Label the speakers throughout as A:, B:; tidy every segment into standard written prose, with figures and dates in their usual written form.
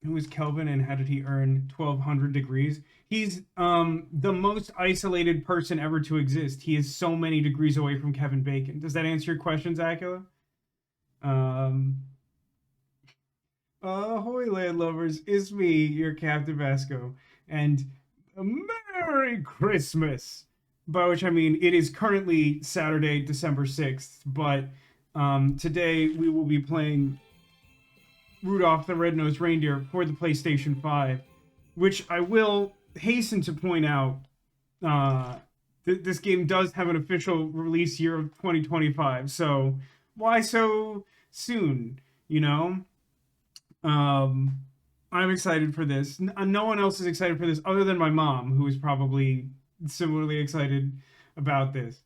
A: who is Kelvin and how did he earn 1200 degrees? He's the most isolated person ever to exist. He is so many degrees away from Kevin Bacon. Does that answer your questions, Acula? Um, Ahoy, landlubbers! It's me, your Captain Vasco, and Merry Christmas! By which I mean it is currently Saturday, December 6th, but today we will be playing Rudolph the Red-Nosed Reindeer for the PlayStation 5, which I will hasten to point out, this game does have an official release year of 2025, so why so soon, you know? Um, I'm excited for this. No one else is excited for this other than my mom, who is probably similarly excited about this.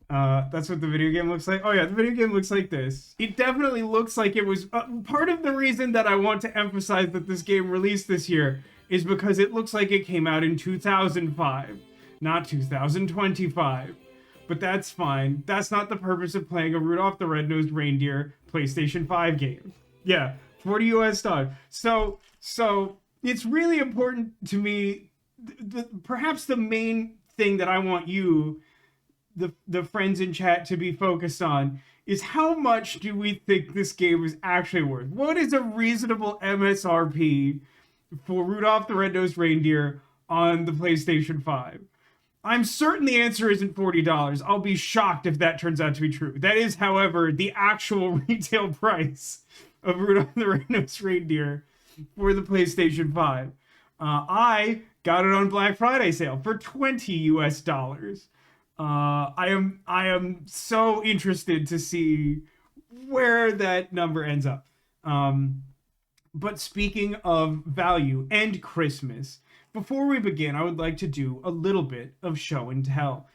A: That's what the video game looks like. Oh yeah, the video game looks like this. It definitely looks like it was part of the reason that I want to emphasize that this game released this year is because it looks like it came out in 2005, not 2025. But that's fine. That's not the purpose of playing a Rudolph the Red-Nosed Reindeer PlayStation 5 game. Yeah, 40 US dollars. So it's really important to me. Perhaps the main thing that I want you, the friends in chat, to be focused on is how much do we think this game is actually worth? What is a reasonable MSRP for Rudolph the Red-Nosed Reindeer on the PlayStation 5? I'm certain the answer isn't $40. I'll be shocked if that turns out to be true. That is, however, the actual retail price of Rudolph the Red-Nosed Reindeer for the PlayStation 5. I got it on Black Friday sale for 20 US dollars. I am so interested to see where that number ends up. But speaking of value and Christmas, before we begin, I would like to do a little bit of show and tell.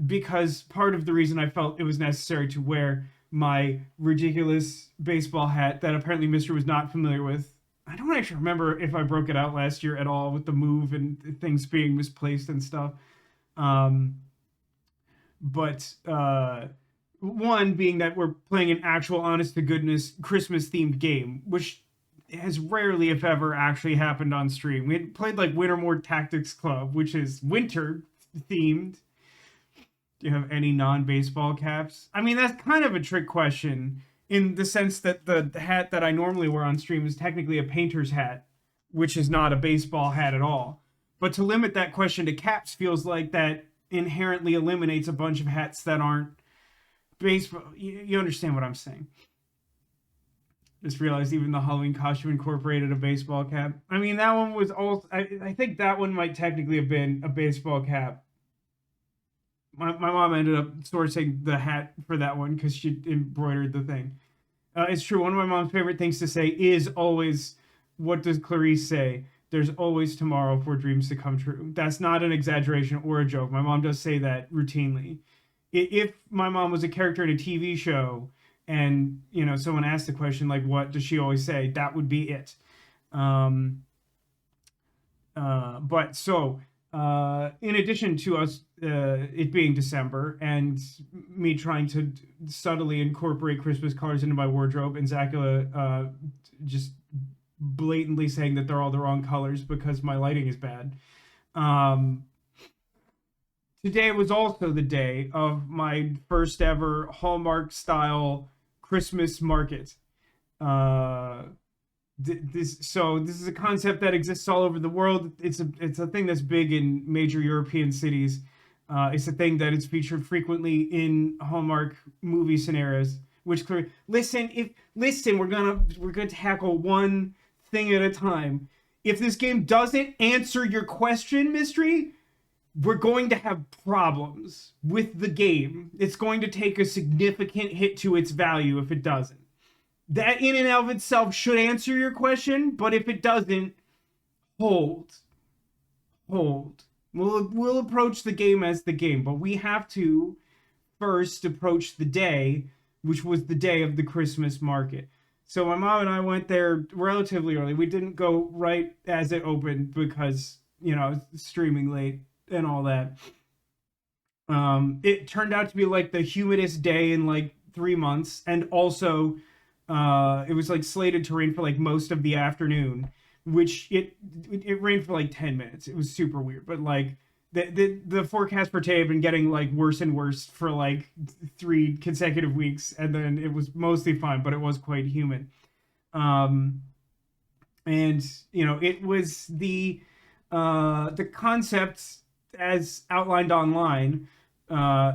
A: Because part of the reason I felt it was necessary to wear my ridiculous baseball hat that apparently Mr. was not familiar with. I don't actually remember if I broke it out last year at all with the move and things being misplaced and stuff. But one being that we're playing an actual honest to goodness Christmas themed game, which has rarely, if ever, actually happened on stream. We had played like Wintermore Tactics Club, which is winter themed. Do you have any non-baseball caps? I mean, that's kind of a trick question in the sense that the hat that I normally wear on stream is technically a painter's hat, which is not a baseball hat at all. But to limit that question to caps feels like that inherently eliminates a bunch of hats that aren't baseball. You understand what I'm saying? Just realized even the Halloween costume incorporated a baseball cap. I mean, that one was also. I think that one might technically have been a baseball cap. My mom ended up sourcing the hat for that one because she embroidered the thing. It's true. One of my mom's favorite things to say is always, "What does Clarice say? There's always tomorrow for dreams to come true." That's not an exaggeration or a joke. My mom does say that routinely. If my mom was a character in a TV show and, you know, someone asked the question, like, what does she always say? That would be it. But so, in addition to us, it being December and me trying to subtly incorporate Christmas colors into my wardrobe, and Zacula just blatantly saying that they're all the wrong colors because my lighting is bad. Today was also the day of my first ever Hallmark style Christmas market. This is a concept that exists all over the world. It's a thing that's big in major European cities. It's a thing that is featured frequently in Hallmark movie scenarios. Which listen, we're gonna tackle one thing at a time. If this game doesn't answer your question, Mystery, we're going to have problems with the game. It's going to take a significant hit to its value if it doesn't. That in and of itself should answer your question, but if it doesn't, hold. We'll approach the game as the game, but we have to first approach the day, which was the day of the Christmas market. So my mom and I went there relatively early. We didn't go right as it opened because, you know, streaming late and all that. It turned out to be like the humidest day in like 3 months, and also It was like slated to rain for like most of the afternoon, which it rained for like 10 minutes. It was super weird, but like the forecast for today had been getting like worse and worse for like 3 consecutive weeks, and then it was mostly fine, but it was quite humid. Um, and it was the concept as outlined online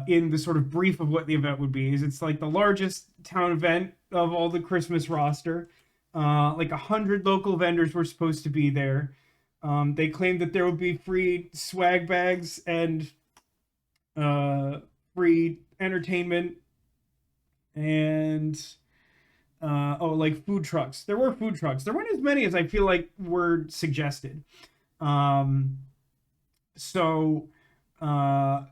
A: in the sort of brief of what the event would be is it's like the largest town event of all the Christmas roster. Like 100 local vendors were supposed to be there. They claimed that there would be free swag bags and uh, free entertainment and like food trucks. There were food trucks. There weren't as many as I feel like were suggested. Um, so uh,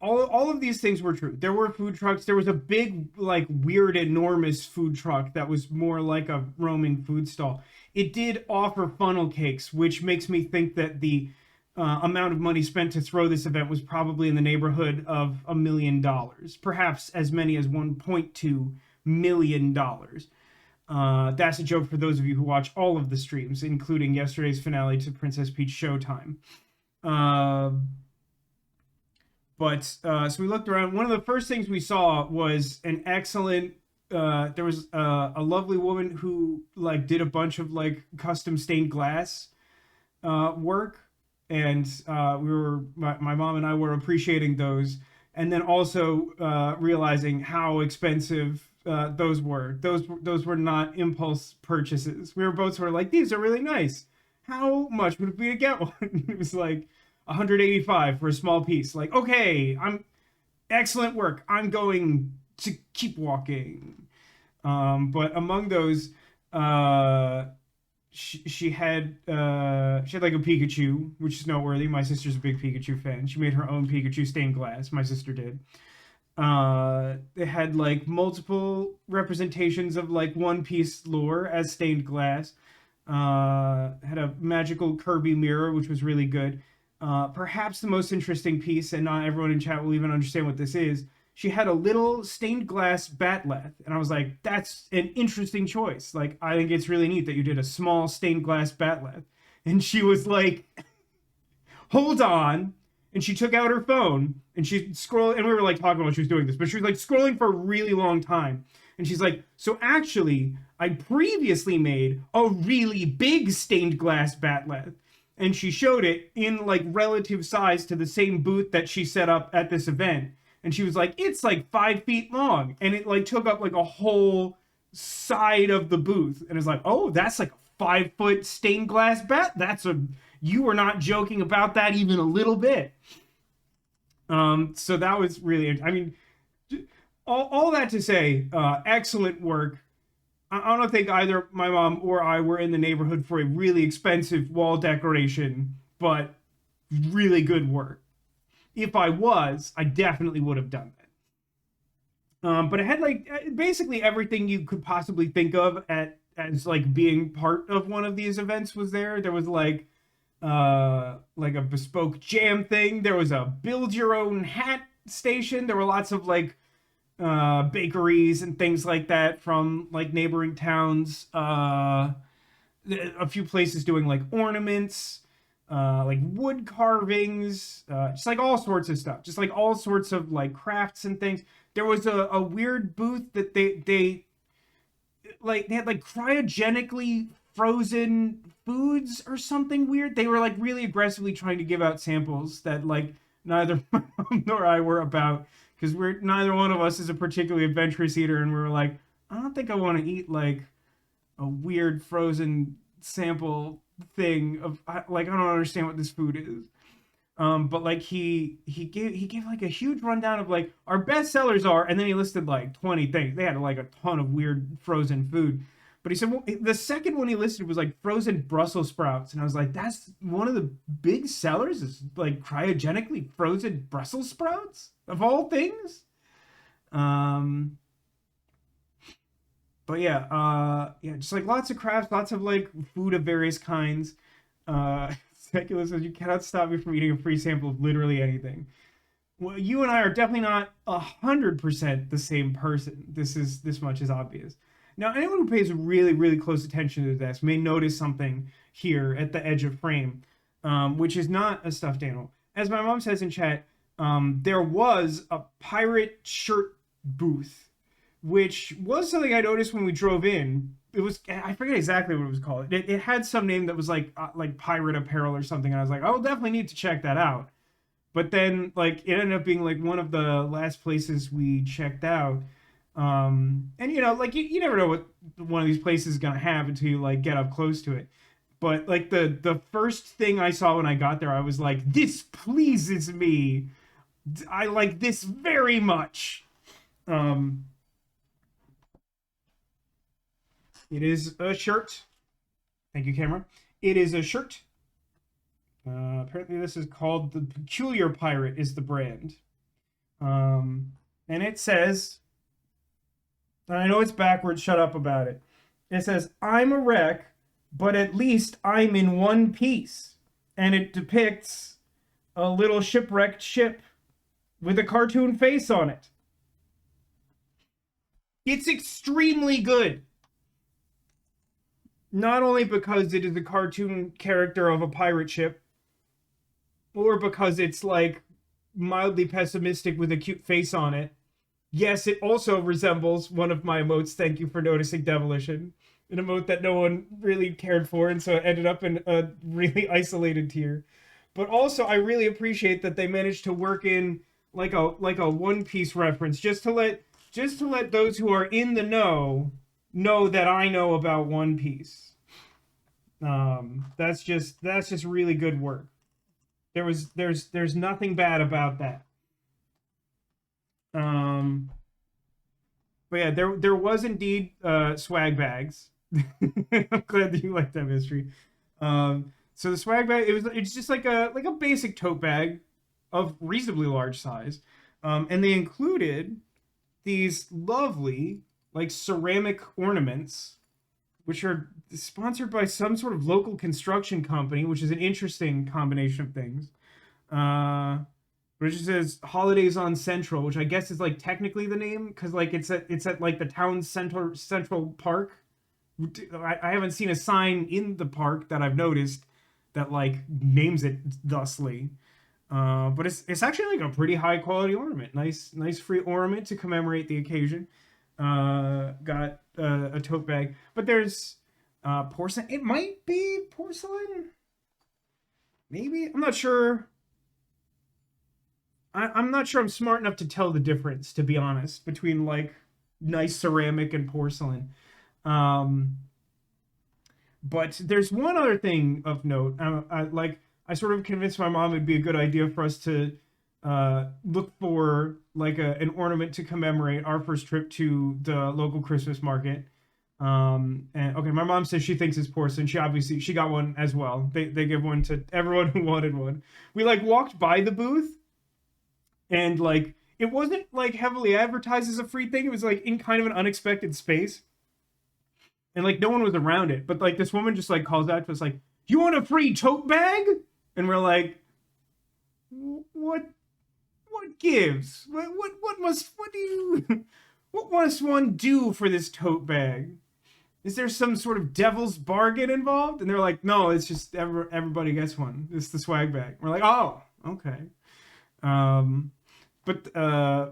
A: all of these things were true. There were food trucks. There was a big, like, weird, enormous food truck that was more like a roaming food stall. It did offer funnel cakes, which makes me think that the amount of money spent to throw this event was probably in the neighborhood of $1 million, perhaps as many as $1.2 million. That's a joke for those of you who watch all of the streams, including yesterday's finale to Princess Peach Showtime. Uh, so we looked around. One of the first things we saw was an excellent. There was a lovely woman who like did a bunch of like custom stained glass work, and my mom and I were appreciating those, and then also realizing how expensive those were. Those were not impulse purchases. We were both sort of like, these are really nice. How much would it be to get one? It was like 185 for a small piece. Like, okay, I'm excellent work. I'm going to keep walking. But among those, she had like a Pikachu, which is noteworthy. My sister's a big Pikachu fan. She made her own Pikachu stained glass. My sister did. They had like multiple representations of like One Piece lore as stained glass. Had a magical Kirby mirror, which was really good. Perhaps the most interesting piece, and not everyone in chat will even understand what this is. She had a little stained glass batleth, and I was like, "That's an interesting choice. Like, I think it's really neat that you did a small stained glass batleth." And she was like, "Hold on." And she took out her phone and she scrolled, and we were like talking while she was doing this, but she was like scrolling for a really long time. And she's like, "So actually, I previously made a really big stained glass batleth." And she showed it in like relative size to the same booth that she set up at this event. And she was like, "It's like 5 feet long." And it like took up like a whole side of the booth. And it's like, "Oh, that's like a 5 foot stained glass bat. You were not joking about that even a little bit." So that was really, I mean, all that to say, excellent work. I don't think either my mom or I were in the neighborhood for a really expensive wall decoration, but really good work. If I was, I definitely would have done that. But it had like basically everything you could possibly think of as like being part of one of these events was there. There was like a bespoke jam thing. There was a build your own hat station. There were lots of like bakeries and things like that from like neighboring towns. A few places doing like ornaments, like wood carvings, just like all sorts of stuff, just like all sorts of like crafts and things. There was a weird booth that they had like cryogenically frozen foods or something weird. They were like really aggressively trying to give out samples that like neither my mom nor I were about, because neither one of us is a particularly adventurous eater, and we were like, I don't think I want to eat like a weird frozen sample thing of like I don't understand what this food is. But like he gave like a huge rundown of like our best sellers are, and then he listed like 20 things. They had like a ton of weird frozen food. But he said, well, the second one he listed was like frozen Brussels sprouts, and I was like, that's one of the big sellers is like cryogenically frozen Brussels sprouts of all things. Um, but yeah, just like lots of crafts, lots of like food of various kinds. Specular says you cannot stop me from eating a free sample of literally anything. Well, you and I are definitely not 100% the same person. This much is obvious. Now, anyone who pays really, really close attention to this may notice something here at the edge of frame, which is not a stuffed animal. As my mom says in chat, there was a pirate shirt booth, which was something I noticed when we drove in. It was, I forget exactly what it was called. It had some name that was like pirate apparel or something, and I was like, I'll definitely need to check that out. But then like it ended up being like one of the last places we checked out. And you know, like you never know what one of these places is gonna have until you like get up close to it. But like the first thing I saw when I got there, I was like, this pleases me. I like this very much. Um, it is a shirt. Thank you, camera. It is a shirt. Apparently, this is called the Peculiar Pirate. Is the brand. And it says, and I know it's backwards. Shut up about it. It says, "I'm a wreck, but at least I'm in one piece," and it depicts a little shipwrecked ship with a cartoon face on it. It's extremely good. Not only because it is a cartoon character of a pirate ship, or because it's like mildly pessimistic with a cute face on it. Yes, it also resembles one of my emotes. Thank you for noticing, Demolition. An emote that no one really cared for, and so it ended up in a really isolated tier. But also, I really appreciate that they managed to work in like a One Piece reference, just to let those who are in the know that I know about One Piece. That's just really good work. There's nothing bad about that. But yeah, there was indeed swag bags. I'm glad that you like that mystery. So the swag bag, it's just like a basic tote bag of reasonably large size, and they included these lovely like ceramic ornaments, which are sponsored by some sort of local construction company, which is an interesting combination of things. But it just says Holidays on Central, which I guess is like technically the name because like it's at like the town's central park. I haven't seen a sign in the park that I've noticed that like names it thusly. But it's actually like a pretty high quality ornament. Nice free ornament to commemorate the occasion. Got a tote bag, but there's porcelain. It might be porcelain. Maybe I'm not sure. I'm not sure I'm smart enough to tell the difference, to be honest, between like nice ceramic and porcelain. Um, but there's one other thing of note. I sort of convinced my mom it'd be a good idea for us to look for like an ornament to commemorate our first trip to the local Christmas market. And okay, my mom says she thinks it's porcelain. She got one as well. They give one to everyone who wanted one. We like walked by the booth, and like it wasn't like heavily advertised as a free thing. It was like in kind of an unexpected space, and like no one was around it. But like this woman just like calls out to us like, "You want a free tote bag?" And we're like, "What? What gives? What do you? What must one do for this tote bag? Is there some sort of devil's bargain involved?" And they're like, "No, it's just everybody gets one. It's the swag bag." We're like, "Oh, okay." But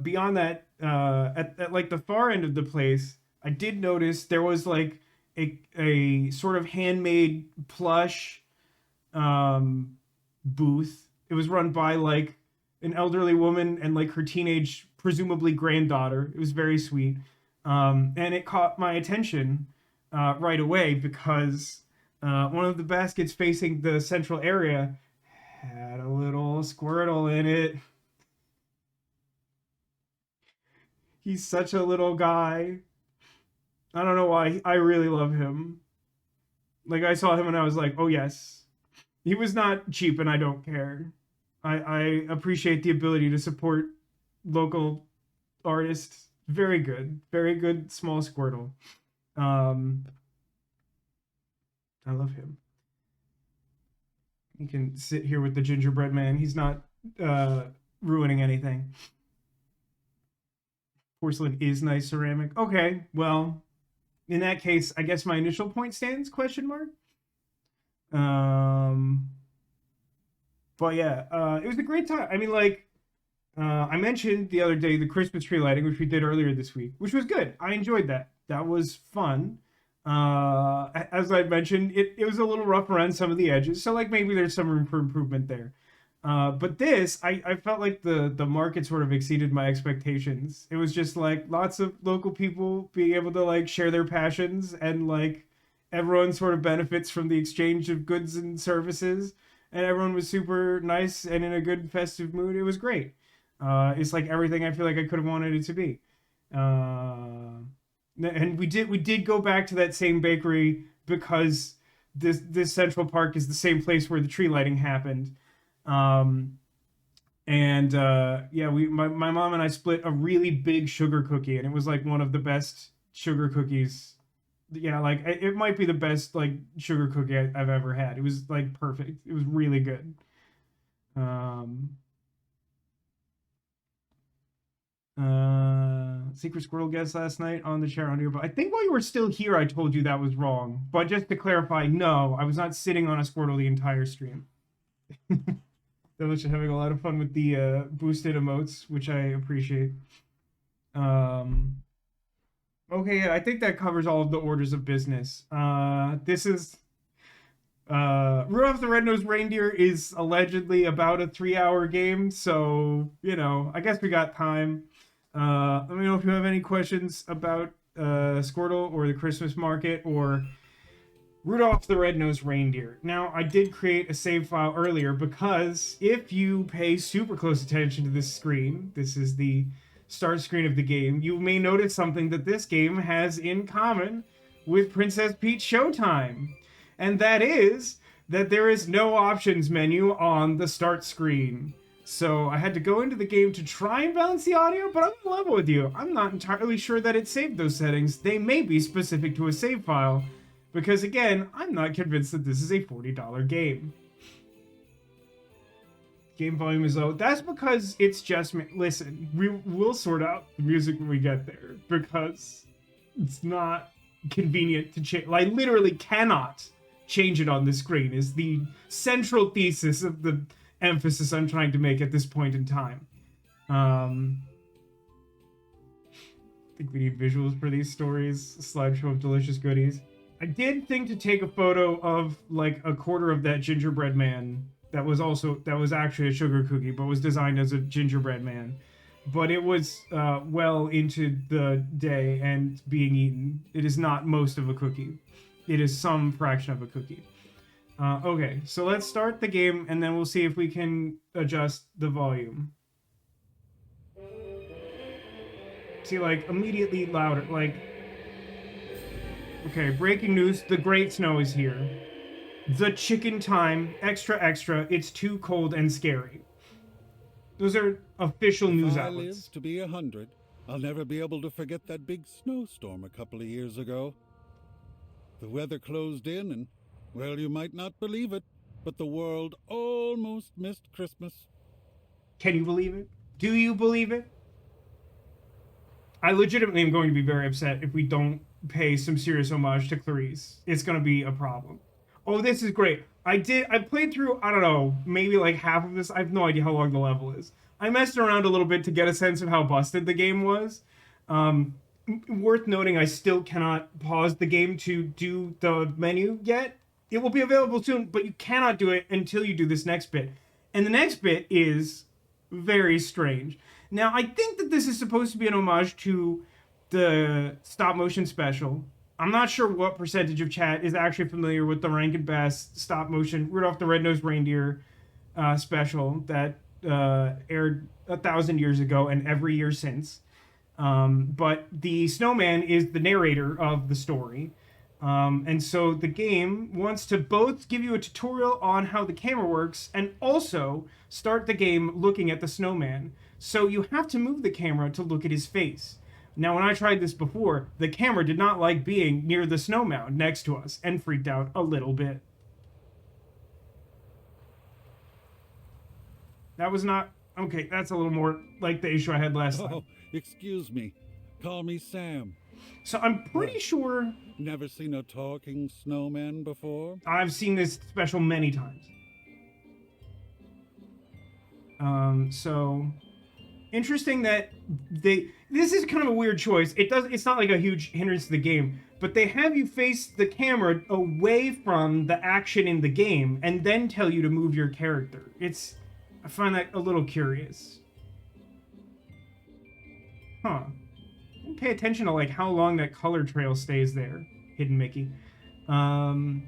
A: beyond that, at like the far end of the place, I did notice there was like a sort of handmade plush booth. It was run by like an elderly woman and like her teenage, presumably granddaughter. It was very sweet, and it caught my attention right away because one of the baskets facing the central area had a little Squirtle in it. He's such a little guy. I don't know why. I really love him. Like I saw him and I was like, oh yes. He was not cheap and I don't care. I appreciate the ability to support local artists. Very good. Very good small Squirtle. I love him. He can sit here with the gingerbread man. He's not ruining anything. Porcelain is nice ceramic. Okay, well, In that case, I guess my initial point stands? Question mark. Um, but yeah, it was a great time. I mean, like, I mentioned the other day the Christmas tree lighting, which we did earlier this week, which was good. I enjoyed that. That was fun. As I mentioned, it was a little rough around some of the edges, so like maybe there's some room for improvement there. But this, I felt like the market sort of exceeded my expectations. It was just like lots of local people being able to like share their passions, and like everyone sort of benefits from the exchange of goods and services, and everyone was super nice and in a good festive mood. It was great. It's like everything I feel like I could have wanted it to be. And we did go back to that same bakery because this Central Park is the same place where the tree lighting happened. Um, and yeah, my mom and I split a really big sugar cookie, and it was like one of the best sugar cookies. Yeah, like it might be the best like sugar cookie I've ever had. It was like perfect. It was really good. Um, Secret Squirtle guest last night on the chair audio, but I think while you were still here, I told you that was wrong. But just to clarify, no, I was not sitting on a Squirtle the entire stream. That was having a lot of fun with the boosted emotes, which I appreciate. Um, okay, yeah, I think that covers all of the orders of business. This is Rudolph the Red-Nosed Reindeer is allegedly about a 3-hour game, so I guess we got time. Let me know if you have any questions about Squirtle or the Christmas market or Rudolph the Red-Nosed Reindeer. Now, I did create a save file earlier because if you pay super close attention to this screen, this is the start screen of the game, you may notice something that this game has in common with Princess Peach Showtime. And that is that there is no options menu on the start screen. So I had to go into the game to try and balance the audio, but I'm gonna level with you. I'm not entirely sure that it saved those settings. They may be specific to a save file, because again, I'm not convinced that this is a $40 game. Game volume is low. That's because it's just listen. We'll sort out the music when we get there because it's not convenient to change. I literally cannot change it on the screen. Is the central thesis of the emphasis I'm trying to make at this point in time. I think we need visuals for these stories. A slideshow of delicious goodies. I did think to take a photo of like a quarter of that gingerbread man that was actually a sugar cookie, but was designed as a gingerbread man. But it was well into the day and being eaten. It is not most of a cookie. It is some fraction of a cookie. Okay, so let's start the game and then we'll see if we can adjust the volume. See, like, immediately louder. Like, okay, breaking news, the great snow is here. The chicken time, extra, extra, it's too cold and scary. Those are official news outlets.
B: If I live to be 100, I'll never be able to forget that big snowstorm a couple of years ago. The weather closed in and, well, you might not believe it, but the world almost missed Christmas.
A: Can you believe it? Do you believe it? I legitimately am going to be very upset if we don't pay some serious homage to Clarice. It's going to be a problem. Oh, this is great. I played through, I don't know, maybe like half of this. I have no idea how long the level is. I messed around a little bit to get a sense of how busted the game was. Worth noting, I still cannot pause the game to do the menu yet. It will be available soon, but you cannot do it until you do this next bit. And the next bit is very strange. Now, I think that this is supposed to be an homage to the stop motion special. I'm not sure what percentage of chat is actually familiar with the Rankin Bass stop motion Rudolph the Red-Nosed Reindeer special that aired 1,000 years ago and every year since. But the snowman is the narrator of the story. And so the game wants to both give you a tutorial on how the camera works and also start the game looking at the snowman. So you have to move the camera to look at his face. Now, when I tried this before, the camera did not like being near the snow mound next to us and freaked out a little bit. That was not... Okay, that's a little more like the issue I had last time.
B: Oh, excuse me. Call me Sam.
A: So I'm pretty
B: What?
A: sure
B: Never seen a talking snowman before?
A: I've seen this special many times. So interesting that this is kind of a weird choice. It's not like a huge hindrance to the game, but they have you face the camera away from the action in the game and then tell you to move your character. I find that a little curious. Huh. Pay attention to like how long that color trail stays there, Hidden Mickey. Um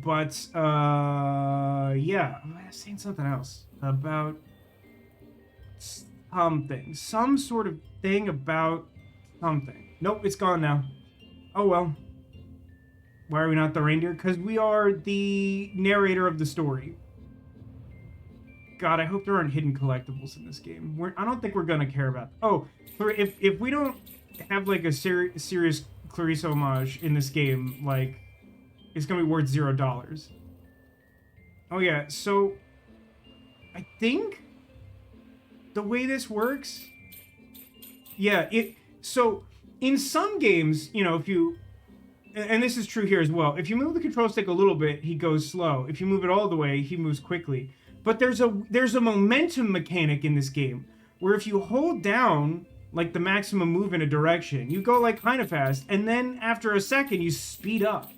A: but yeah, I was saying something else about some sort of thing about something. Nope, it's gone now. Oh well. Why are we not the reindeer? Because we are the narrator of the story. God, I hope there aren't hidden collectibles in this game. I don't think we're gonna care about. Oh, if we don't have like a serious Clarice homage in this game, like it's gonna be worth $0. Oh yeah, so I think the way this works, yeah, so in some games, you know, if you, and this is true here as well, if you move the control stick a little bit, he goes slow. If you move it all the way, he moves quickly. But there's a momentum mechanic in this game where if you hold down like the maximum move in a direction, you go like kind of fast, and then after a second you speed up.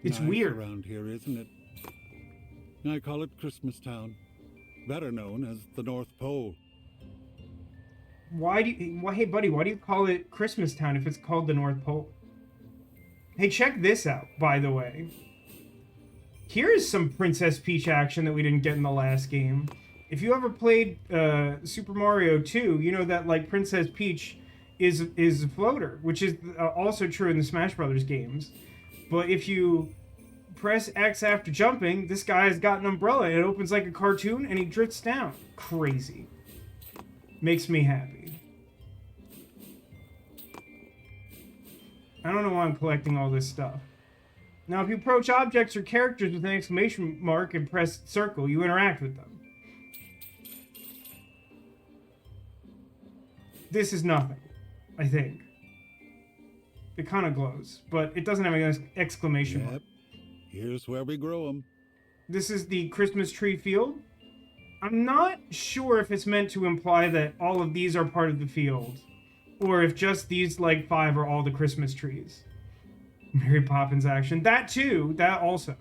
A: It's
B: Nice
A: weird.
B: around here, isn't it? I call it Christmas Town, better known as the North Pole.
A: Hey buddy, why do you call it Christmas Town if it's called the North Pole? Hey, check this out, by the way. Here is some Princess Peach action that we didn't get in the last game. If you ever played Super Mario 2, you know that like Princess Peach is a floater, which is also true in the Smash Brothers games. But if you press X after jumping, this guy has got an umbrella and it opens like a cartoon and he drifts down. Crazy. Makes me happy. I don't know why I'm collecting all this stuff. Now, if you approach objects or characters with an exclamation mark and press circle, you interact with them. This is nothing, I think. It kind of glows, but it doesn't have an exclamation mark.
B: Here's where we grow them.
A: This is the Christmas tree field. I'm not sure if it's meant to imply that all of these are part of the field, or if just these, like, 5 are all the Christmas trees. Mary Poppins action. That too. That also.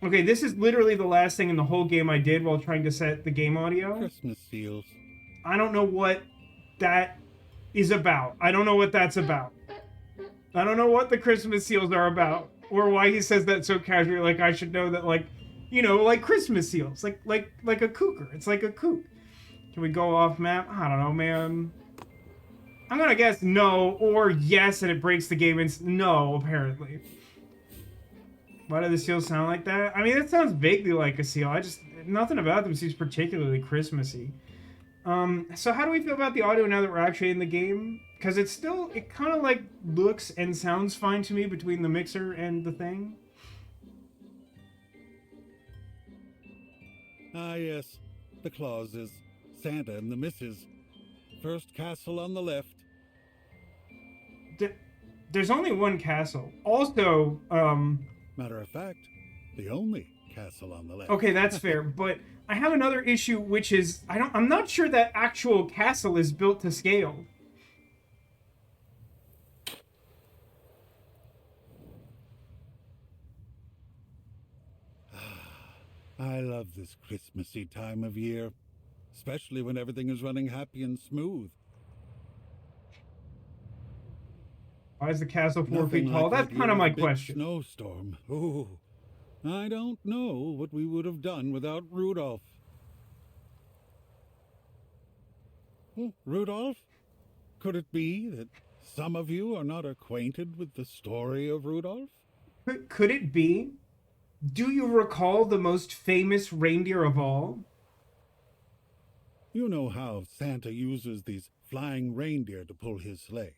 A: Okay, this is literally the last thing in the whole game I did while trying to set the game audio.
B: Christmas seals.
A: I don't know what that is about. I don't know what that's about. I don't know what the Christmas seals are about. Or why he says that so casually, like I should know that, like, you know, like Christmas seals. Like a cougar. It's like a coot. Can we go off map? I don't know, man. I'm gonna guess no or yes, and it breaks the game. It's no, apparently. Why do the seals sound like that? I mean, it sounds vaguely like a seal. Nothing about them seems particularly Christmassy. So how do we feel about the audio now that we're actually in the game? Because it kind of like looks and sounds fine to me between the mixer and the thing.
B: Ah, yes. The Clauses, Santa and the Misses. First castle on the left.
A: There's only one castle. Also,
B: Matter of fact, the only castle on the left.
A: Okay, that's fair, but I have another issue, which is I'm not sure that actual castle is built to scale.
B: I love this Christmassy time of year, especially when everything is running happy and smooth.
A: Why is the castle 4
B: Nothing
A: feet tall?
B: like
A: That's
B: that
A: kind of
B: year
A: my
B: big
A: question.
B: Snowstorm. Ooh, I don't know what we would have done without Rudolph. Rudolph? Could it be that some of you are not acquainted with the story of Rudolph?
A: Could it be? Do you recall the most famous reindeer of all?
B: You know how Santa uses these flying reindeer to pull his sleigh.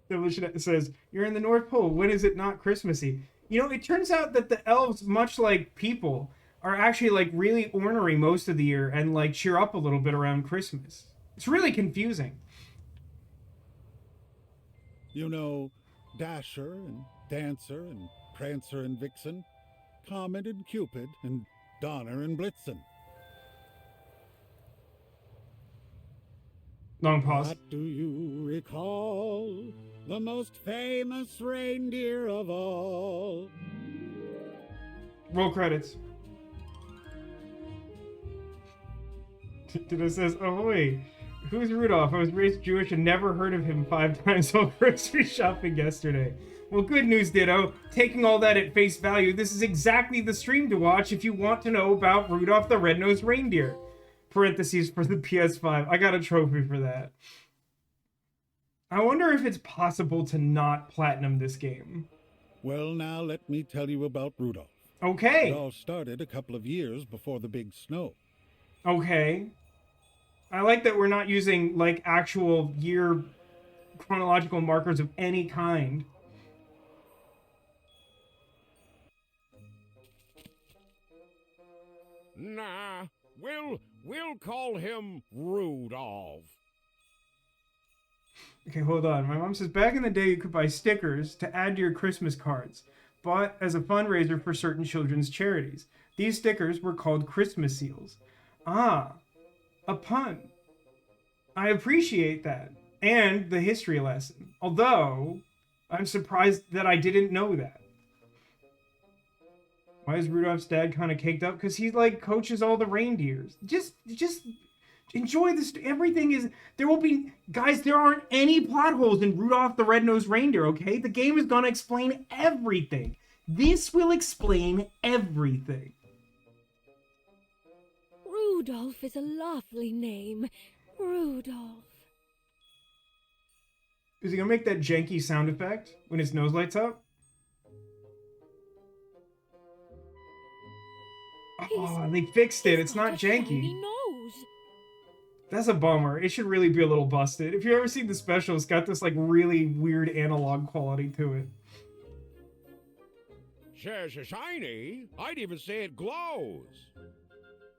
A: It says, you're in the North Pole. When is it not Christmassy? You know, it turns out that the elves, much like people, are actually like really ornery most of the year and like cheer up a little bit around Christmas. It's really confusing.
B: You know, Dasher and Dancer and Prancer and Vixen, Comet and Cupid and Donner and Blitzen.
A: Long pause.
B: But do you recall the most famous reindeer of all?
A: Roll credits. Ditto says, oh wait, who's Rudolph? I was raised Jewish and never heard of him 5 times while grocery shopping yesterday. Well, good news, Ditto. Taking all that at face value, this is exactly the stream to watch if you want to know about Rudolph the Red-Nosed Reindeer. Parentheses for the PS5. I got a trophy for that. I wonder if it's possible to not platinum this game.
B: Well, now let me tell you about Rudolph.
A: Okay.
B: It all started a couple of years before the big snow.
A: Okay. I like that we're not using, like, actual year chronological markers of any kind.
C: Nah, we'll call him Rudolph.
A: Okay, hold on. My mom says, back in the day, you could buy stickers to add to your Christmas cards, bought as a fundraiser for certain children's charities. These stickers were called Christmas seals. Ah, a pun. I appreciate that. And the history lesson. Although, I'm surprised that I didn't know that. Why is Rudolph's dad kind of caked up? Because he, like, coaches all the reindeers. Just enjoy this. Everything is... There will be... Guys, there aren't any plot holes in Rudolph the Red-Nosed Reindeer, okay? The game is going to explain everything. This will explain everything.
D: Rudolph is a lovely name. Rudolph.
A: Is he going to make that janky sound effect when his nose lights up? Oh, they fixed it. It's not janky.
D: Nose.
A: That's a bummer. It should really be a little busted. If you ever seen the special, it's got this like really weird analog quality to it.
C: Shiny? I'd even say it glows.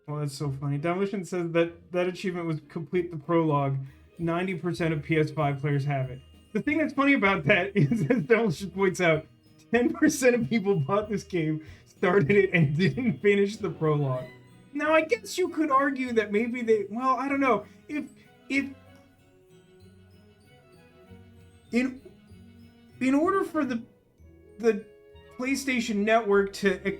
A: Oh, that's so funny. Demolition says that achievement was complete the prologue. 90% of PS5 players have it. The thing that's funny about that is, as Demolition points out, 10% of people bought this game, started it, and didn't finish the prologue. Now, I guess you could argue that maybe they... Well, I don't know. If in order for the PlayStation Network to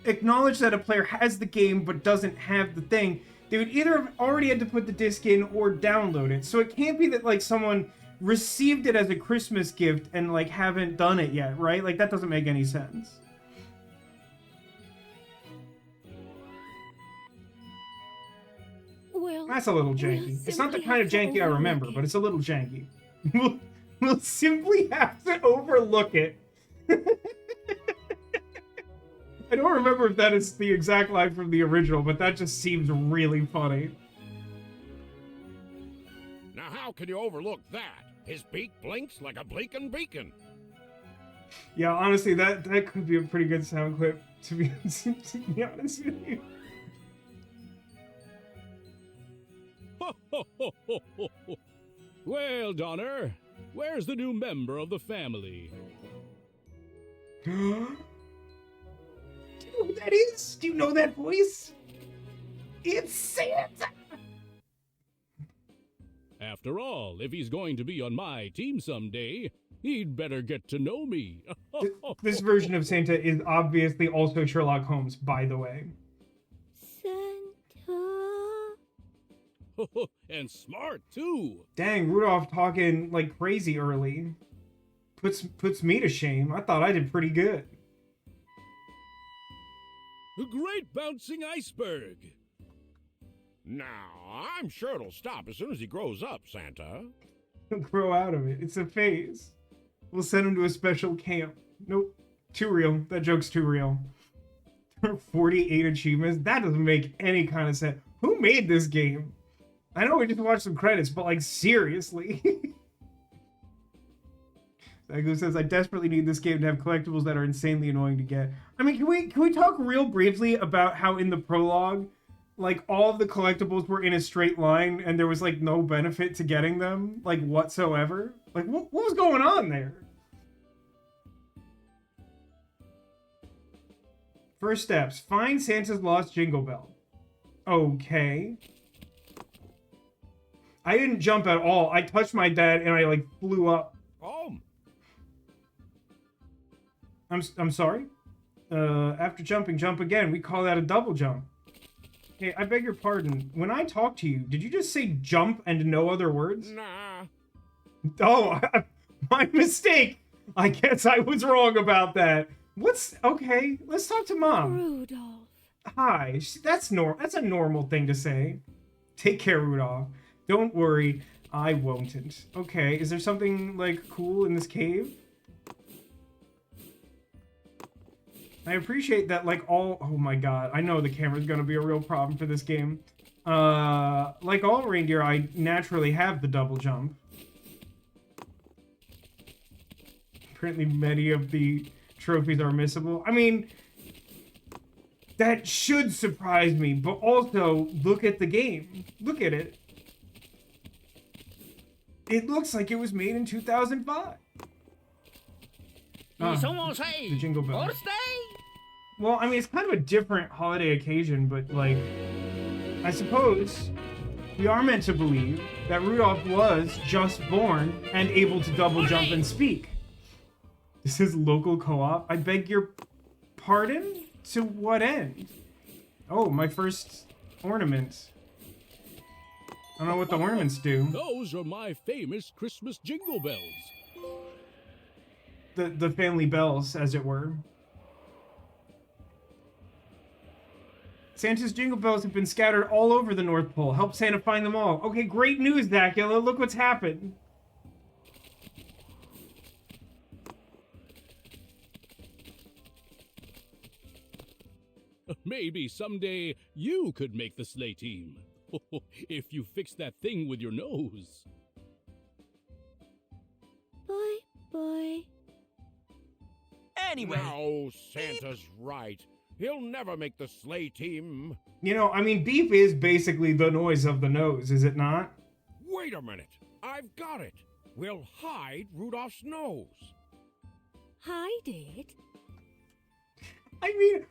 A: acknowledge that a player has the game but doesn't have the thing, they would either have already had to put the disc in or download it. So it can't be that, like, someone received it as a Christmas gift and, like, haven't done it yet, right? Like, that doesn't make any sense.
D: Well,
A: That's a little janky. It's not the kind of janky I remember, but it's a little janky. We'll simply have to overlook it. I don't remember if that is the exact line from the original, but that just seems really funny.
C: Now how can you overlook that? His beak blinks like a blinking beacon.
A: Yeah, honestly, that could be a pretty good sound clip, to be honest with you.
E: Well, Donner, where's the new member of the family?
A: Do you know who that is? Do you know that voice? It's Santa!
E: After all, if he's going to be on my team someday, he'd better get to know me.
A: This version of Santa is obviously also Sherlock Holmes, by the way.
D: Santa.
E: And smart, too.
A: Dang, Rudolph talking like crazy early. Puts me to shame. I thought I did pretty good.
E: A great bouncing iceberg.
C: Now, I'm sure it'll stop as soon as he grows up, Santa.
A: He'll grow out of it. It's a phase. We'll send him to a special camp. Nope. Too real. That joke's too real. 48 achievements? That doesn't make any kind of sense. Who made this game? I know we just watched some credits, but like seriously. Dago says, I desperately need this game to have collectibles that are insanely annoying to get. I mean, can we talk real briefly about how in the prologue, like, all of the collectibles were in a straight line and there was, like, no benefit to getting them, like, whatsoever? Like, what was going on there? First steps. Find Santa's lost jingle bell. Okay. I didn't jump at all. I touched my dad and I, like, flew up.
C: Home.
A: I'm sorry? After jumping, jump again. We call that a double jump. Hey, I beg your pardon. When I talked to you, did you just say jump and no other words?
C: Nah.
A: Oh, my mistake. I guess I was wrong about that. Okay, let's talk to Mom.
D: Rudolph.
A: Hi. That's a normal thing to say. Take care, Rudolph. Don't worry, I won't. Okay, is there something, like, cool in this cave? I appreciate that, like, oh my god, I know the camera's gonna be a real problem for this game. Like all reindeer, I naturally have the double jump. Apparently many of the trophies are missable. I mean, that should surprise me, but also, look at the game. Look at it. It looks like it was made in 2005. The jingle bell. Well, I mean, it's kind of a different holiday occasion, but, like, I suppose we are meant to believe that Rudolph was just born and able to double jump and speak. This is local co-op. I beg your pardon? To what end? Oh, my first ornament. I don't know what the ornaments do.
E: Those are my famous Christmas jingle bells.
A: The family bells, as it were. Santa's jingle bells have been scattered all over the North Pole. Help Santa find them all. Okay, great news, Dracula. Look what's happened.
E: Maybe someday you could make the sleigh team. If you fix that thing with your nose.
D: Bye, bye.
F: Anyway.
C: No, Santa's right. He'll never make the sleigh team.
A: You know, I mean, beep is basically the noise of the nose, is it not?
C: Wait a minute. I've got it. We'll hide Rudolph's nose.
D: Hide it?
A: I mean,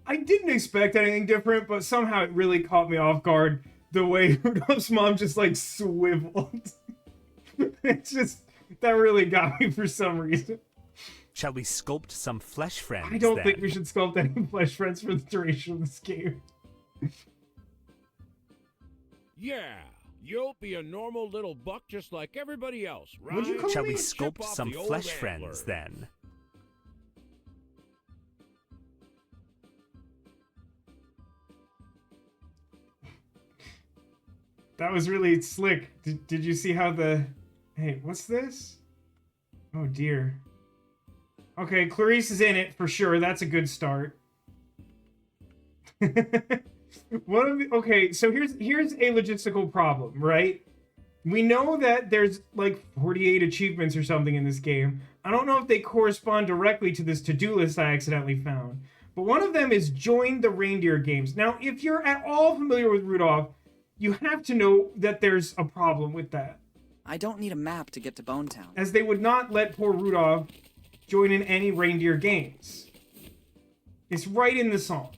A: I didn't expect anything different, but somehow it really caught me off guard. The way Rudolph's mom just, like, swiveled. It's just, that really got me for some reason.
F: Shall we sculpt some flesh friends?
A: I don't
F: then?
A: think we should sculpt any flesh friends for the duration of this game.
C: Yeah, you'll be a normal little buck just like everybody else, right?
A: What'd you call
F: Shall
A: me?
F: we
C: Chip
F: sculpt
C: off
F: some
C: the old
F: flesh
C: antler.
F: friends then?
A: That was really slick. Did you see how the... Hey, what's this? Oh, dear. Okay, Clarice is in it for sure. That's a good start. Okay, so here's a logistical problem, right? We know that there's like 48 achievements or something in this game. I don't know if they correspond directly to this to-do list I accidentally found. But one of them is join the reindeer games. Now, if you're at all familiar with Rudolph, you have to know that there's a problem with that.
G: I don't need a map to get to Bonetown.
A: As they would not let poor Rudolph join in any reindeer games. It's right in the song.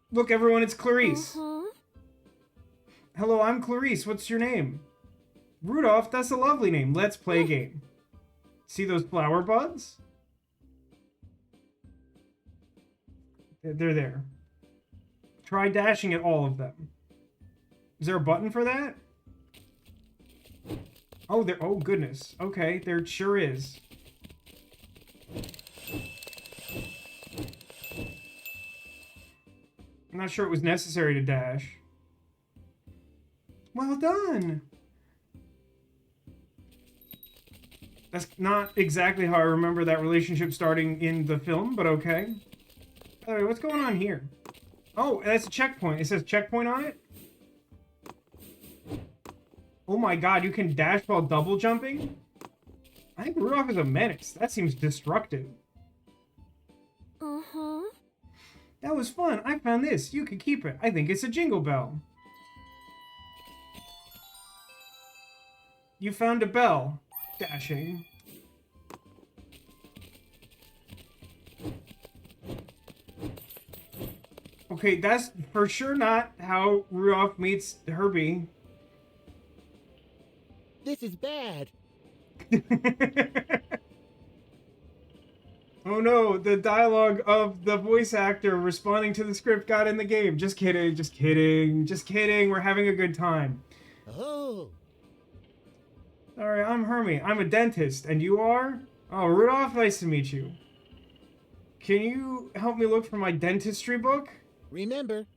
A: Look, everyone, it's Clarice. Hello, I'm Clarice. What's your name? Rudolph, that's a lovely name. Let's play a game. See those flower buds? They're there. Try dashing at all of them. Is there a button for that? Oh, there. Oh, goodness. Okay, there sure is. I'm not sure it was necessary to dash. Well done! That's not exactly how I remember that relationship starting in the film, but okay. All right, what's going on here? Oh, that's a checkpoint. It says checkpoint on it? Oh my god, you can dash while double jumping? I think Rudolph is a menace. That seems destructive.
D: Uh-huh.
A: That was fun. I found this. You can keep it. I think it's a jingle bell. You found a bell. Dashing. Okay, that's for sure not how Rudolph meets Herbie.
C: This is bad.
A: Oh no, the dialogue of the voice actor responding to the script got in the game. Just kidding, just kidding, just kidding. We're having a good time.
C: Oh.
A: Sorry, I'm Hermie. I'm a dentist. And you are? Oh, Rudolph, nice to meet you. Can you help me look for my dentistry book?
C: Remember.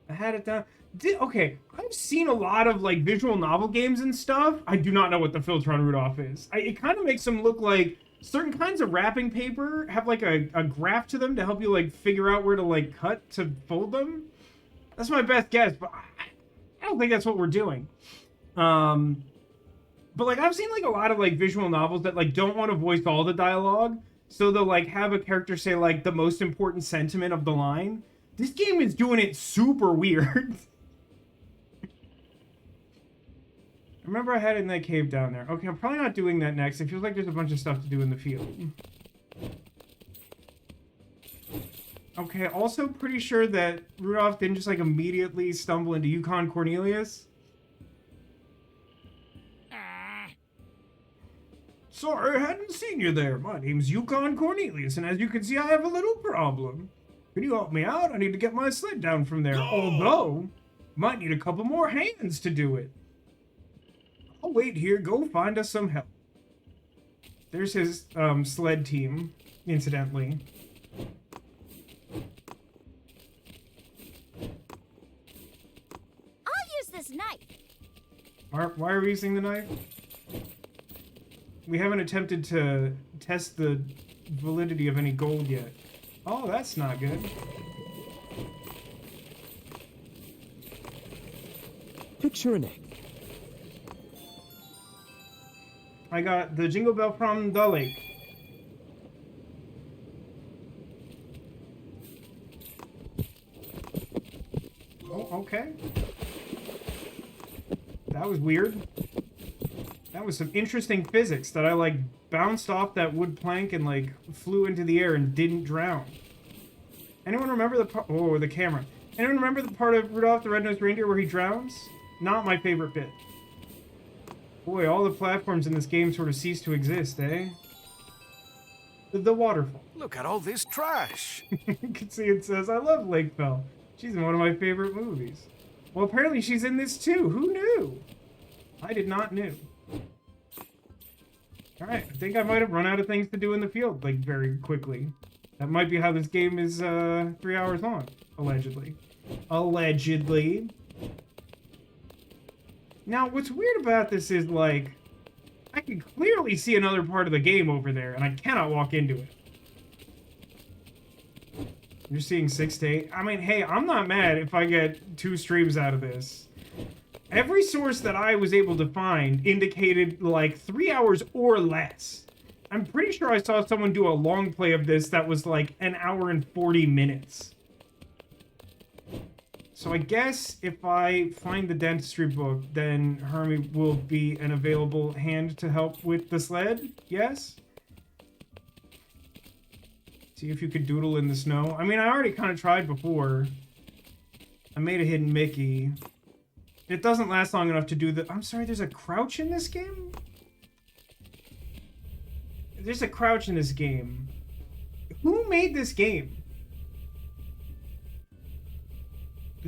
A: I had it down. Okay, I've seen a lot of like visual novel games and stuff. I do not know what the filter on Rudolph is. It kind of makes them look like certain kinds of wrapping paper have like a graph to them to help you like figure out where to like cut to fold them. That's my best guess, but I don't think that's what we're doing. But like I've seen like a lot of like visual novels that like don't want to voice all the dialogue, so they'll like have a character say like the most important sentiment of the line. This game is doing it super weird. Remember I had it in that cave down there. Okay, I'm probably not doing that next. It feels like there's a bunch of stuff to do in the field. Okay, also pretty sure that Rudolph didn't just like immediately stumble into Yukon Cornelius. Sorry, I hadn't seen you there. My name's Yukon Cornelius, and as you can see, I have a little problem. Can you help me out? I need to get my sled down from there. Although, might need a couple more hands to do it. I'll wait here. Go find us some help. There's his sled team, incidentally.
H: I'll use this knife.
A: Why are we using the knife? We haven't attempted to test the validity of any gold yet. Oh, that's not good.
I: Picture an egg.
A: I got the jingle bell from the lake. Oh, okay. That was weird. That was some interesting physics that I, like, bounced off that wood plank and, like, flew into the air and didn't drown. Anyone remember the part... Oh, the camera. Anyone remember the part of Rudolph the Red-Nosed Reindeer where he drowns? Not my favorite bit. Boy, all the platforms in this game sort of cease to exist, eh? The waterfall.
J: Look at all this trash.
A: You can see it says, I love Lakefell. She's in one of my favorite movies. Well, apparently she's in this too. Who knew? I did not know. Alright, I think I might have run out of things to do in the field, like, very quickly. That might be how this game is, 3 hours long. Allegedly. Allegedly. Now, what's weird about this is, like, I can clearly see another part of the game over there, and I cannot walk into it. You're seeing 6 to 8. I mean, hey, I'm not mad if I get 2 streams out of this. Every source that I was able to find indicated, like, 3 hours or less. I'm pretty sure I saw someone do a long play of this that was, like, 1 hour and 40 minutes. So I guess if I find the dentistry book, then Hermie will be an available hand to help with the sled? Yes? See if you could doodle in the snow. I mean, I already kind of tried before. I made a hidden Mickey. It doesn't last long enough to do the... I'm sorry, there's a crouch in this game? There's a crouch in this game. Who made this game?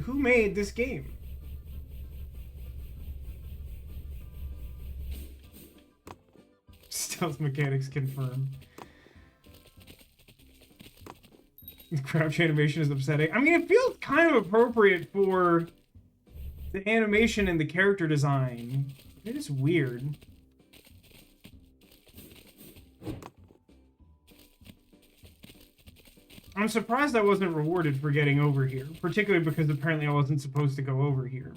A: Who made this game? Stealth mechanics confirmed. The crouch animation is upsetting. I mean, it feels kind of appropriate for the animation and the character design. It is weird. I'm surprised I wasn't rewarded for getting over here, particularly because apparently I wasn't supposed to go over here.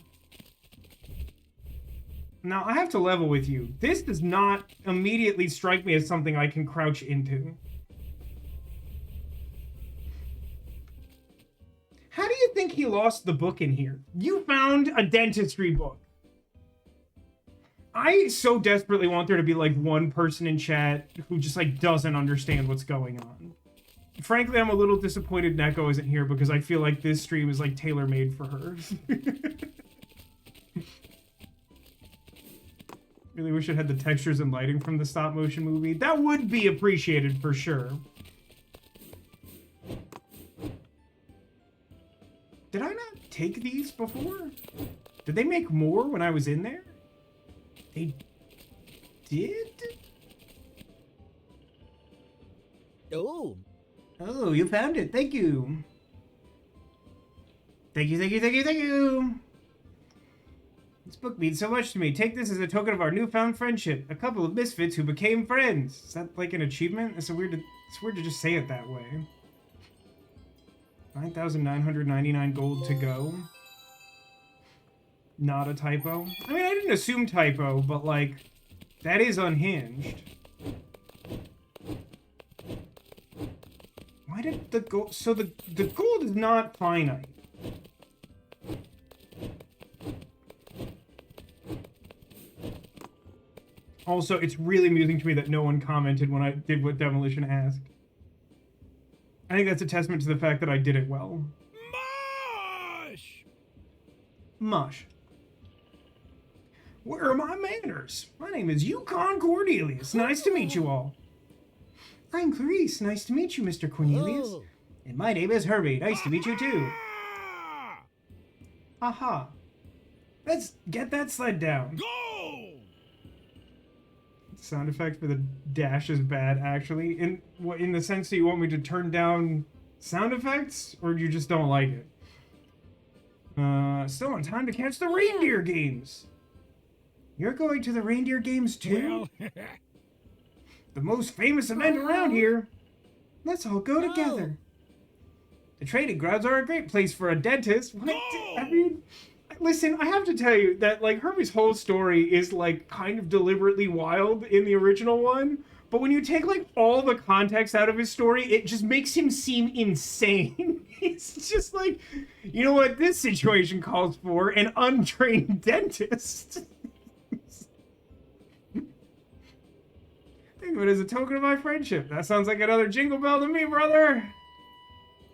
A: Now, I have to level with you. This does not immediately strike me as something I can crouch into. How do you think he lost the book in here? You found a dentistry book. I so desperately want there to be, like, one person in chat who just, like, doesn't understand what's going on. Frankly, I'm a little disappointed Neko isn't here because I feel like this stream is, like, tailor-made for her. Really wish it had the textures and lighting from the stop-motion movie. That would be appreciated for sure. Did I not take these before? Did they make more when I was in there? They did?
E: Oh.
A: Oh, you found it. Thank you. Thank you, thank you, thank you, thank you. This book means so much to me. Take this as a token of our newfound friendship. A couple of misfits who became friends. Is that like an achievement? It's weird to just say it that way. 9,999 gold to go. Not a typo. I mean, I didn't assume typo, but like, that is unhinged. Why did the gold... So the gold is not finite. Also, it's really amusing to me that no one commented when I did what Demolition asked. I think that's a testament to the fact that I did it well.
C: Mush!
A: Mush. Where are my manners? My name is Yukon Cornelius. Nice to meet you all. I'm Clarice. Nice to meet you, Mr. Cornelius.
E: Oh.
A: And my name is Herbie. Nice to meet you, too.
C: Ah!
A: Aha. Let's get that sled down.
C: Go!
A: Sound effect for the dash is bad, actually. In the sense that you want me to turn down sound effects, or you just don't like it? Still on time to catch the reindeer games. You're going to the reindeer games too?
C: Well,
A: The most famous event around here. Let's all go together. The trading grounds are a great place for a dentist. What? I mean, listen, I have to tell you that, like, Herbie's whole story is, like, kind of deliberately wild in the original one. But when you take, like, all the context out of his story, it just makes him seem insane. It's just like, you know what this situation calls for? An untrained dentist. Think of it as a token of my friendship. That sounds like another jingle bell to me, brother.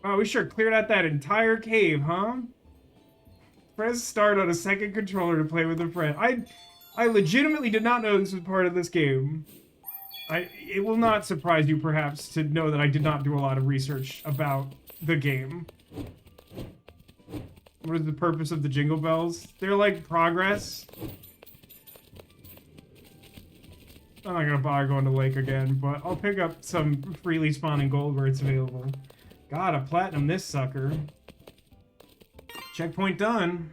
A: Wow, we sure cleared out that entire cave, huh? Press start on a second controller to play with a friend. I legitimately did not know this was part of this game. It will not surprise you, perhaps, to know that I did not do a lot of research about the game. What is the purpose of the jingle bells? They're like progress. I'm not gonna bother going to Lake again, but I'll pick up some freely spawning gold where it's available. God, a platinum this sucker. Checkpoint done.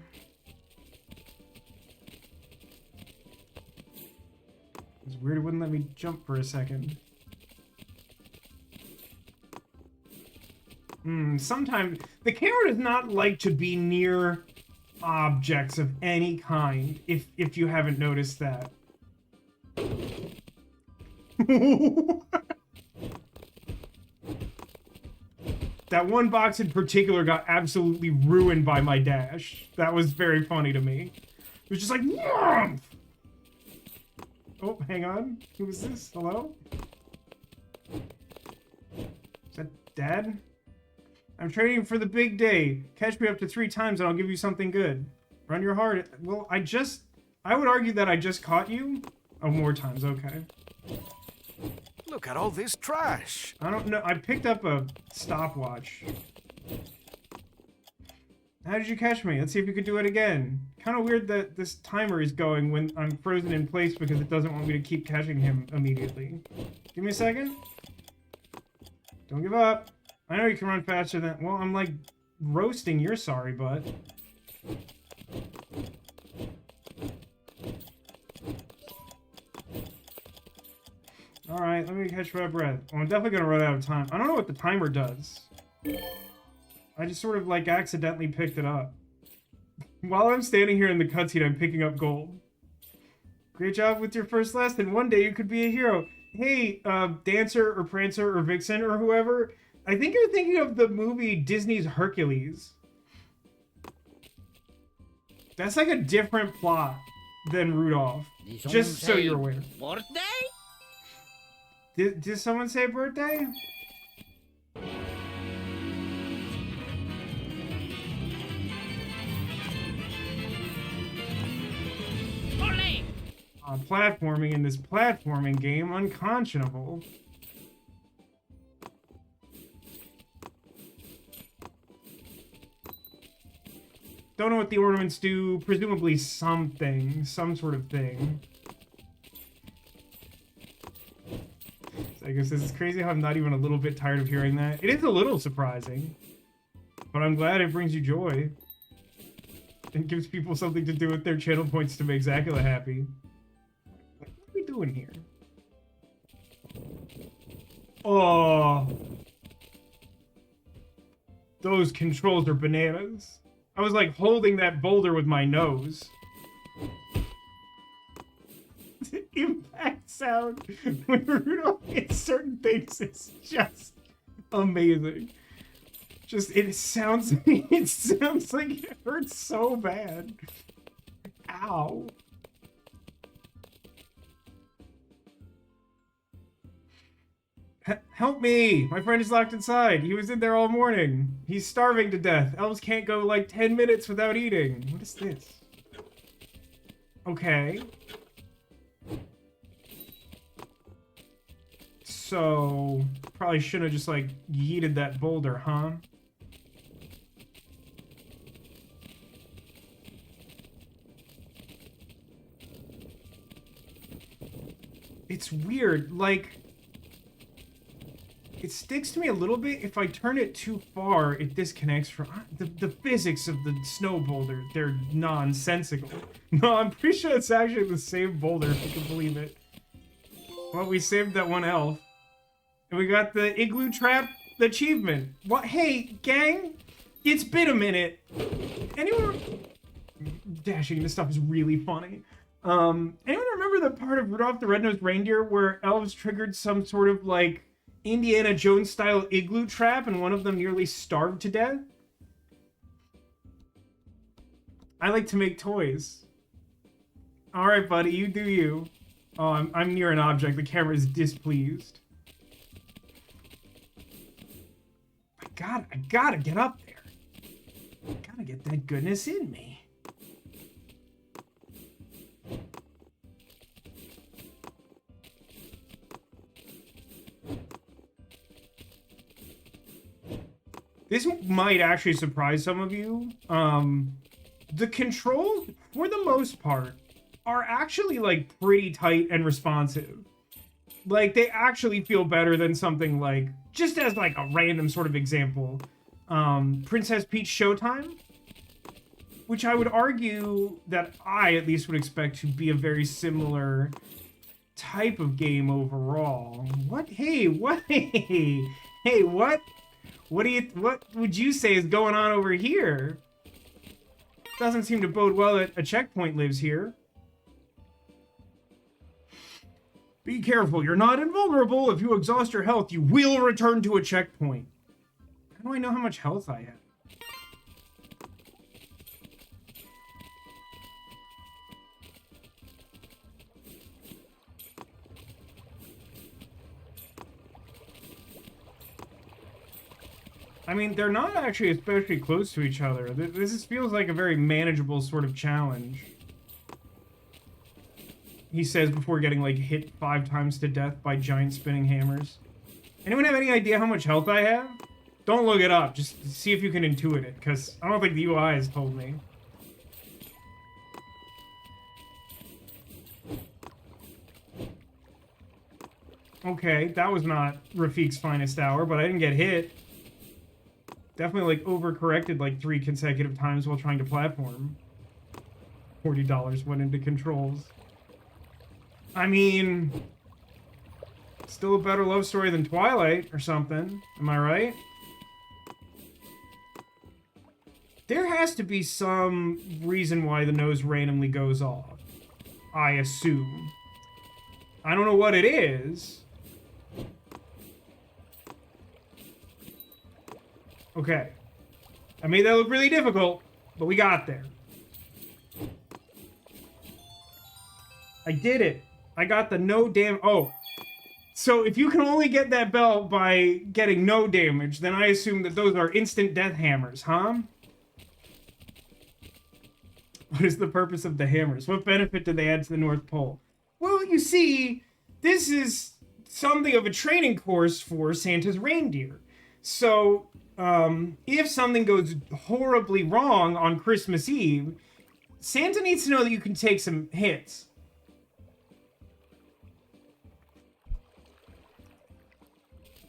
A: It's weird it wouldn't let me jump for a second. Sometimes the camera does not like to be near objects of any kind, if you haven't noticed that. That one box in particular got absolutely ruined by my dash. That was very funny to me. It was just like, Whoomp! Oh, hang on. Who was this? Hello? Is that Dad? I'm training for the big day. Catch me up to 3 times and I'll give you something good. Run your heart. Well, I would argue that I just caught you. Oh, more times. Okay.
J: Look at all this trash.
A: I don't know. I picked up a stopwatch. How did you catch me? Let's see if you could do it again. Kind of weird that this timer is going when I'm frozen in place because it doesn't want me to keep catching him immediately. Give me a second. Don't give up. I know you can run faster than... Well, I'm like roasting your sorry butt. Alright, let me catch my breath. Oh, I'm definitely gonna run out of time. I don't know what the timer does. I just sort of, like, accidentally picked it up. While I'm standing here in the cutscene, I'm picking up gold. Great job with your first lesson. One day you could be a hero. Hey, Dancer or Prancer or Vixen or whoever, I think you're thinking of the movie Disney's Hercules. That's like a different plot than Rudolph. Just so you're aware.
H: Birthday?
A: Did someone say birthday? Platforming in this platforming game, unconscionable. Don't know what the ornaments do. Presumably something. Some sort of thing. So I guess this is crazy how I'm not even a little bit tired of hearing that. It is a little surprising. But I'm glad it brings you joy. And gives people something to do with their channel points to make Zacula happy. What are we doing here? Oh. Those controls are bananas. I was like holding that boulder with my nose. The impact sound when Rudolph hits certain things is just amazing. Just it sounds like it hurts so bad. Ow. Help me! My friend is locked inside. He was in there all morning. He's starving to death. Elves can't go like 10 minutes without eating. What is this? Okay. So, probably shouldn't have just like yeeted that boulder, huh? It's weird, like... It sticks to me a little bit. If I turn it too far, it disconnects from... The physics of the snow boulder, they're nonsensical. No, I'm pretty sure it's actually the same boulder, if you can believe it. Well, we saved that one elf. And we got the igloo trap achievement. What? Hey, gang! It's been a minute. Anyone... Dashing, this stuff is really funny. Anyone remember the part of Rudolph the Red-Nosed Reindeer where elves triggered some sort of, like, Indiana Jones-style igloo trap and one of them nearly starved to death? I like to make toys. Alright, buddy, you do you. Oh, I'm near an object. The camera is displeased. I gotta get up there. Gotta get that goodness in me. This might actually surprise some of you. The controls, for the most part, are actually, like, pretty tight and responsive. Like, they actually feel better than something like, just as, like, a random sort of example, Princess Peach Showtime, which I would argue that I, at least, would expect to be a very similar type of game overall. What? Hey, what? Hey, what? What would you say is going on over here? Doesn't seem to bode well that a checkpoint lives here. Be careful, you're not invulnerable. If you exhaust your health, you will return to a checkpoint. How do I know how much health I have? I mean, they're not actually especially close to each other. This feels like a very manageable sort of challenge. He says before getting, like, hit 5 times to death by giant spinning hammers. Anyone have any idea how much health I have? Don't look it up. Just see if you can intuit it, because I don't think the UI has told me. Okay, that was not Rafiq's finest hour, but I didn't get hit. Definitely, like, overcorrected, like, 3 consecutive times while trying to platform. $40 went into controls. I mean... Still a better love story than Twilight, or something. Am I right? There has to be some reason why the nose randomly goes off. I assume. I don't know what it is. Okay. I made that look really difficult, but we got there. I did it. I got the no damn... Oh. So if you can only get that belt by getting no damage, then I assume that those are instant death hammers, huh? What is the purpose of the hammers? What benefit do they add to the North Pole? Well, you see, this is something of a training course for Santa's reindeer. So, if something goes horribly wrong on Christmas Eve, Santa needs to know that you can take some hits.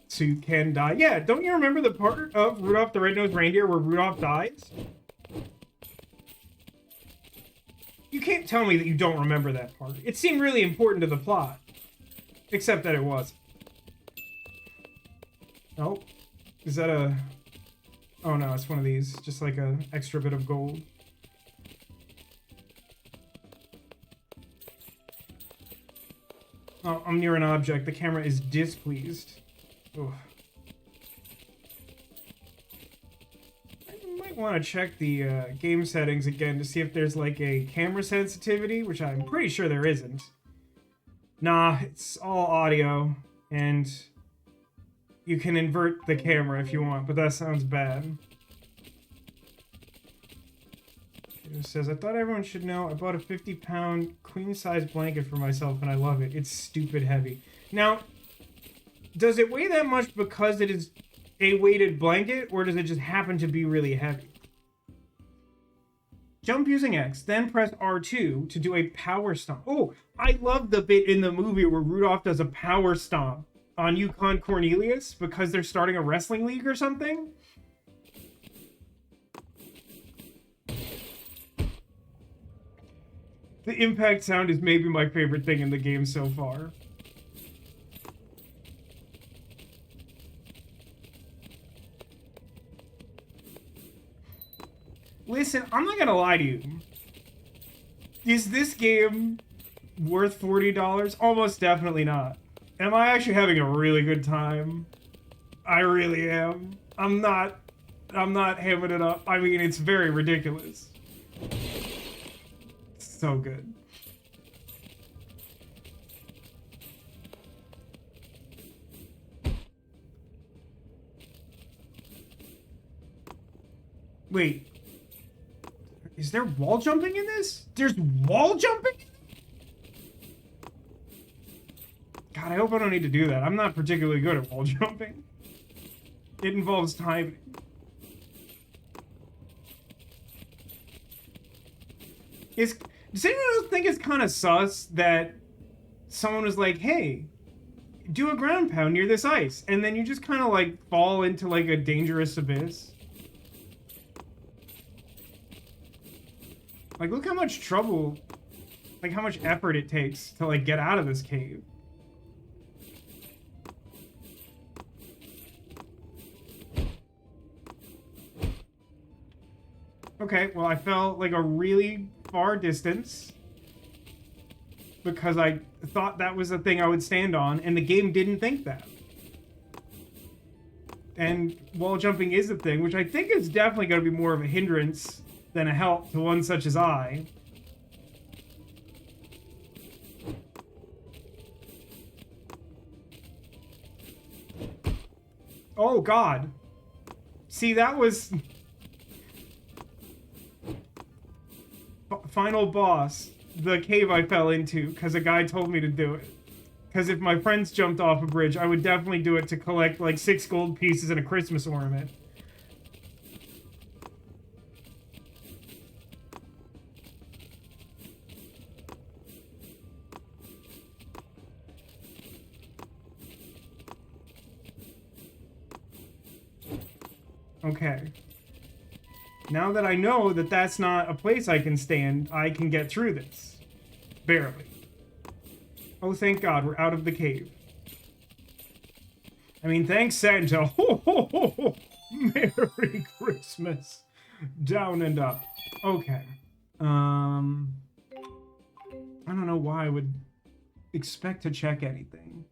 A: So you can die. Yeah, don't you remember the part of Rudolph the Red-Nosed Reindeer where Rudolph dies? You can't tell me that you don't remember that part. It seemed really important to the plot. Except that it was. Oh. Is that a... Oh no, it's one of these. Just like a extra bit of gold. Oh, I'm near an object. The camera is displeased. Ugh. I might want to check the game settings again to see if there's like a camera sensitivity, which I'm pretty sure there isn't. Nah, it's all audio, and you can invert the camera if you want, but that sounds bad. It says, I thought everyone should know I bought a 50-pound queen-size blanket for myself, and I love it. It's stupid heavy. Now, does it weigh that much because it is a weighted blanket, or does it just happen to be really heavy? Jump using X, then press R2 to do a power stomp. Oh, I love the bit in the movie where Rudolph does a power stomp on Yukon Cornelius because they're starting a wrestling league or something. The impact sound is maybe my favorite thing in the game so far. Listen, I'm not gonna lie to you. Is this game worth $40? Almost definitely not. Am I actually having a really good time? I really am. I'm not hamming it up. I mean, it's very ridiculous. So good. Wait. Is there wall jumping in this? There's wall jumping? God, I hope I don't need to do that. I'm not particularly good at wall jumping. It involves timing. Does anyone else think it's kind of sus that someone was like, hey, do a ground pound near this ice, and then you just kind of like fall into like a dangerous abyss? Like, look how much trouble, like how much effort it takes to like get out of this cave. Okay, well, I fell like a really far distance because I thought that was the thing I would stand on, and the game didn't think that. And wall jumping is a thing, which I think is definitely going to be more of a hindrance than a help to one such as I. Oh, God. See, that was... Final boss, the cave I fell into, because a guy told me to do it. Because if my friends jumped off a bridge, I would definitely do it to collect like 6 gold pieces and a Christmas ornament. Okay. Now that I know that that's not a place I can stand, I can get through this. Barely. Oh, thank God, we're out of the cave. I mean, thanks, Santa. Ho, ho, ho, ho. Merry Christmas. Down and up. Okay. I don't know why I would expect to check anything.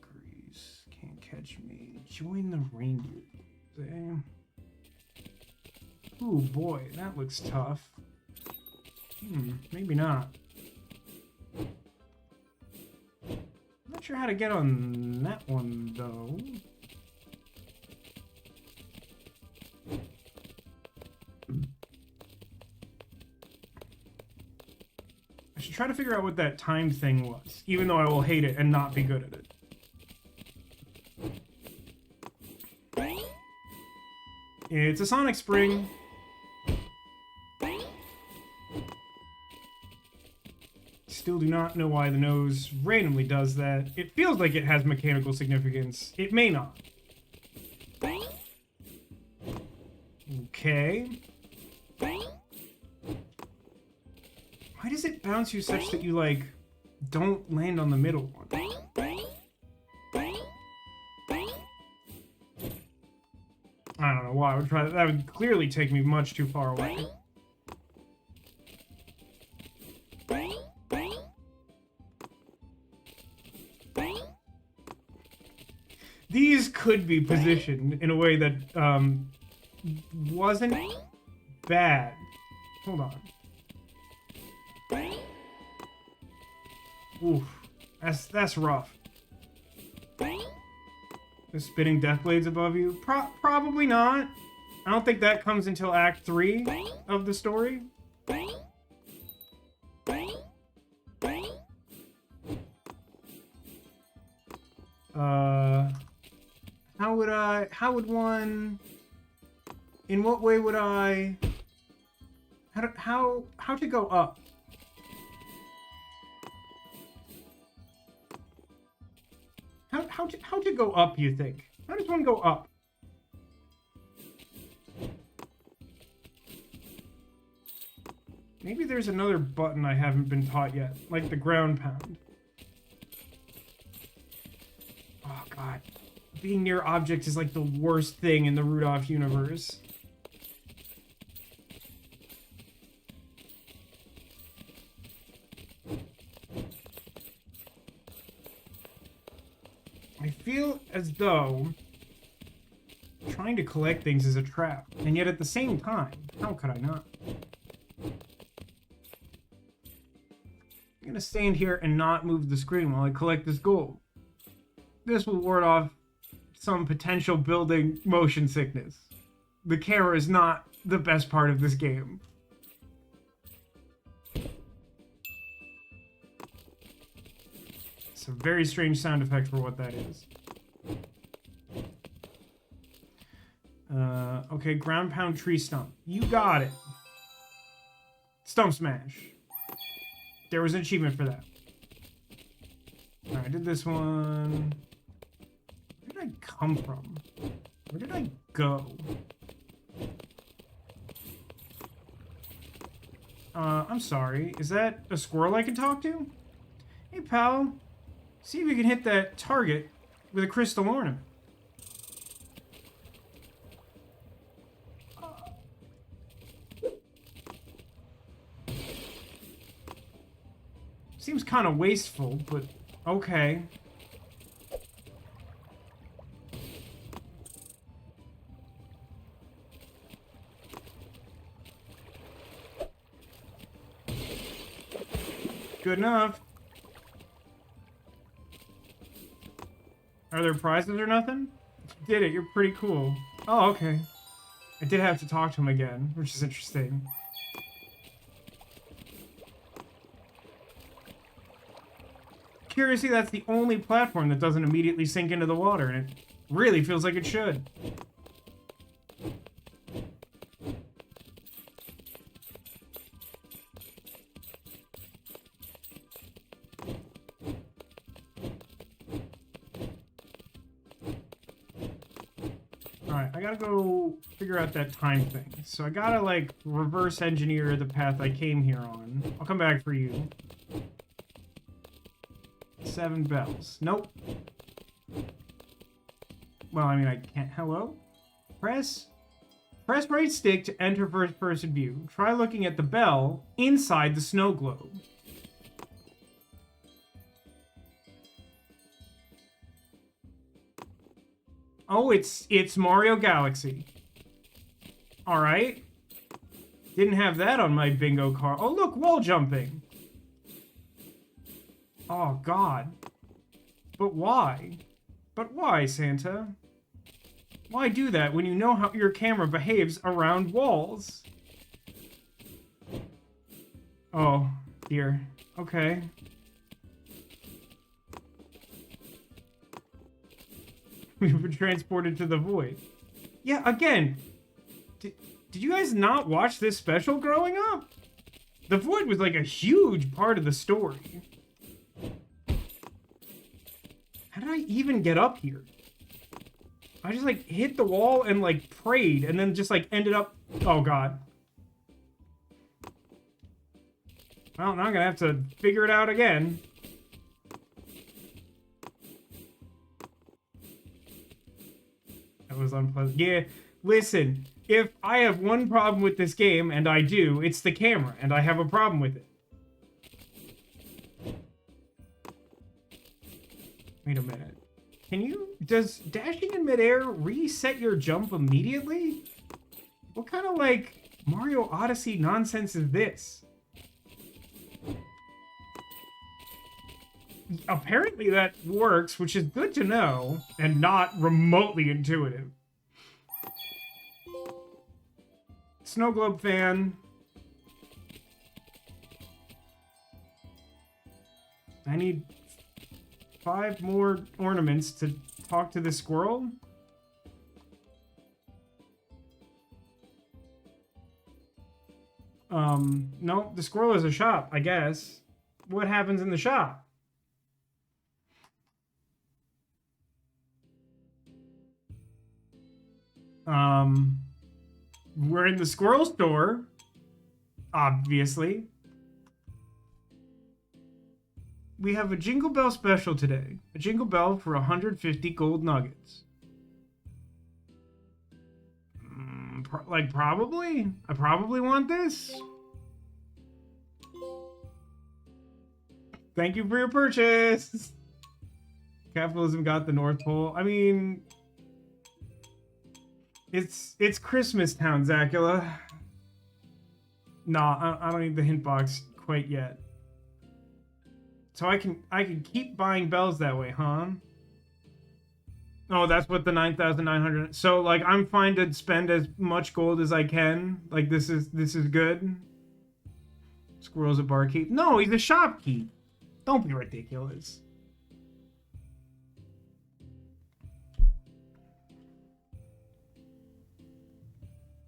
A: Grease. Can't catch me. Join the reindeer. Ooh, boy, that looks tough. Maybe not. Not sure how to get on that one, though. I should try to figure out what that time thing was, even though I will hate it and not be good at it. It's a sonic spring. Still do not know why the nose randomly does that. It feels like it has mechanical significance. It may not. Okay. Why does it bounce you such that you, like, don't land on the middle one? I don't know why I would try that. That would clearly take me much too far away. These could be positioned in a way that wasn't bad. Hold on. Oof, that's rough. The spinning death blades above you? Probably not. I don't think that comes until Act 3 of the story. How would one, in what way would I, how to go up? How to go up, you think? How does one go up? Maybe there's another button I haven't been taught yet, like the ground pound. Oh god. Being near objects is like the worst thing in the Rudolph universe. I feel as though trying to collect things is a trap, and yet at the same time, how could I not? I'm gonna stand here and not move the screen while I collect this gold. This will ward off some potential building motion sickness. The camera is not the best part of this game. It's a very strange sound effect for what that is. Okay, ground pound tree stump. You got it. Stump smash. There was an achievement for that. Alright, I did this one. Where did I come from? Where did I go? I'm sorry. Is that a squirrel I can talk to? Hey, pal. See if you can hit that target with a crystal ornament. Seems kind of wasteful, but okay. Good enough. Are there prizes or nothing? You did it. You're pretty cool. Oh, okay. I did have to talk to him again, which is interesting. Curiously, that's the only platform that doesn't immediately sink into the water, and it really feels like it should. Alright, I gotta go figure out that time thing. So I gotta, like, reverse engineer the path I came here on. I'll come back for you. 7 bells. Nope. Well, I mean, I can't. Hello? Press Press right stick to enter first-person view. Try looking at the bell inside the snow globe. Oh, it's Mario Galaxy. All right. Didn't have that on my bingo card. Oh, look, wall jumping. Oh, God. But why? But why, Santa? Why do that when you know how your camera behaves around walls? Oh, dear. Okay. We've been transported to the void. Yeah, again, did you guys not watch this special growing up? The void was like a huge part of the story. How did I even get up here? I just like hit the wall and like prayed and then just like ended up... Oh, God. Well, now I'm gonna have to figure it out again. That was unpleasant. Yeah, listen, if I have one problem with this game, and I do, it's the camera, and I have a problem with it. Wait a minute. Does dashing in midair reset your jump immediately? What kind of, like, Mario Odyssey nonsense is this? Apparently that works, which is good to know, and not remotely intuitive. Snow Globe fan. I need 5 more ornaments to talk to the squirrel. No, the squirrel is a shop, I guess. What happens in the shop? We're in the squirrel store, obviously. We have a Jingle Bell special today. A Jingle Bell for 150 gold nuggets. Probably? I probably want this. Thank you for your purchase. Capitalism got the North Pole. I mean... It's Christmas Town, Zacula. Nah, I don't need the hint box quite yet. So I can keep buying bells that way, huh? Oh, that's what the 9,900. So like I'm fine to spend as much gold as I can. Like this is good. Squirrel's a barkeep. No, he's a shopkeep. Don't be ridiculous.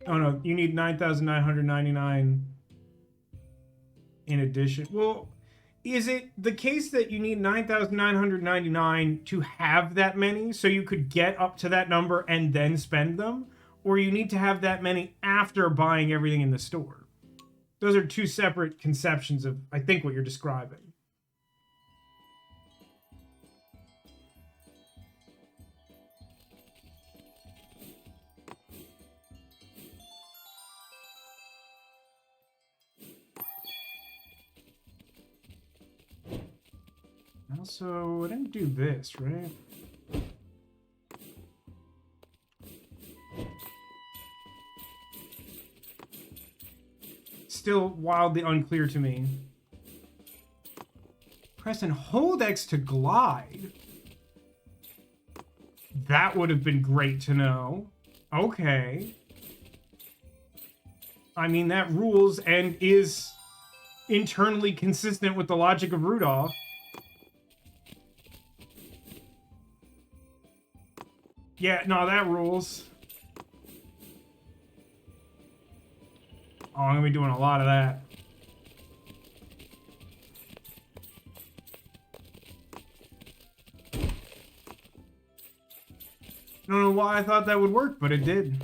A: Oh no, you need 9,999 in addition. Well, is it the case that you need 9,999 to have that many so you could get up to that number and then spend them? Or you need to have that many after buying everything in the store? Those are two separate conceptions of, I think, what you're describing. Also, I didn't do this, right? Still wildly unclear to me. Press and hold X to glide. That would have been great to know. Okay. I mean, that rules and is internally consistent with the logic of Rudolph. Yeah, no, that rules. Oh, I'm gonna be doing a lot of that. I don't know why I thought that would work, but it did.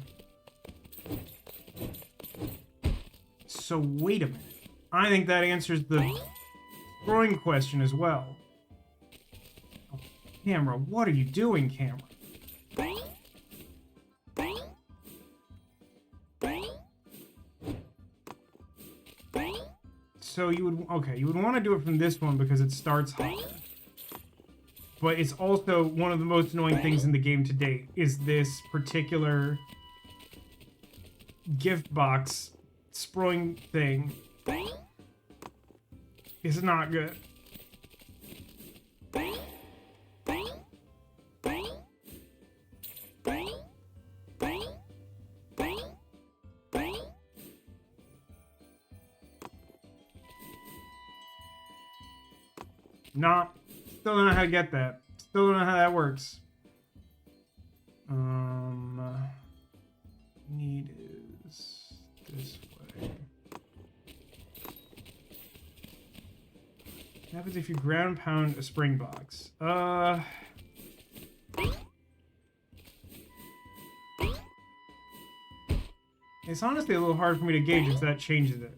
A: So wait a minute. I think that answers the throwing question as well. Oh, camera, what are you doing, camera? So you would, okay, you would want to do it from this one because it starts higher. But it's also one of the most annoying things in the game to date is this particular gift box spring thing. It's not good. Nah, still don't know how to get that. Still don't know how that works. Need is this way. What happens if you ground pound a spring box? It's honestly a little hard for me to gauge if that changes it.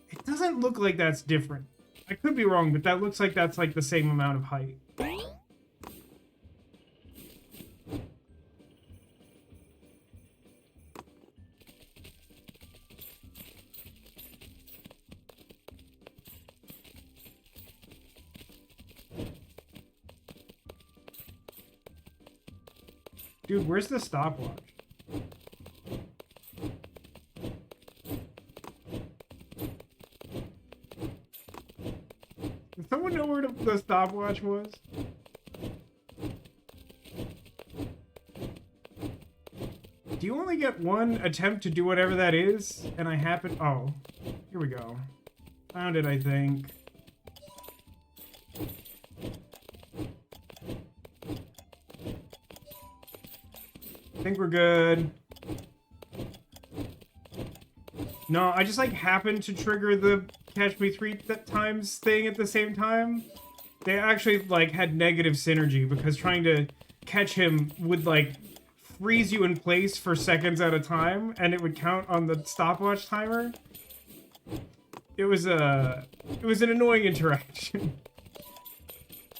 A: It doesn't look like that's different. I could be wrong, but that looks like that's like the same amount of height. Dude, where's the stopwatch? Does someone know where the stopwatch was? Do you only get one attempt to do whatever that is? And I happen... Oh, here we go. Found it, I think. I think we're good. No, I just like happened to trigger the catch me 3 times thing at the same time. They actually like had negative synergy because trying to catch him would like freeze you in place for seconds at a time and it would count on the stopwatch timer. It was an annoying interaction.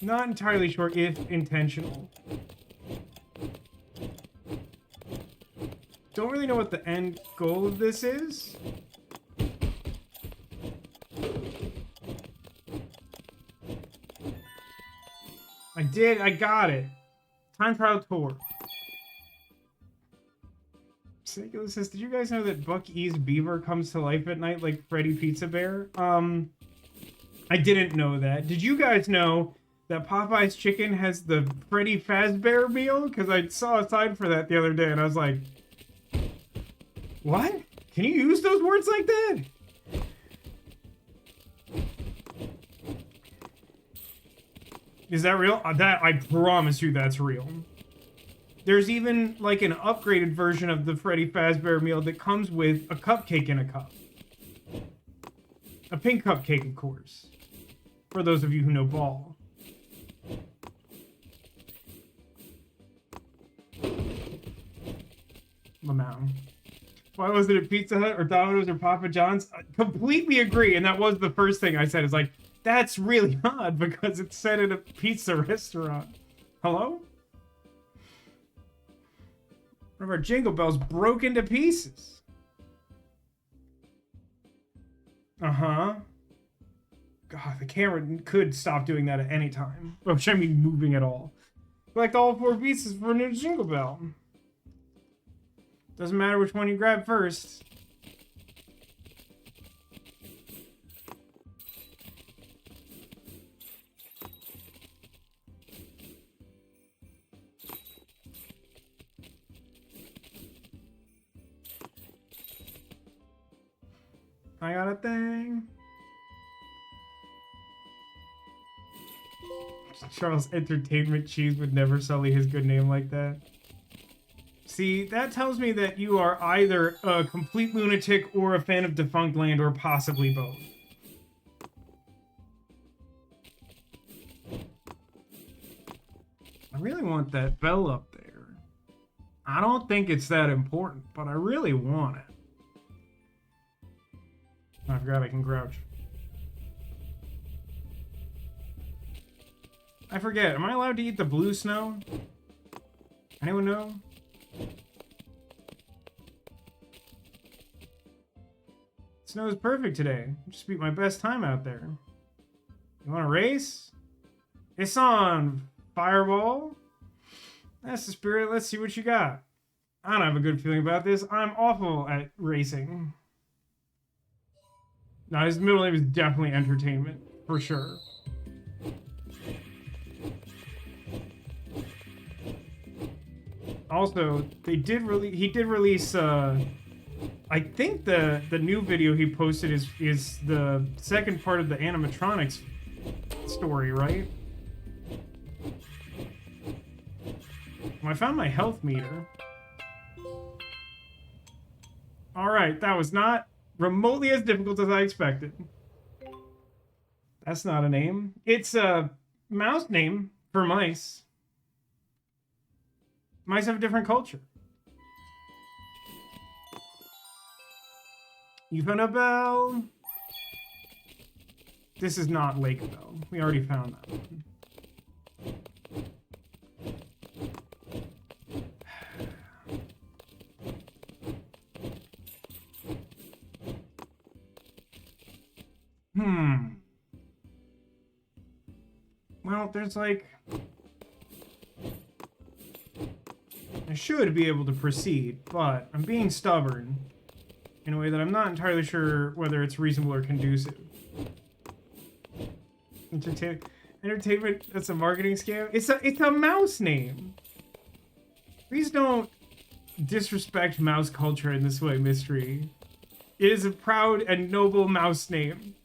A: Not entirely sure if intentional. Don't really know what the end goal of this is. I got it. Time trial tour. Snake says, did you guys know that Buck E's beaver comes to life at night like Freddy Pizza Bear? I didn't know that. Did you guys know that Popeye's Chicken has the Freddy Fazbear meal? Because I saw a sign for that the other day and I was like, what? Can you use those words like that? Is that real? That I promise you that's real. There's even like an upgraded version of the Freddy Fazbear meal that comes with a cupcake in a cup. A pink cupcake, of course. For those of you who know ball. Lamau. Why was it at Pizza Hut or Domino's or Papa John's? I completely agree, and that was the first thing I said. Is like, that's really odd because it's set at a pizza restaurant. Hello? One of our jingle bells broke into pieces. Uh-huh. God, the camera could stop doing that at any time. Which I mean moving at all. Collect all 4 pieces for a new jingle bell. Doesn't matter which one you grab first. I got a thing. Charles Entertainment Cheese would never sully his good name like that. See, that tells me that you are either a complete lunatic or a fan of Defunct Land or possibly both. I really want that bell up there. I don't think it's that important, but I really want it. I forgot I can crouch. I forget, am I allowed to eat the blue snow? Anyone know? Snow's perfect today. Just beat my best time out there. You want to race? It's on, Fireball. That's the spirit. Let's see what you got. I don't have a good feeling about this. I'm awful at racing. No, his middle name is definitely Entertainment, for sure. Also, he did release I think the new video he posted is the second part of the animatronics story, right? Well, I found my health meter. Alright, that was not remotely as difficult as I expected. That's not a name. It's a mouse name for mice. Mice have a different culture. You found a bell. This is not Lake Bell. We already found that one. Well, there's like... I should be able to proceed, but I'm being stubborn in a way that I'm not entirely sure whether it's reasonable or conducive. Entertainment, that's a marketing scam? It's a mouse name! Please don't disrespect mouse culture in this way, Mystery. It is a proud and noble mouse name.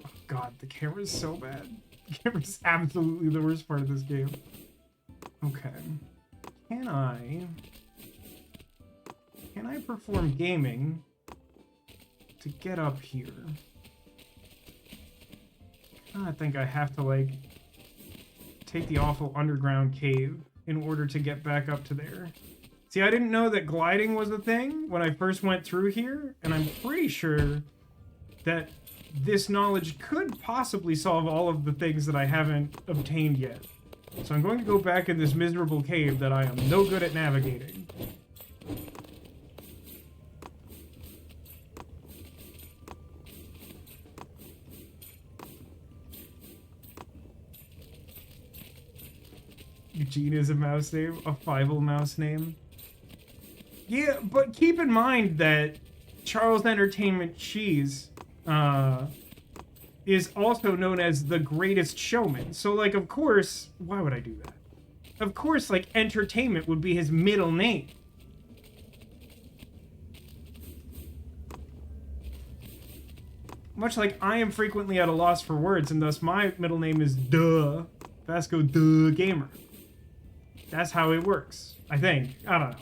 A: Oh god, the camera's so bad. The camera's absolutely the worst part of this game. Okay. Can I perform gaming to get up here? I think I have to, like, take the awful underground cave in order to get back up to there. See, I didn't know that gliding was a thing when I first went through here, and I'm pretty sure that this knowledge could possibly solve all of the things that I haven't obtained yet. So I'm going to go back in this miserable cave that I am no good at navigating. Eugene is a mouse name? A Fievel mouse name? Yeah, but keep in mind that Charles Entertainment Cheese is also known as the Greatest Showman. So, like, of course, why would I do that? Of course, like, Entertainment would be his middle name. Much like I am frequently at a loss for words, and thus my middle name is Duh. Vasco Duh Gamer. That's how it works, I think. I don't know.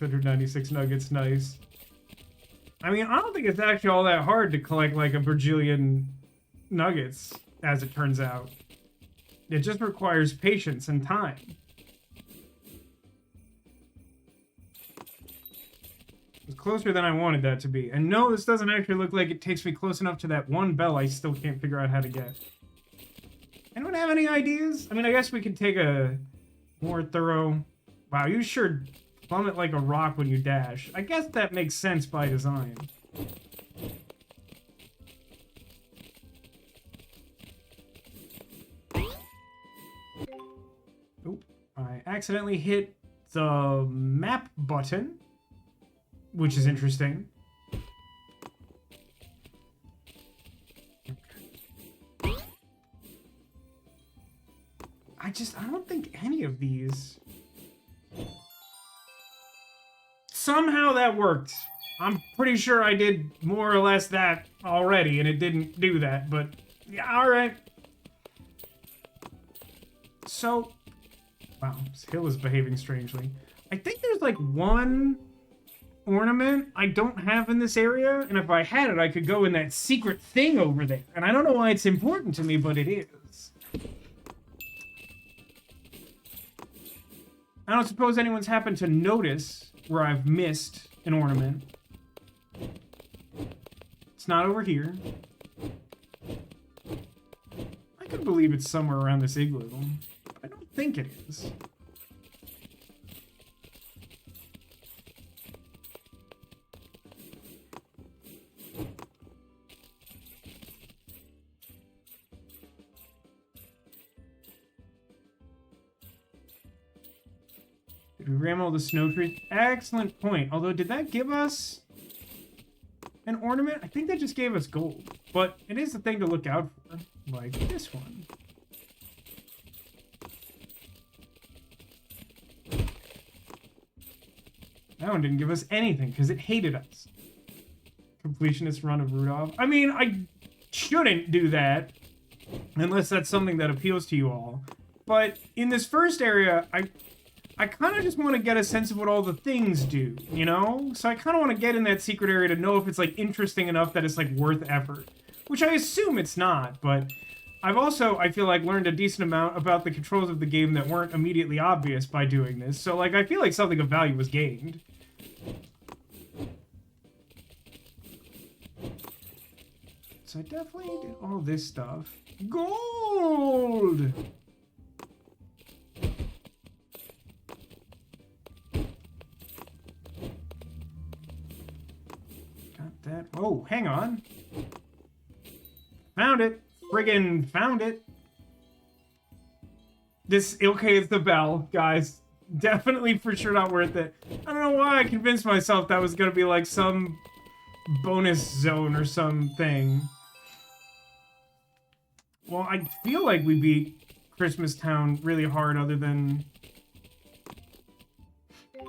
A: $196 nuggets, nice. I mean, I don't think it's actually all that hard to collect like a bajillion nuggets, as it turns out. It just requires patience and time. It's closer than I wanted that to be. And no, this doesn't actually look like it takes me close enough to that one bell I still can't figure out how to get. Anyone have any ideas? I mean, I guess we could take a more thorough... Wow, you sure plummet like a rock when you dash. I guess that makes sense by design. Oop. I accidentally hit the map button, which is interesting. Okay. I don't think any of these... Somehow that worked. I'm pretty sure I did more or less that already, and it didn't do that, but yeah, alright. So, wow, this hill is behaving strangely. I think there's like one ornament I don't have in this area, and if I had it, I could go in that secret thing over there. And I don't know why it's important to me, but it is. I don't suppose anyone's happened to notice where I've missed an ornament. not over here. I could believe it's somewhere around this igloo. I don't think it is. Did we ram all the snow trees? Excellent point. Although, did that give us an ornament? I think that just gave us gold. But it is the thing to look out for. Like this one. That one didn't give us anything because it hated us. Completionist run of Rudolph. I mean, I shouldn't do that. Unless that's something that appeals to you all. But in this first area, I kind of just want to get a sense of what all the things do, you know? So I kind of want to get in that secret area to know if it's, like, interesting enough that it's, like, worth effort. Which I assume it's not, but I've also, I feel like, learned a decent amount about the controls of the game that weren't immediately obvious by doing this. So, like, I feel like something of value was gained. So I definitely did all this stuff. Gold! Got that. Oh, hang on. Found it. Friggin' found it. This, okay, it's the bell, guys. Definitely for sure not worth it. I don't know why I convinced myself that was gonna be like some bonus zone or something. Well, I feel like we beat Christmas Town really hard other than...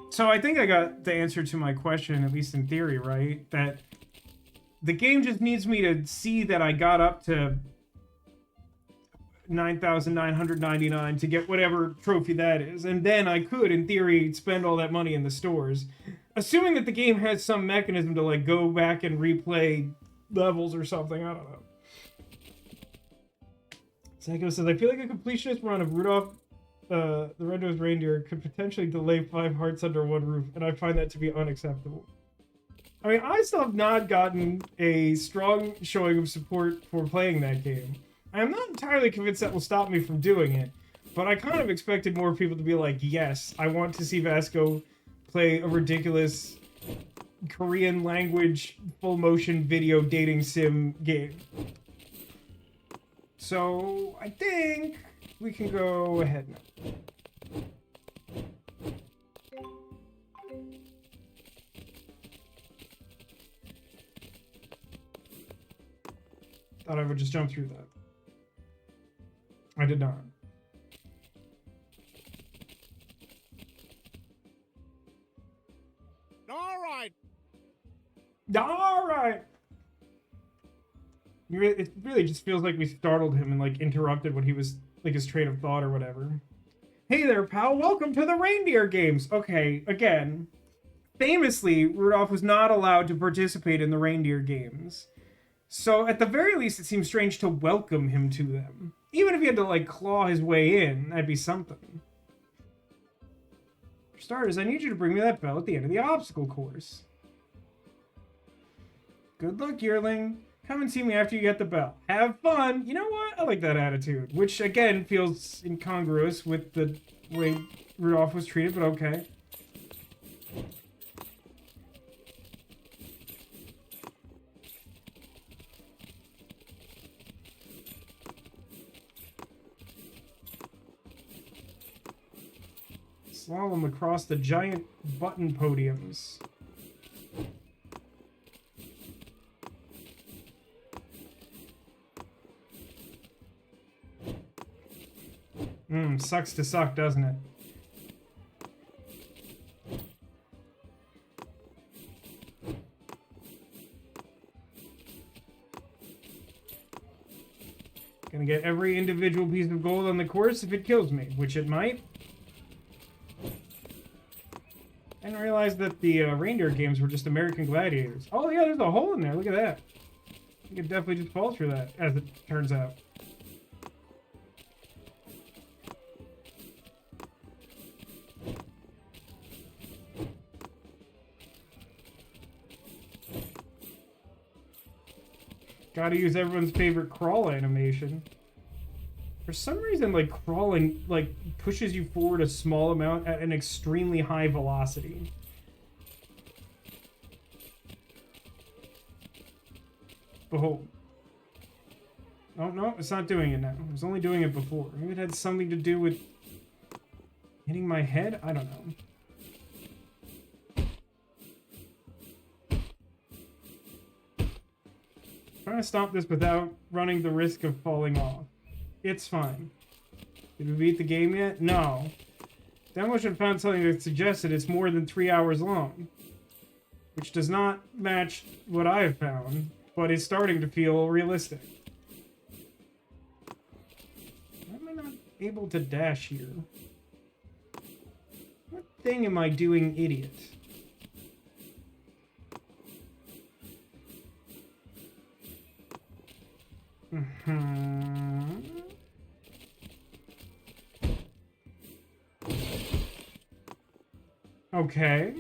A: So I think I got the answer to my question, at least in theory, right? That the game just needs me to see that I got up to 9,999 to get whatever trophy that is. And then I could, in theory, spend all that money in the stores. Assuming that the game has some mechanism to, like, go back and replay levels or something. I don't know. Psycho says, I feel like a completionist run of Rudolph the Red-Nosed Reindeer could potentially delay 5 hearts under one roof, and I find that to be unacceptable. I mean, I still have not gotten a strong showing of support for playing that game. I'm not entirely convinced that will stop me from doing it, but I kind of expected more people to be like, yes, I want to see Vasco play a ridiculous Korean language full motion video dating sim game. So I think we can go ahead now. Thought I would just jump through that. I did not.
C: All right.
A: All right. It really just feels like we startled him and, like, interrupted what he was, like, his train of thought or whatever. Hey there, pal. Welcome to the reindeer games. Okay, again. Famously, Rudolph was not allowed to participate in the reindeer games. So, at the very least, it seems strange to welcome him to them. Even if he had to, like, claw his way in, that'd be something. For starters, I need you to bring me that bell at the end of the obstacle course. Good luck, yearling. Come and see me after you get the bell. Have fun! You know what? I like that attitude. Which, again, feels incongruous with the way Rudolph was treated, but okay. Slalom across the giant button podiums. Sucks to suck, doesn't it? Gonna get every individual piece of gold on the course if it kills me, which it might. I didn't realize that the reindeer games were just American Gladiators. Oh yeah, there's a hole in there, look at that. You could definitely just fall through that, as it turns out. Gotta use everyone's favorite crawl animation. For some reason, like, crawling, like, pushes you forward a small amount at an extremely high velocity. Oh. Oh, no, it's not doing it now. It was only doing it before. Maybe it had something to do with hitting my head? I don't know. Trying to stop this without running the risk of falling off. It's fine. Did we beat the game yet? No. Demolition found something that suggested it's more than 3 hours long. Which does not match what I have found, but is starting to feel realistic. Why am I not able to dash here? What thing am I doing, idiot? Okay.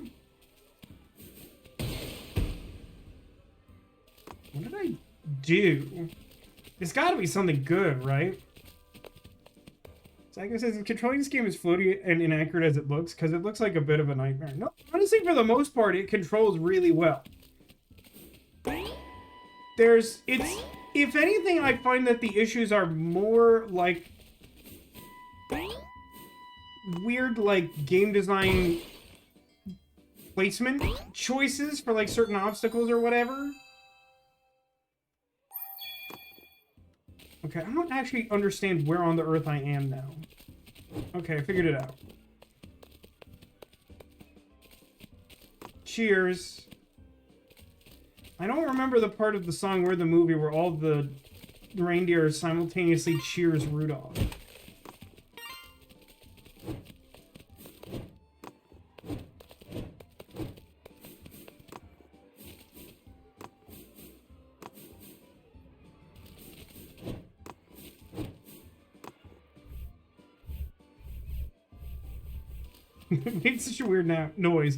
A: What did I do? It's gotta be something good, right? Psycho says, controlling this game is floaty and inaccurate as it looks, because it looks like a bit of a nightmare. No, honestly, for the most part, it controls really well. If anything, I find that the issues are more like weird, like, game design placement choices for, like, certain obstacles or whatever. Okay, I don't actually understand where on the earth I am now. Okay, I figured it out. Cheers. I don't remember the part of the song or the movie where all the reindeer simultaneously cheers Rudolph. It makes such a weird noise.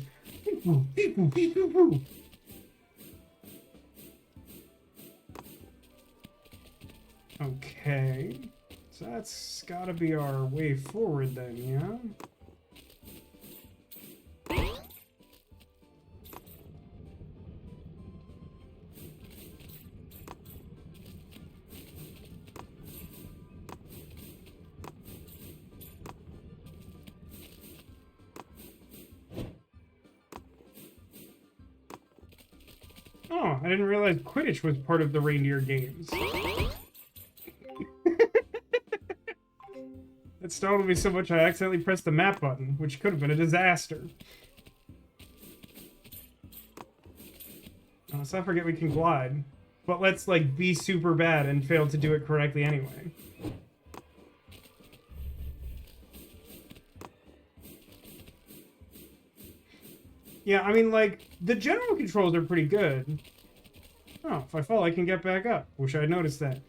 A: Okay. So that's gotta be our way forward then, yeah? Oh, I didn't realize Quidditch was part of the reindeer games. That startled me so much I accidentally pressed the map button, which could have been a disaster. Let's not forget we can glide. But let's, like, be super bad and fail to do it correctly anyway. Yeah, I mean, like, the general controls are pretty good. Oh, if I fall, I can get back up. Wish I'd noticed that.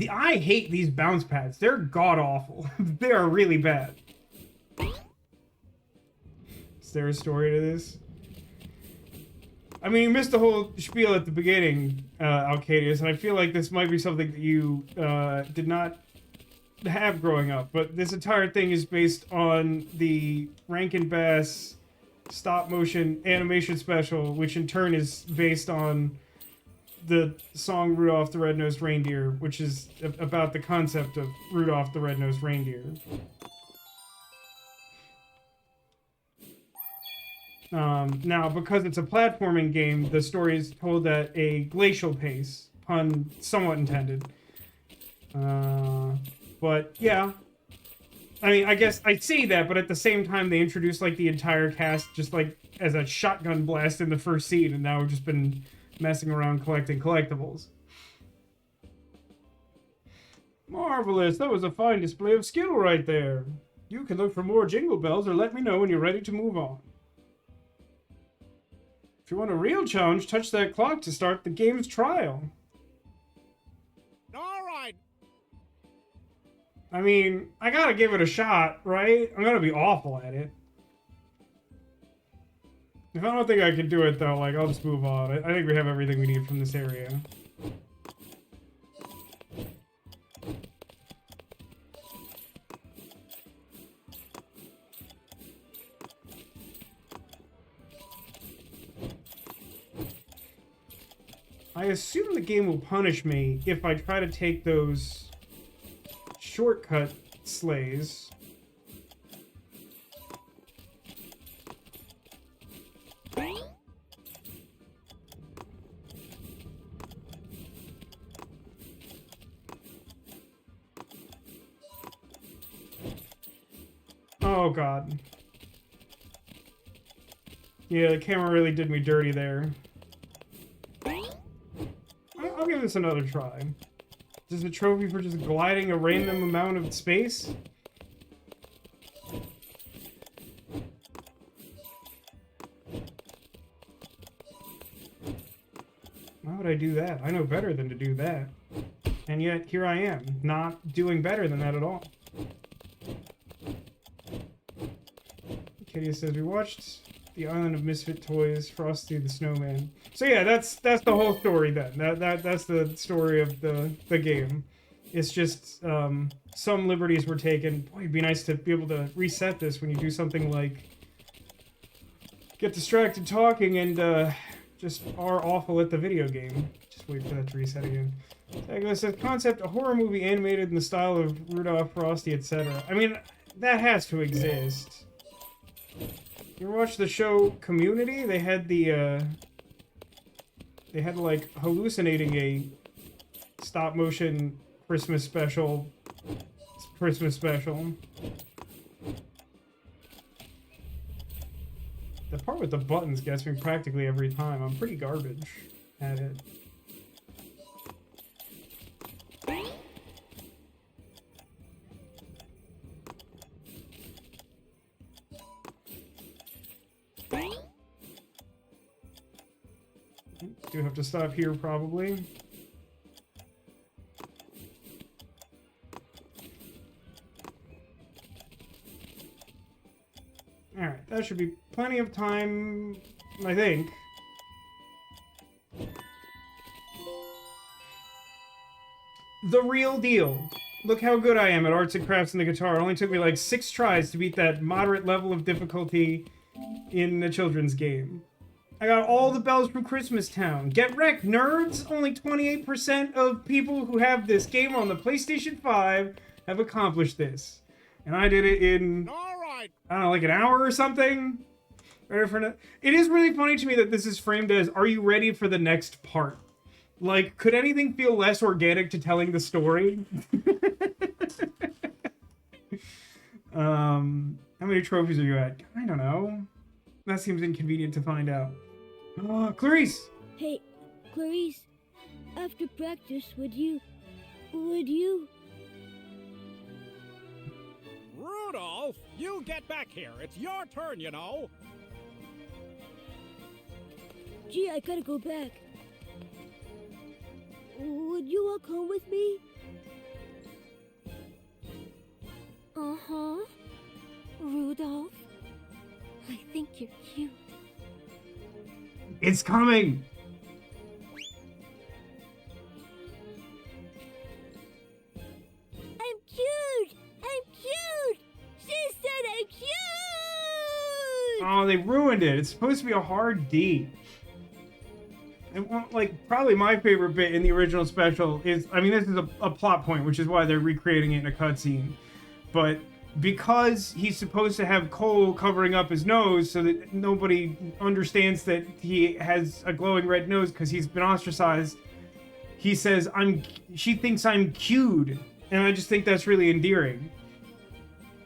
A: I hate these bounce pads. They're god-awful. They are really bad. Is there a story to this? I mean, you missed the whole spiel at the beginning, Alcadius, and I feel like this might be something that you did not have growing up, but this entire thing is based on the Rankin Bass stop-motion animation special, which in turn is based on the song Rudolph the Red-Nosed Reindeer, which is about the concept of Rudolph the Red-Nosed Reindeer. Now, because it's a platforming game, the story is told at a glacial pace, pun somewhat intended. But, yeah. I mean, I guess I say that, but at the same time, they introduced, like, the entire cast just, like, as a shotgun blast in the first scene, and now we've just been messing around collecting collectibles. Marvelous! That was a fine display of skill right there. You can look for more jingle bells or let me know when you're ready to move on. If you want a real challenge, touch that clock to start the game's trial.
C: All right.
A: I mean, I gotta give it a shot, right? I'm gonna be awful at it. If I don't think I can do it, though, like, I'll just move on. I think we have everything we need from this area. I assume the game will punish me if I try to take those shortcut sleighs. Oh god. Yeah, the camera really did me dirty there. I'll give this another try. Is this a trophy for just gliding a random amount of space? Why would I do that? I know better than to do that. And yet, here I am, not doing better than that at all. Kitty says, we watched The Island of Misfit Toys, Frosty the Snowman. So yeah, that's the whole story then. That's the story of the game. It's just some liberties were taken. Boy, it'd be nice to be able to reset this when you do something like get distracted talking and just are awful at the video game. Just wait for that to reset again. It says, concept, a horror movie animated in the style of Rudolph, Frosty, etc. I mean, that has to exist. You ever watch the show Community? They had like hallucinating a stop motion Christmas special. The part with the buttons gets me practically every time. I'm pretty garbage at it. Do have to stop here, probably. Alright, that should be plenty of time, I think. The real deal. Look how good I am at arts and crafts and the guitar. It only took me like 6 tries to beat that moderate level of difficulty in a children's game. I got all the bells from Christmas Town. Get wrecked, nerds! Only 28% of people who have this game on the PlayStation 5 have accomplished this. And I did it in, I don't know, like an hour or something? It is really funny to me that this is framed as, are you ready for the next part? Like, could anything feel less organic to telling the story? How many trophies are you at? I don't know. That seems inconvenient to find out. Clarice!
D: Hey, Clarice, after practice, would you...
C: Rudolph, you get back here. It's your turn, you know.
D: Gee, I gotta go back. Would you walk home with me? Uh-huh. Rudolph, I think you're cute.
A: It's coming!
D: I'm cute! I'm cute! She said I'm cute!
A: Oh, they ruined it. It's supposed to be a hard D. And, like, probably my favorite bit in the original special is, I mean, this is a plot point, which is why they're recreating it in a cutscene. But because he's supposed to have coal covering up his nose so that nobody understands that he has a glowing red nose because he's been ostracized, he says, she thinks I'm CUDE. And I just think that's really endearing.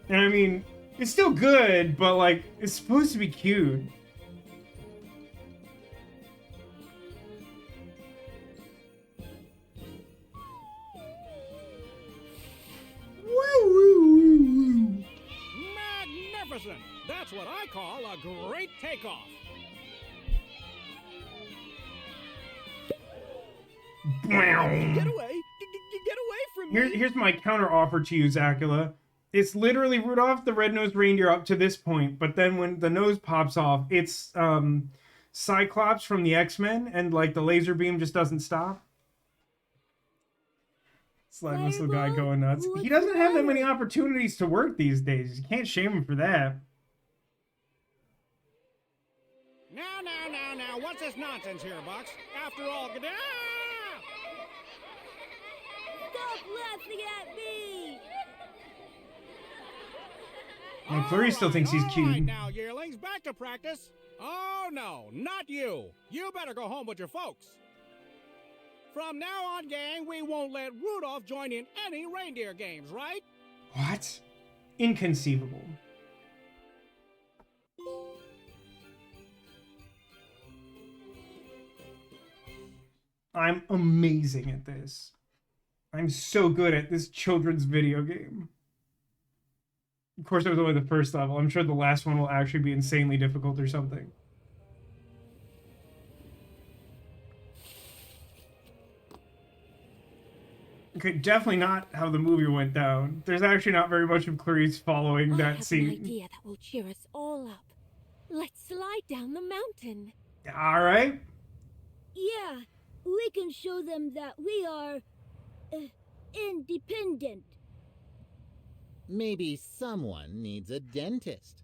A: And I mean, it's still good, but like, it's supposed to be CUDE.
C: Magnificent! That's what I call a great takeoff.
E: Get away! Get away from me!
A: Here's my counter offer to you, Zacula. It's literally Rudolph the Red-Nosed Reindeer up to this point, but then when the nose pops off, it's Cyclops from the X-Men, and like the laser beam just doesn't stop. Slide missile guy going nuts. He doesn't have that many opportunities to work these days. You can't shame him for that.
C: Now, what's this nonsense here, Bucks? After all,
D: Stop laughing at me!
A: Clary still thinks he's cute.
C: All right, now, yearlings, back to practice. Oh, no, not you. You better go home with your folks. From now on, gang, we won't let Rudolph join in any reindeer games, right?
A: What? Inconceivable. I'm amazing at this. I'm so good at this children's video game. Of course, it was only the first level. I'm sure the last one will actually be insanely difficult or something. Okay, definitely not how the movie went down. There's actually not very much of Clarice following that scene.
D: I have an idea that will cheer us all up. Let's slide down the mountain.
A: All right.
I: Yeah, we can show them that we are independent.
K: Maybe someone needs a dentist.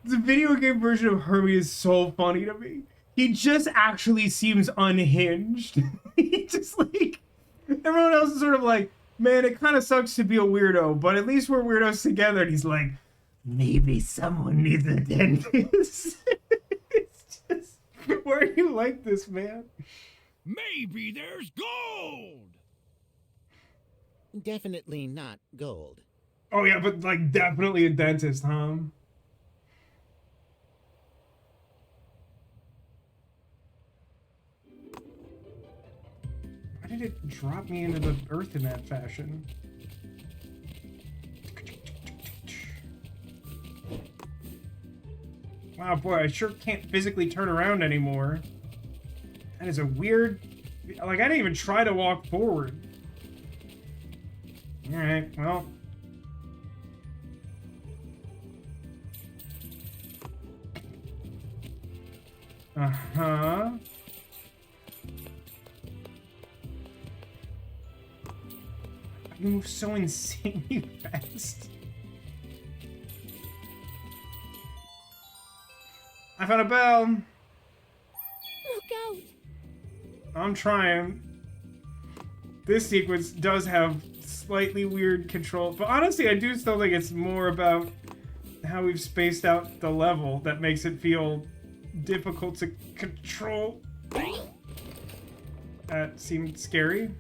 A: The video game version of Herbie is so funny to me. He just actually seems unhinged. He just like, everyone else is sort of like, man, it kind of sucks to be a weirdo, but at least we're weirdos together. And he's like, maybe someone needs a dentist. It's just, why are you like this, man?
C: Maybe there's gold!
K: Definitely not gold.
A: Oh yeah, but like definitely a dentist, huh? Why did it drop me into the earth in that fashion? Wow, boy, I sure can't physically turn around anymore. That is a weird... Like, I didn't even try to walk forward. Alright, well... Uh-huh. You move so insanely fast. I found a bell.
D: Look out!
A: I'm trying. This sequence does have slightly weird control, but honestly, I do still think it's more about how we've spaced out the level that makes it feel difficult to control. That seemed scary.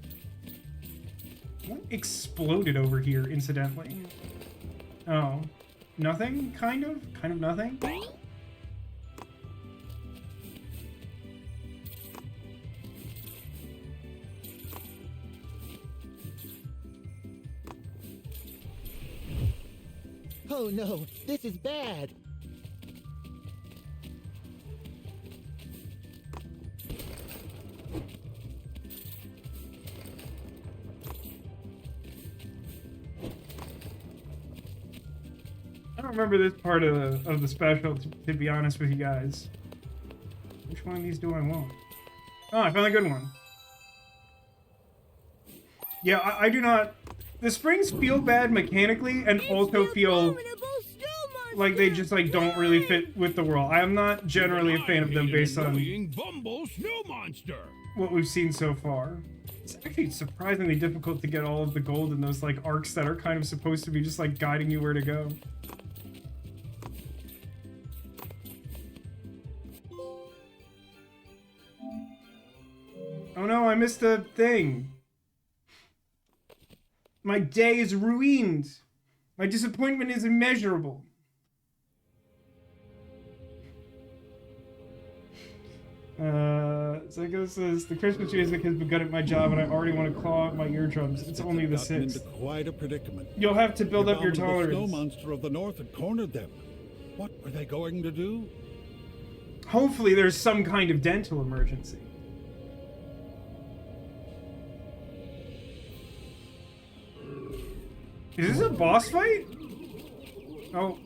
A: What exploded over here, incidentally? Oh. Nothing? Kind of? Kind of nothing?
K: Oh no, this is bad.
A: I don't remember this part of the special, to be honest with you guys. Which one of these do I want? Oh, I found a good one. Yeah, I do not... The springs feel bad mechanically and also feel like they just like don't really fit with the world. I am not generally a fan of them based on
C: Bumble snow monster.
A: what we've seen so far. It's actually surprisingly difficult to get all of the gold in those like arcs that are kind of supposed to be just like guiding you where to go. Oh no, I missed a thing. My day is ruined. My disappointment is immeasurable. Psycho says, the Christmas music has begun at my job and I already want to claw out my eardrums. It's only the 6th.
B: Into quite a predicament.
A: You'll have to build up your
B: The
A: tolerance.
B: snow monster of the north had cornered them. What were they going to do?
A: Hopefully there's some kind of dental emergency. Is this a boss fight? Oh,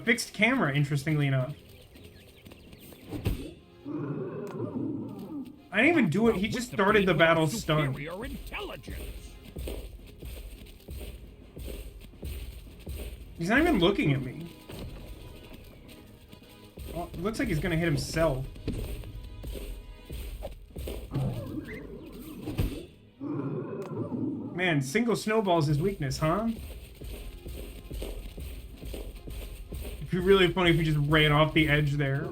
A: fixed camera, interestingly enough. I didn't even do it, he just started the battle stunned. He's not even looking at me. Oh, it looks like he's gonna hit himself. Man, single snowball's his weakness, huh? It'd be really funny if he just ran off the edge there.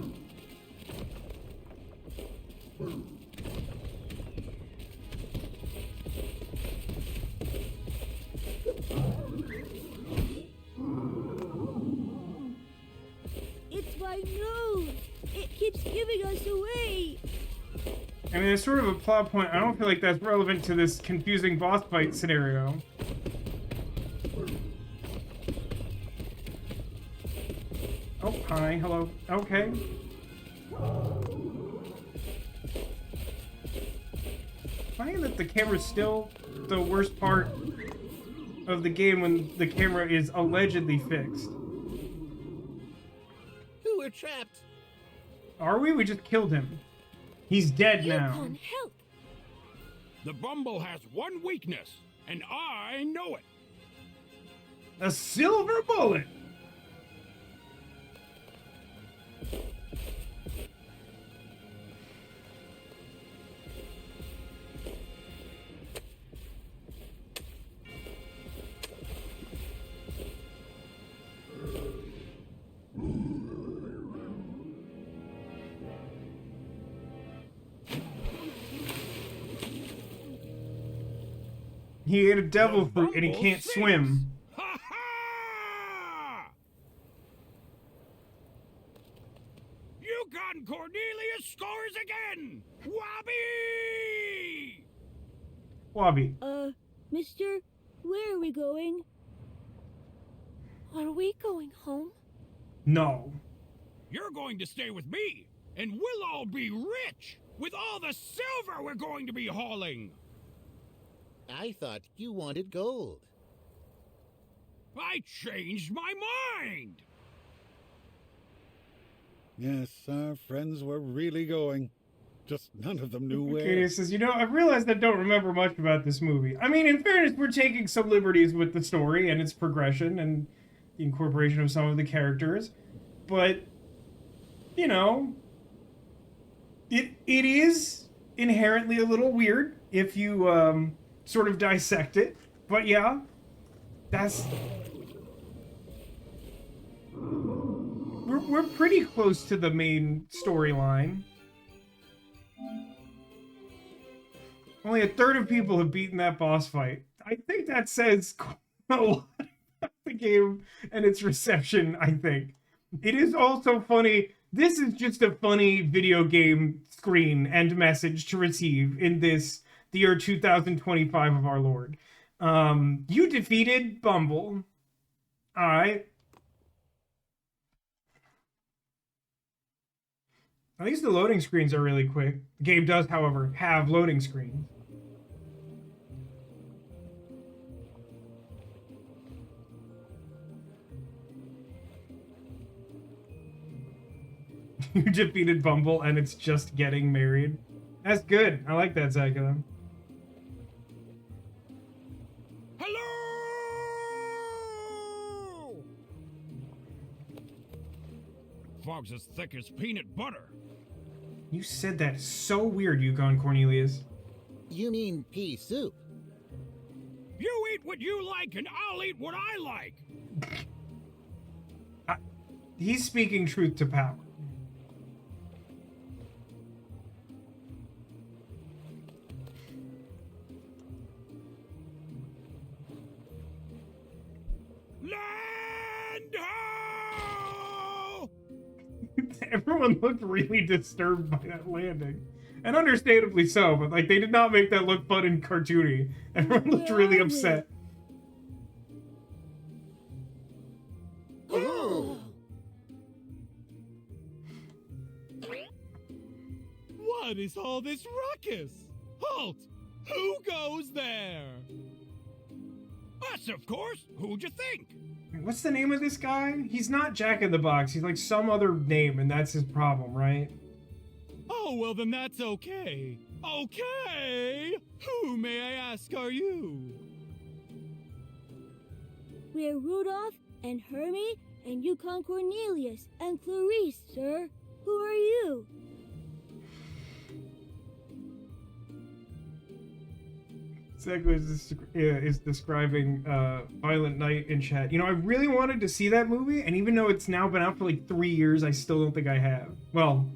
I: It's my nose! It keeps giving us away!
A: I mean, it's sort of a plot point. I don't feel like that's relevant to this confusing boss fight scenario. Oh, hi, hello. Okay. Funny that the camera's still the worst part of the game when the camera is allegedly fixed.
K: We're trapped.
A: Are we? We just killed him. He's dead now.
I: Yukon, help!
C: The Bumble has one weakness, and I know it.
A: A silver bullet! He ate a devil fruit and he can't swim.
C: Ha ha! Yukon Cornelius scores again! Wobby!
A: Wobby.
I: Mister, where are we going?
D: Are we going home?
A: No.
C: You're going to stay with me, and we'll all be rich with all the silver we're going to be hauling.
K: I thought you wanted gold.
C: I changed my mind!
B: Yes, our friends were really going. Just none of them knew where.
A: Katie says, you know, I've realized I don't remember much about this movie. I mean, in fairness, we're taking some liberties with the story and its progression and the incorporation of some of the characters. But, you know, it is inherently a little weird if you sort of dissect it. But yeah, that's... We're pretty close to the main storyline. Only a third of people have beaten that boss fight. I think that says a lot about the game and its reception, I think. It is also funny. This is just a funny video game screen and message to receive in this, the year 2025 of our Lord. You defeated Bumble. Alright. At least the loading screens are really quick. The game does, however, have loading screens. You defeated Bumble and it's just getting married. That's good. I like that, Zyka.
C: Hello! Fog's as thick as peanut butter.
A: You said that so weird, Yukon Cornelius.
K: You mean pea soup?
C: You eat what you like and I'll eat what I like.
A: He's speaking truth to power.
C: Land ho!
A: Everyone looked really disturbed by that landing. And understandably so, but like they did not make that look fun and cartoony. Everyone looked really upset.
E: What is all this ruckus? Halt! Who goes there?
C: Us, of course. Who'd you think?
A: What's the name of this guy? He's not Jack in the Box. He's like some other name, and that's his problem, right?
E: Oh, well then that's okay. Okay! Who, may I ask, are you?
I: We're Rudolph and Hermie and Yukon Cornelius and Clarice, sir. Who are you?
A: Zach is describing Violent Night in chat. You know, I really wanted to see that movie, and even though it's now been out for like 3 years, I still don't think I have. Well,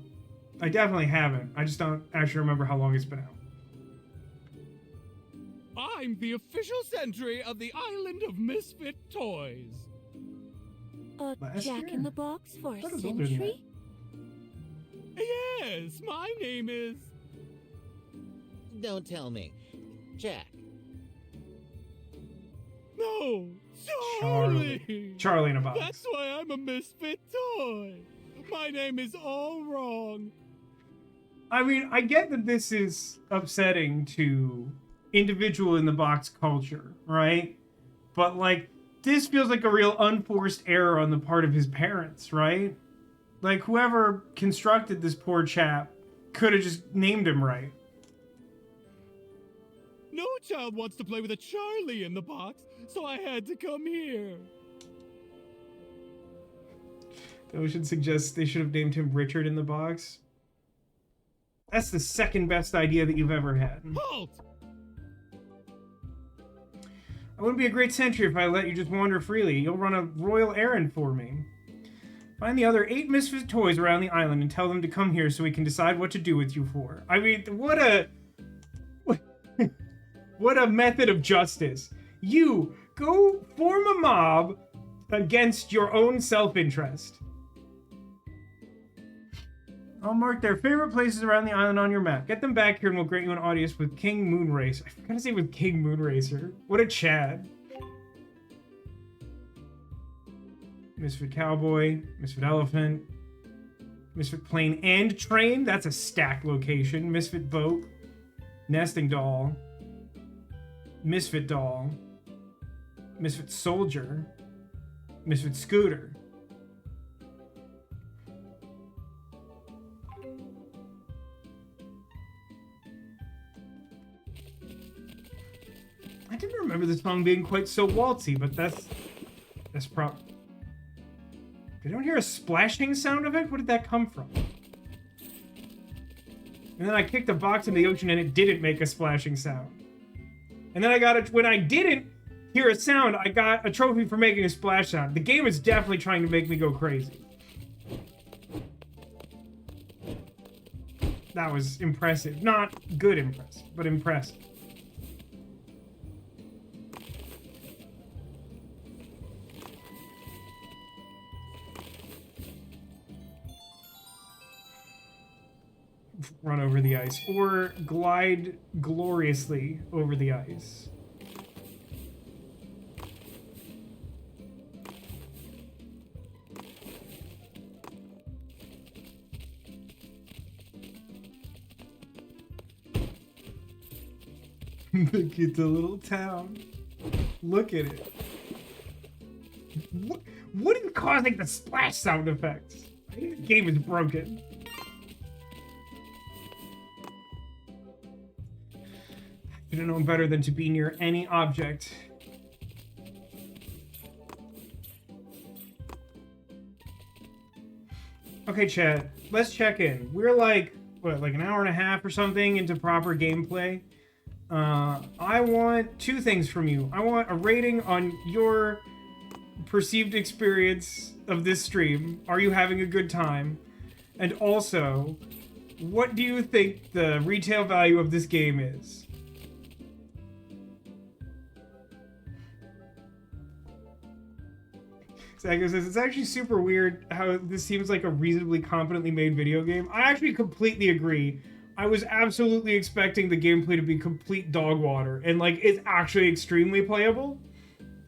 A: I definitely haven't. I just don't actually remember how long it's been out.
E: I'm the official sentry of the Island of Misfit Toys.
D: A Jack in the Box for a
A: That is older than
D: century?
E: Yes, my name is...
K: Don't tell me. Jack.
E: No, Charlie!
A: Charlie in a Box.
E: That's why I'm a misfit toy. My name is all wrong.
A: I mean, I get that this is upsetting to individual in the box culture, right? But like, this feels like a real unforced error on the part of his parents, right? Like, whoever constructed this poor chap could have just named him right.
E: No child wants to play with a Charlie in the box, so I had to come here.
A: Ocean suggests they should have named him Richard in the Box. That's the second best idea that you've ever had.
E: Halt!
A: I wouldn't be a great sentry if I let you just wander freely. You'll run a royal errand for me. Find the other 8 misfit toys around the island and tell them to come here so we can decide what to do with you for. I mean, what a method of justice. You go form a mob against your own self-interest. I'll mark their favorite places around the island on your map. Get them back here and we'll grant you an audience with King Moonracer. I forgot to say with King Moonracer. What a Chad. Misfit Cowboy, Misfit Elephant, Misfit Plane and Train. That's a stacked location. Misfit Boat, Nesting Doll, Misfit Doll, Misfit Soldier, Misfit Scooter. I didn't remember this song being quite so waltzy, but that's prop. Did anyone hear a splashing sound of it? Where did that come from? And then I kicked a box in the ocean and it didn't make a splashing sound. And then I got it when I didn't hear a sound, I got a trophy for making a splash sound. The game is definitely trying to make me go crazy. That was impressive. Not good impressive, but impressive. Run over the ice or glide gloriously over the ice. Look at the little town. Look at it. What is causing the splash sound effects? I think the game is broken. I should have known better than to be near any object. Okay, Chad, let's check in. We're like, what, like an hour and a half or something into proper gameplay. I want 2 things from you. I want a rating on your perceived experience of this stream. Are you having a good time? And also, what do you think the retail value of this game is? Sago says, it's actually super weird how this seems like a reasonably competently made video game. I actually completely agree. I was absolutely expecting the gameplay to be complete dog water, and like, it's actually extremely playable.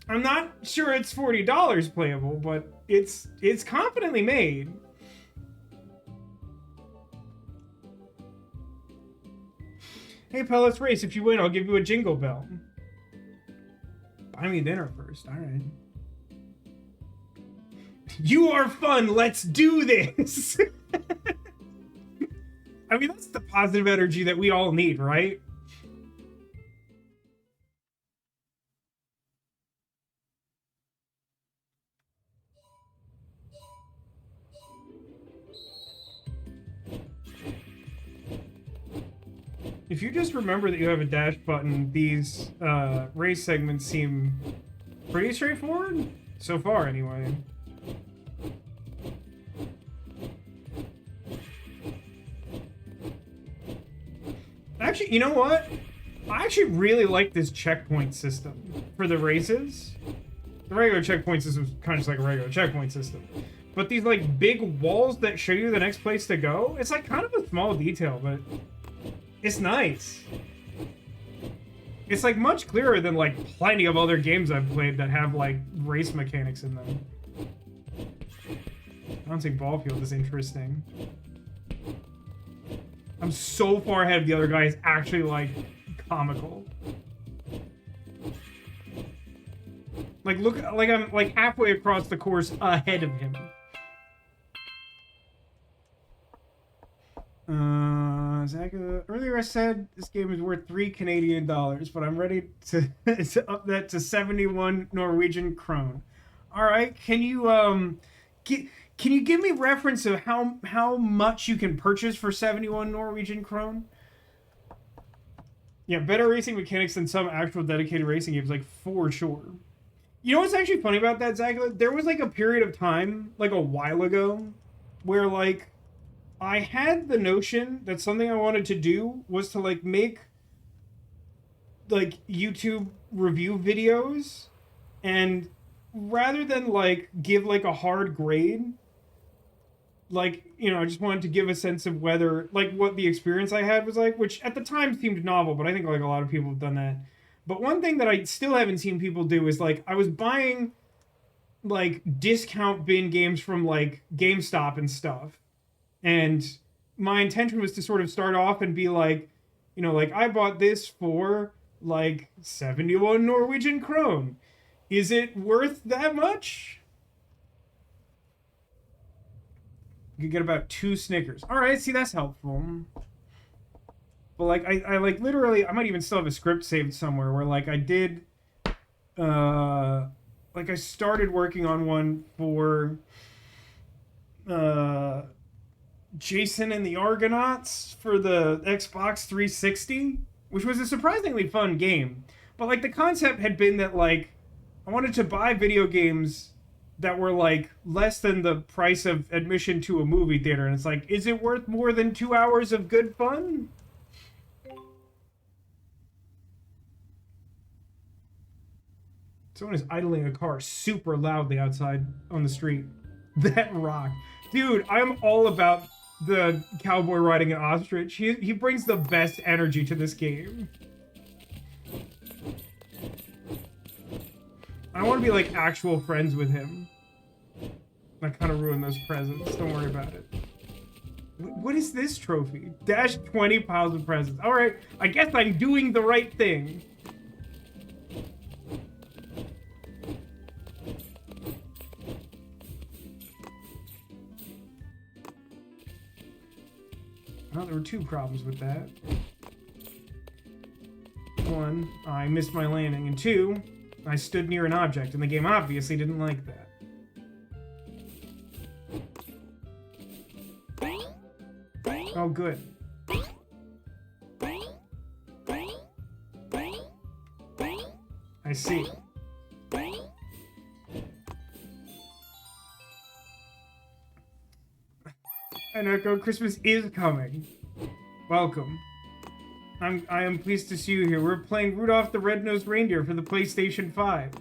A: I'm not sure it's $40 playable, but it's competently made. Hey pal, let's race. If you win, I'll give you a jingle bell. Buy me dinner first. All right. You are fun. Let's do this. I mean, that's the positive energy that we all need, right? If you just remember that you have a dash button, these race segments seem pretty straightforward. So far, anyway. Actually, you know what? I actually really like this checkpoint system for the races. The regular checkpoint system is kind of just like a regular checkpoint system. But these, like, big walls that show you the next place to go, it's, like, kind of a small detail, but it's nice. It's, like, much clearer than, like, plenty of other games I've played that have, like, race mechanics in them. Bouncing ball field is interesting. I'm so far ahead of the other guy, it's actually, like, comical. Like, look, like, I'm, like, halfway across the course ahead of him. Zach, earlier I said this game is worth $3 Canadian, but I'm ready to, to up that to 71 Norwegian krone. All right, can you can you give me reference of how much you can purchase for 71 Norwegian krone? Yeah, better racing mechanics than some actual dedicated racing games, like, for sure. You know what's actually funny about that, Zach? There was, like, a period of time, like, a while ago, where, like, I had the notion that something I wanted to do was to, like, make, like, YouTube review videos, and rather than, like, give, like, a hard grade, like, you know, I just wanted to give a sense of whether, like, what the experience I had was like, which at the time seemed novel, but I think, like, a lot of people have done that. But one thing that I still haven't seen people do is, like, I was buying, like, discount bin games from, like, GameStop and stuff. And my intention was to sort of start off and be like, you know, like, I bought this for, like, 71 Norwegian krone. Is it worth that much? You could get about 2 Snickers. All right, see, that's helpful. But, like, I like, literally, I might even still have a script saved somewhere where, like, I did, like, I started working on one for, Jason and the Argonauts for the Xbox 360, which was a surprisingly fun game. But, like, the concept had been that, like, I wanted to buy video games that were, like, less than the price of admission to a movie theater. And it's like, is it worth more than 2 hours of good fun? Someone is idling a car super loudly outside on the street. That rocked. Dude, I'm all about the cowboy riding an ostrich. He brings the best energy to this game. I want to be, like, actual friends with him. I kind of ruined those presents. Don't worry about it. What is this trophy? Dash 20 piles of presents. All right, I guess I'm doing the right thing. Well, there were 2 problems with that. 1, I missed my landing, and 2, I stood near an object, and the game obviously didn't like that. Oh, good. I see. And Echo, Christmas is coming. Welcome. I am pleased to see you here. We're playing Rudolph the Red-Nosed Reindeer for the PlayStation 5.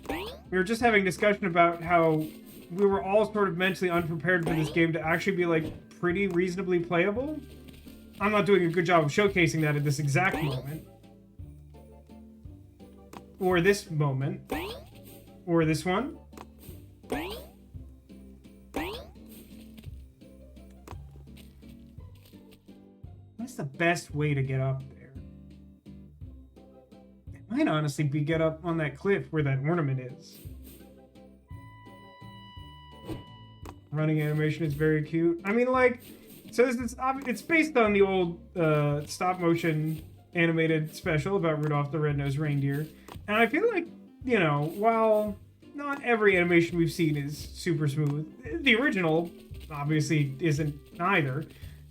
A: We were just having a discussion about how we were all sort of mentally unprepared for this game to actually be, like, pretty reasonably playable. I'm not doing a good job of showcasing that at this exact moment. Or this moment. Or this one. What's the best way to get up there? Am might honestly be get up on that cliff where that ornament is. Running animation is very cute. I mean, like, so it's based on the old stop motion animated special about Rudolph the Red-Nosed Reindeer. And I feel like, you know, while not every animation we've seen is super smooth, the original obviously isn't either.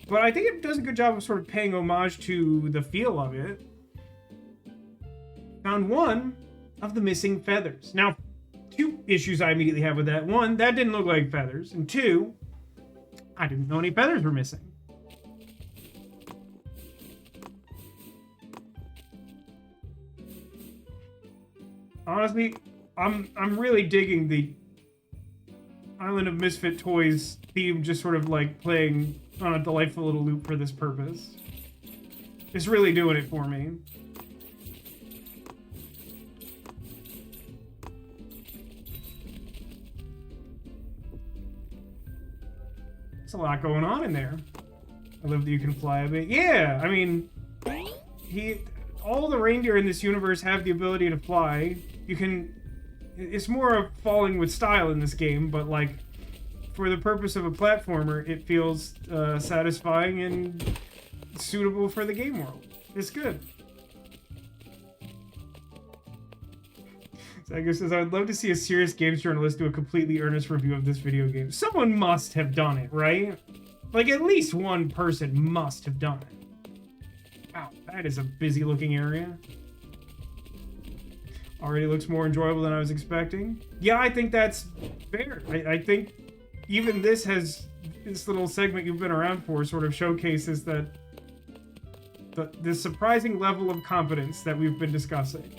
A: But I think it does a good job of sort of paying homage to the feel of it. Found one of the missing feathers. Now, two issues I immediately have with that. One, that didn't look like feathers. And two, I didn't know any feathers were missing. Honestly, I'm really digging the Island of Misfit Toys theme, just sort of like playing on a delightful little loop for this purpose. It's really doing it for me. There's a lot going on in there. I love that you can fly a bit. Yeah, I mean, all the reindeer in this universe have the ability to fly. You can, it's more of falling with style in this game, but like, for the purpose of a platformer, it feels satisfying and suitable for the game world. It's good. Saga says, I would love to see a serious games journalist do a completely earnest review of this video game. Someone must have done it, right? Like, at least one person must have done it. Wow, that is a busy looking area. Already looks more enjoyable than I was expecting. Yeah, I think that's fair. I think even this little segment you've been around for sort of showcases that the surprising level of competence that we've been discussing.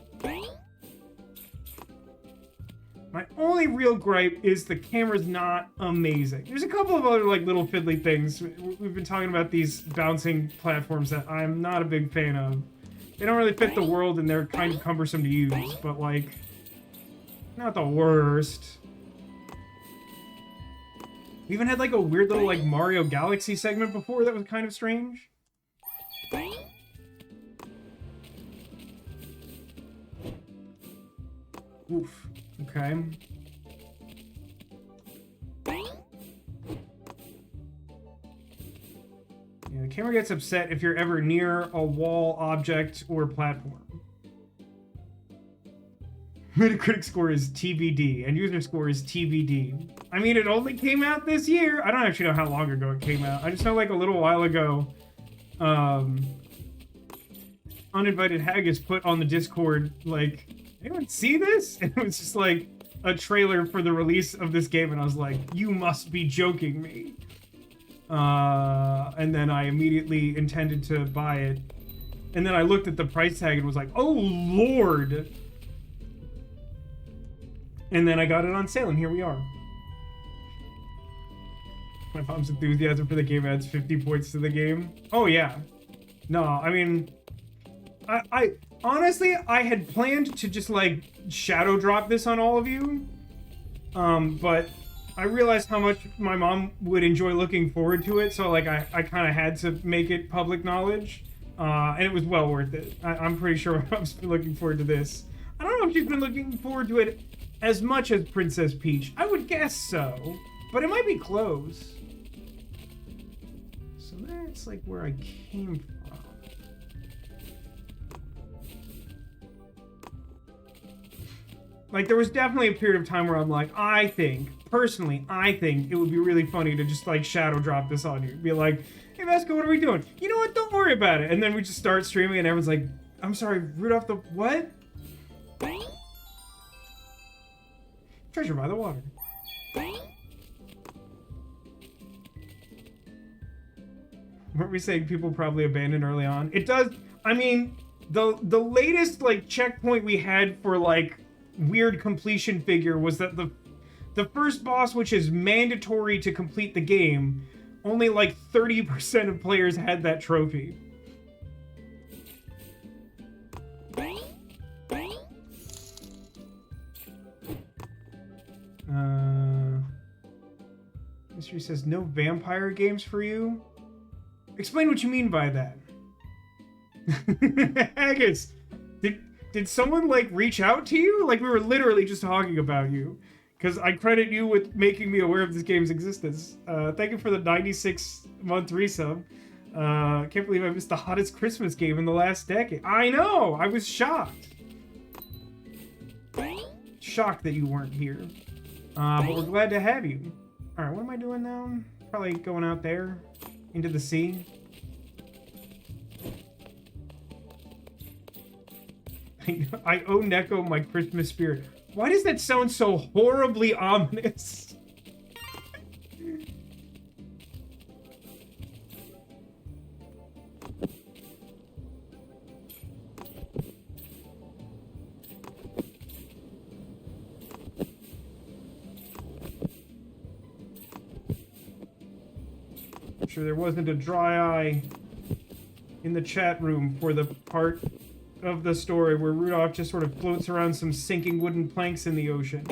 A: My only real gripe is the camera's not amazing. There's a couple of other like little fiddly things. We've been talking about these bouncing platforms that I'm not a big fan of. They don't really fit the world and they're kind of cumbersome to use, but like, not the worst. We even had like a weird little like Mario Galaxy segment before that was kind of strange. Oof. Okay. Yeah, the camera gets upset if you're ever near a wall, object, or platform. Metacritic score is TBD, and user score is TBD. I mean, it only came out this year. I don't actually know how long ago it came out. I just know like a little while ago, Uninvited Haggis put on the Discord, like, anyone see this? And it was just like a trailer for the release of this game, and I was like, you must be joking me. And then I immediately intended to buy it. And then I looked at the price tag and was like, oh lord. And then I got it on sale, and here we are. My mom's enthusiasm for the game adds 50 points to the game. Oh yeah. No, I mean, I honestly, I had planned to just like shadow drop this on all of you. But I realized how much my mom would enjoy looking forward to it, so like I kind of had to make it public knowledge, and it was well worth it. I'm pretty sure my mom's been looking forward to this. I don't know if she's been looking forward to it as much as Princess Peach. I would guess so, but it might be close. So that's like where I came from. Like, there was definitely a period of time where I'm like, personally, I think it would be really funny to just, like, shadow drop this on you. Be like, hey, Vasco, what are we doing? You know what? Don't worry about it. And then we just start streaming and everyone's like, I'm sorry, Rudolph the what? Treasure by the water. Weren't we saying people probably abandoned early on? It does, I mean, the latest, like, checkpoint we had for, like, weird completion figure was that the first boss, which is mandatory to complete the game, only like 30% of players had that trophy. Mystery says no vampire games for you. Explain what you mean by that. Haggis, Did someone, like, reach out to you? Like, we were literally just talking about you. Because I credit you with making me aware of this game's existence. Thank you for the 96-month resub. Can't believe I missed the hottest Christmas game in the last decade. I know! I was shocked. Shocked that you weren't here. But we're glad to have you. Alright, what am I doing now? Probably going out there. Into the sea. I owe Neko my Christmas spirit. Why does that sound so horribly ominous? I'm sure there wasn't a dry eye in the chat room for the part of the story where Rudolph just sort of floats around some sinking wooden planks in the ocean.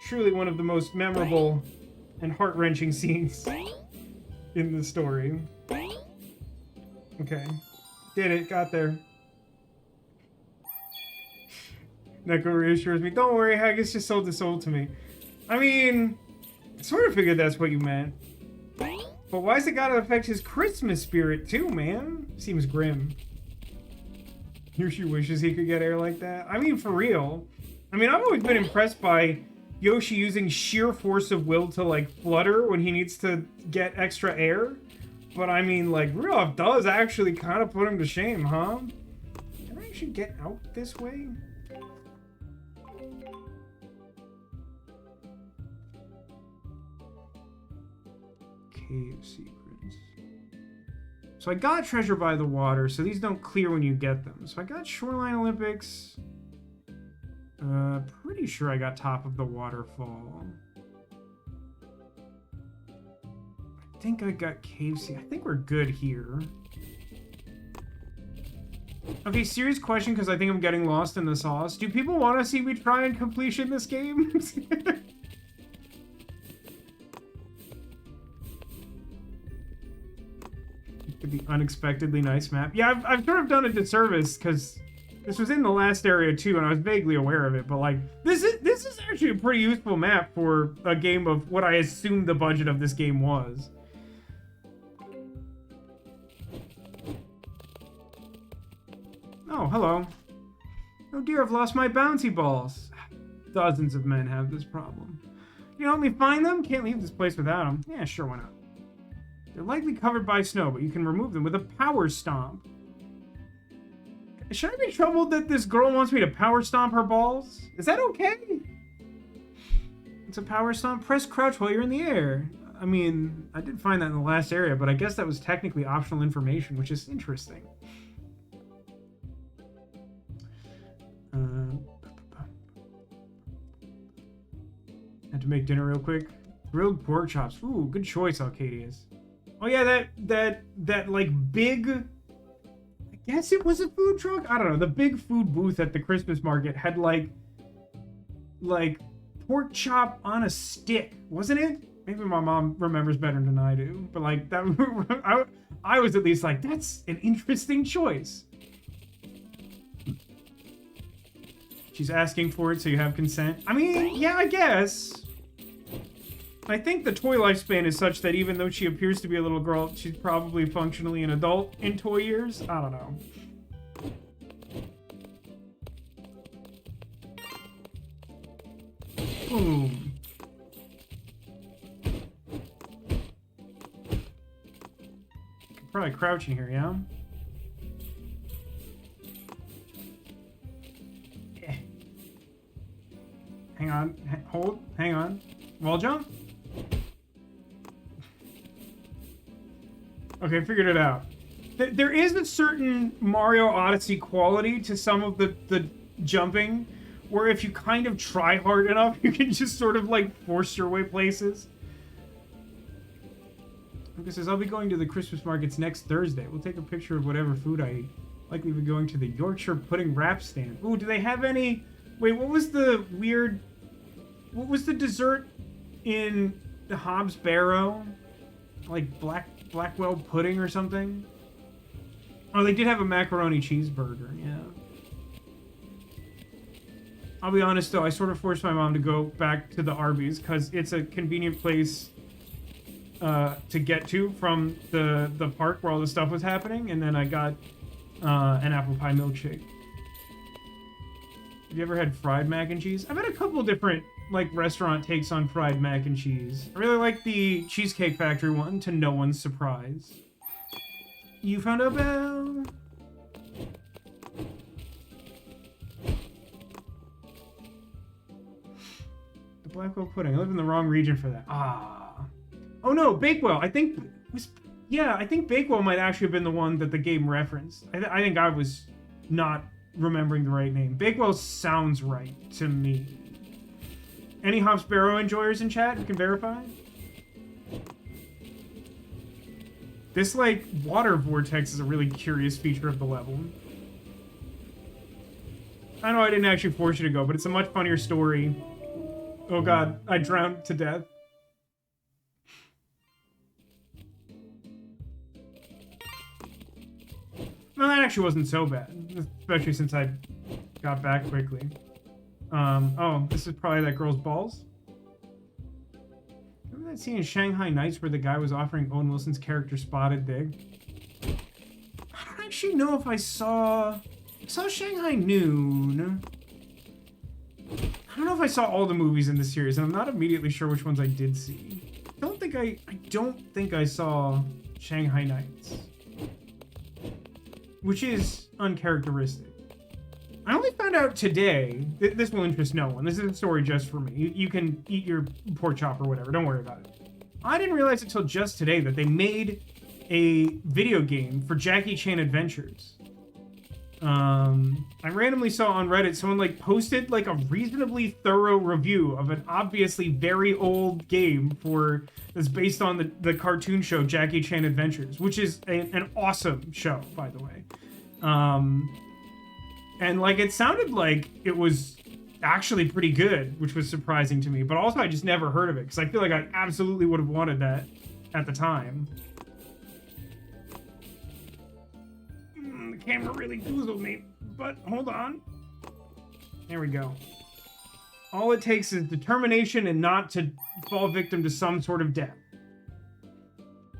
A: Truly one of the most memorable and heart-wrenching scenes in the story. Okay. Did it. Got there. Neko reassures me. Don't worry, Haggis just sold the soul to me. I mean, I sort of figured that's what you meant. But why's it gotta affect his Christmas spirit too, man? Seems grim. Yoshi wishes he could get air like that. I mean, for real. I mean, I've always been impressed by Yoshi using sheer force of will to, like, flutter when he needs to get extra air. But, I mean, like, Rudolph does actually kind of put him to shame, huh? Can I actually get out this way? Cave secrets. So I got Treasure by the Water, so these don't clear when you get them. So I got Shoreline Olympics. Pretty sure I got Top of the Waterfall. I think I got Cave Sea. I think we're good here. Okay, serious question, because I think I'm getting lost in the sauce. Do people want to see me try and completion this game? The unexpectedly nice map. Yeah, I've sort of done a disservice because this was in the last area too, and I was vaguely aware of it. But like, this is actually a pretty useful map for a game of what I assumed the budget of this game was. Oh, hello. Oh dear, I've lost my bouncy balls. Dozens of men have this problem. You help me find them? Can't leave this place without them. Yeah, sure, why not? They're likely covered by snow, but you can remove them with a power stomp. Should I be troubled that this girl wants me to power stomp her balls? Is that okay? It's a power stomp. Press crouch while you're in the air. I mean, I did find that in the last area, but I guess that was technically optional information, which is interesting. Had to make dinner real quick. Grilled pork chops. Ooh, good choice, Alcadius. Oh yeah, that like big, I guess it was a food truck? I don't know. The big food booth at the Christmas market had like pork chop on a stick, wasn't it? Maybe my mom remembers better than I do. But like that, I was at least like, that's an interesting choice. She's asking for it, so you have consent. I mean, yeah, I guess. I think the toy lifespan is such that even though she appears to be a little girl, she's probably functionally an adult in toy years. I don't know. Boom. Could probably crouch in here, yeah? Yeah. Hang on. Hold. Hang on. Wall jump? Okay, figured it out. There is a certain Mario Odyssey quality to some of the jumping, where if you kind of try hard enough, you can just sort of like force your way places. Lucas says, I'll be going to the Christmas markets next Thursday. We'll take a picture of whatever food I eat. Likely be going to the Yorkshire pudding wrap stand. Ooh, do they have any... Wait, what was the weird... What was the dessert in the Hobbs Barrow? Like Blackwell pudding or something? Oh, they did have a macaroni cheeseburger, yeah. I'll be honest, though, I sort of forced my mom to go back to the Arby's because it's a convenient place to get to from the park where all the stuff was happening, and then I got an apple pie milkshake. Have you ever had fried mac and cheese? I've had a couple different, like, restaurant takes on fried mac and cheese. I really like the Cheesecake Factory one, to no one's surprise. You found a bell. The Blackwell pudding. I live in the wrong region for that. Ah. Oh no, Bakewell. I think Bakewell might actually have been the one that the game referenced. I think I was not remembering the right name. Bakewell sounds right to me. Any Hop Sparrow enjoyers in chat who can verify? This, like, water vortex is a really curious feature of the level. I know I didn't actually force you to go, but it's a much funnier story. Oh god, I drowned to death. No, that actually wasn't so bad, especially since I got back quickly. Oh, this is probably that girl's balls? Remember that scene in Shanghai Nights where the guy was offering Owen Wilson's character Spotted Dig? I don't actually know if I saw Shanghai Noon. I don't know if I saw all the movies in the series, and I'm not immediately sure which ones I did see. I don't think I saw Shanghai Nights. Which is uncharacteristic. I only found out today, this will interest no one, this is a story just for me. You can eat your pork chop or whatever, don't worry about it. I didn't realize until just today that they made a video game for Jackie Chan Adventures. I randomly saw on Reddit someone like posted like a reasonably thorough review of an obviously very old game that's based on the cartoon show Jackie Chan Adventures, which is an awesome show, by the way. And like it sounded like it was actually pretty good, which was surprising to me, but also I just never heard of it because I feel like I absolutely would have wanted that at the time. The camera really goozled me, but hold on. There we go. All it takes is determination and not to fall victim to some sort of death.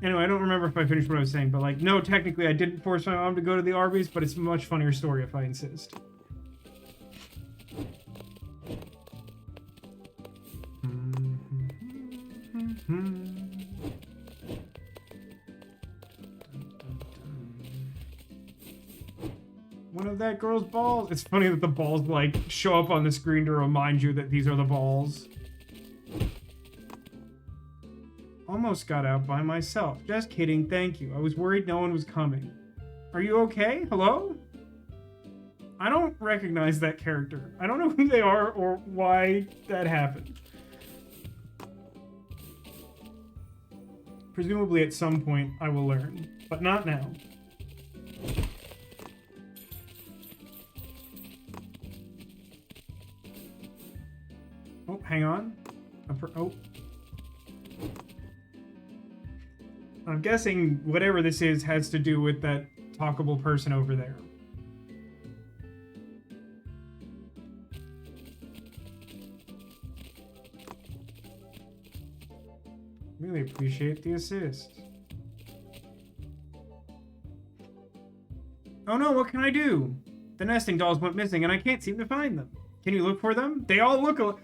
A: Anyway, I don't remember if I finished what I was saying, but like, no, technically I didn't force my mom to go to the Arby's, but it's a much funnier story if I insist. One of that girl's balls. It's funny that the balls like show up on the screen to remind you that these are the balls. Almost got out by myself. Just kidding, thank you. I was worried no one was coming. Are you okay? Hello? I don't recognize that character. I don't know who they are or why that happened. Presumably at some point I will learn, but not now. Oh, hang on. Oh. I'm guessing whatever this is has to do with that talkable person over there. Really appreciate the assist. Oh no, what can I do? The nesting dolls went missing and I can't seem to find them. Can you look for them? They all look alike.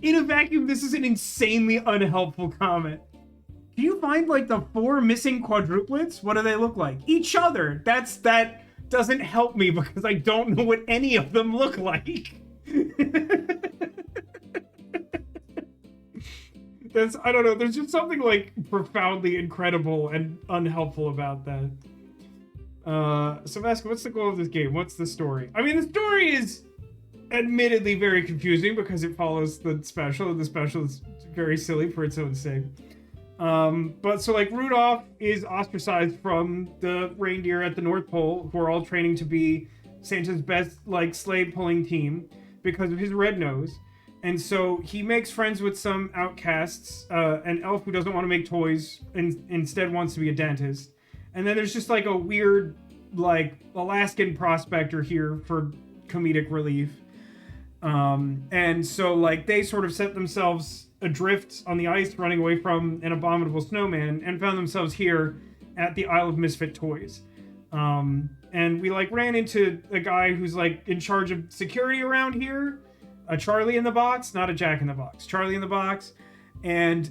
A: In a vacuum, this is an insanely unhelpful comment. Can you find like the 4 missing quadruplets? What do they look like? Each other. That doesn't help me because I don't know what any of them look like. I don't know, there's just something like profoundly incredible and unhelpful about that. So Vasco, what's the goal of this game? What's the story? I mean, the story is admittedly very confusing because it follows the special, and the special is very silly for its own sake. But so like Rudolph is ostracized from the reindeer at the North Pole, who are all training to be Santa's best like sleigh pulling team because of his red nose. And so he makes friends with some outcasts, an elf who doesn't want to make toys and instead wants to be a dentist. And then there's just like a weird, like, Alaskan prospector here for comedic relief. And so, like, they sort of set themselves adrift on the ice, running away from an abominable snowman, and found themselves here at the Isle of Misfit Toys. And we, like, ran into a guy who's, like, in charge of security around here. A Charlie in the Box, not a Jack in the Box. Charlie in the Box. And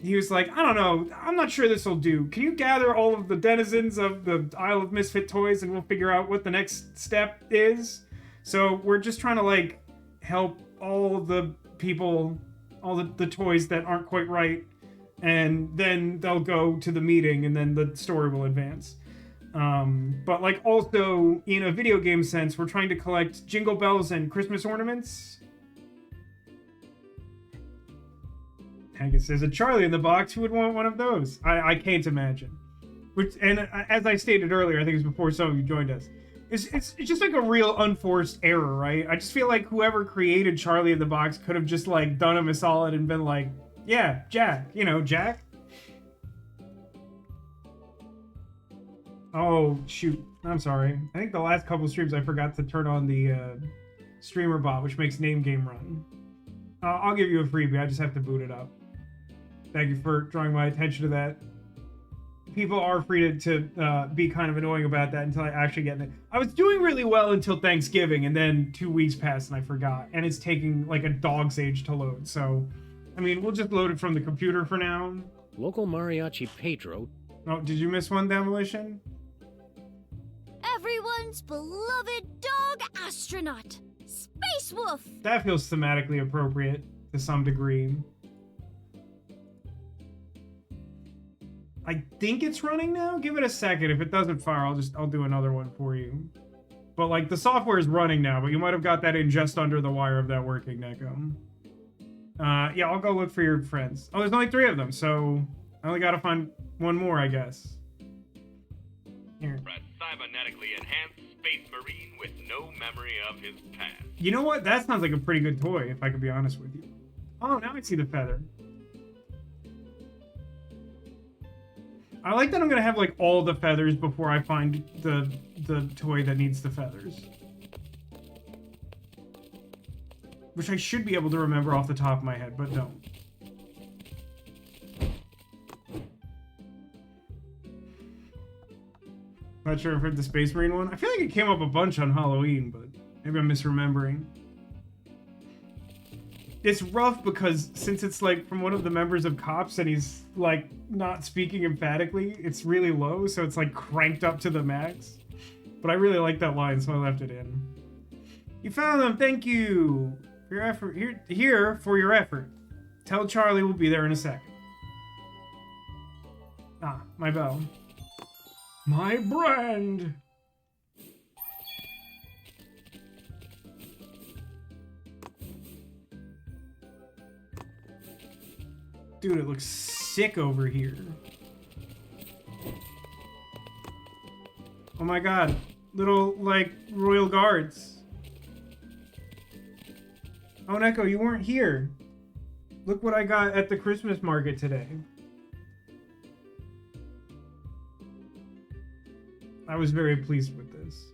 A: he was like, I don't know, I'm not sure this will do. Can you gather all of the denizens of the Isle of Misfit Toys and we'll figure out what the next step is? So we're just trying to, like, help all the people, all the toys that aren't quite right, and then they'll go to the meeting and then the story will advance. But, like, also in a video game sense, we're trying to collect jingle bells and Christmas ornaments. I guess there's a Charlie in the Box. Who would want one of those? I can't imagine. Which, and as I stated earlier, I think it was before some of you joined us, it's just like a real unforced error, right? I just feel like whoever created Charlie in the Box could have just, like, done him a solid and been like, yeah, Jack, you know, Jack. Oh, shoot. I'm sorry. I think the last couple streams I forgot to turn on the streamer bot, which makes name game run. I'll give you a freebie. I just have to boot it up. Thank you for drawing my attention to that. People are free to be kind of annoying about that until I actually get it. I was doing really well until Thanksgiving, and then 2 weeks passed and I forgot. And it's taking like a dog's age to load. So, I mean, we'll just load it from the computer for now.
L: Local mariachi Pedro.
A: Oh, did you miss one, Demolition?
H: Everyone's beloved dog astronaut, Space Wolf.
A: That feels thematically appropriate to some degree. I think it's running now. Give it a second. If it doesn't fire, I'll do another one for you. But, like, the software is running now, but you might have got that in just under the wire of that working, Neko. Yeah, I'll go look for your friends. Oh, there's only 3 of them, so I only gotta find one more, I guess. Here.
M: Cybernetically enhanced space marine with no memory of his past.
A: You know what? That sounds like a pretty good toy, if I could be honest with you. Oh, now I see the feather. I like that I'm gonna have, like, all the feathers before I find the toy that needs the feathers. Which I should be able to remember off the top of my head, but don't. Not sure if it's the Space Marine one. I feel like it came up a bunch on Halloween, but maybe I'm misremembering. It's rough because since it's, like, from one of the members of Cops and he's, like, not speaking emphatically, it's really low, so it's, like, cranked up to the max. But I really like that line, so I left it in. You found them! Thank you! For your effort. Here for your effort. Tell Charlie we'll be there in a second. Ah, my bell. My brand! Dude, it looks sick over here. Oh my god. Little, like, royal guards. Oh, Neko, you weren't here. Look what I got at the Christmas market today. I was very pleased with this.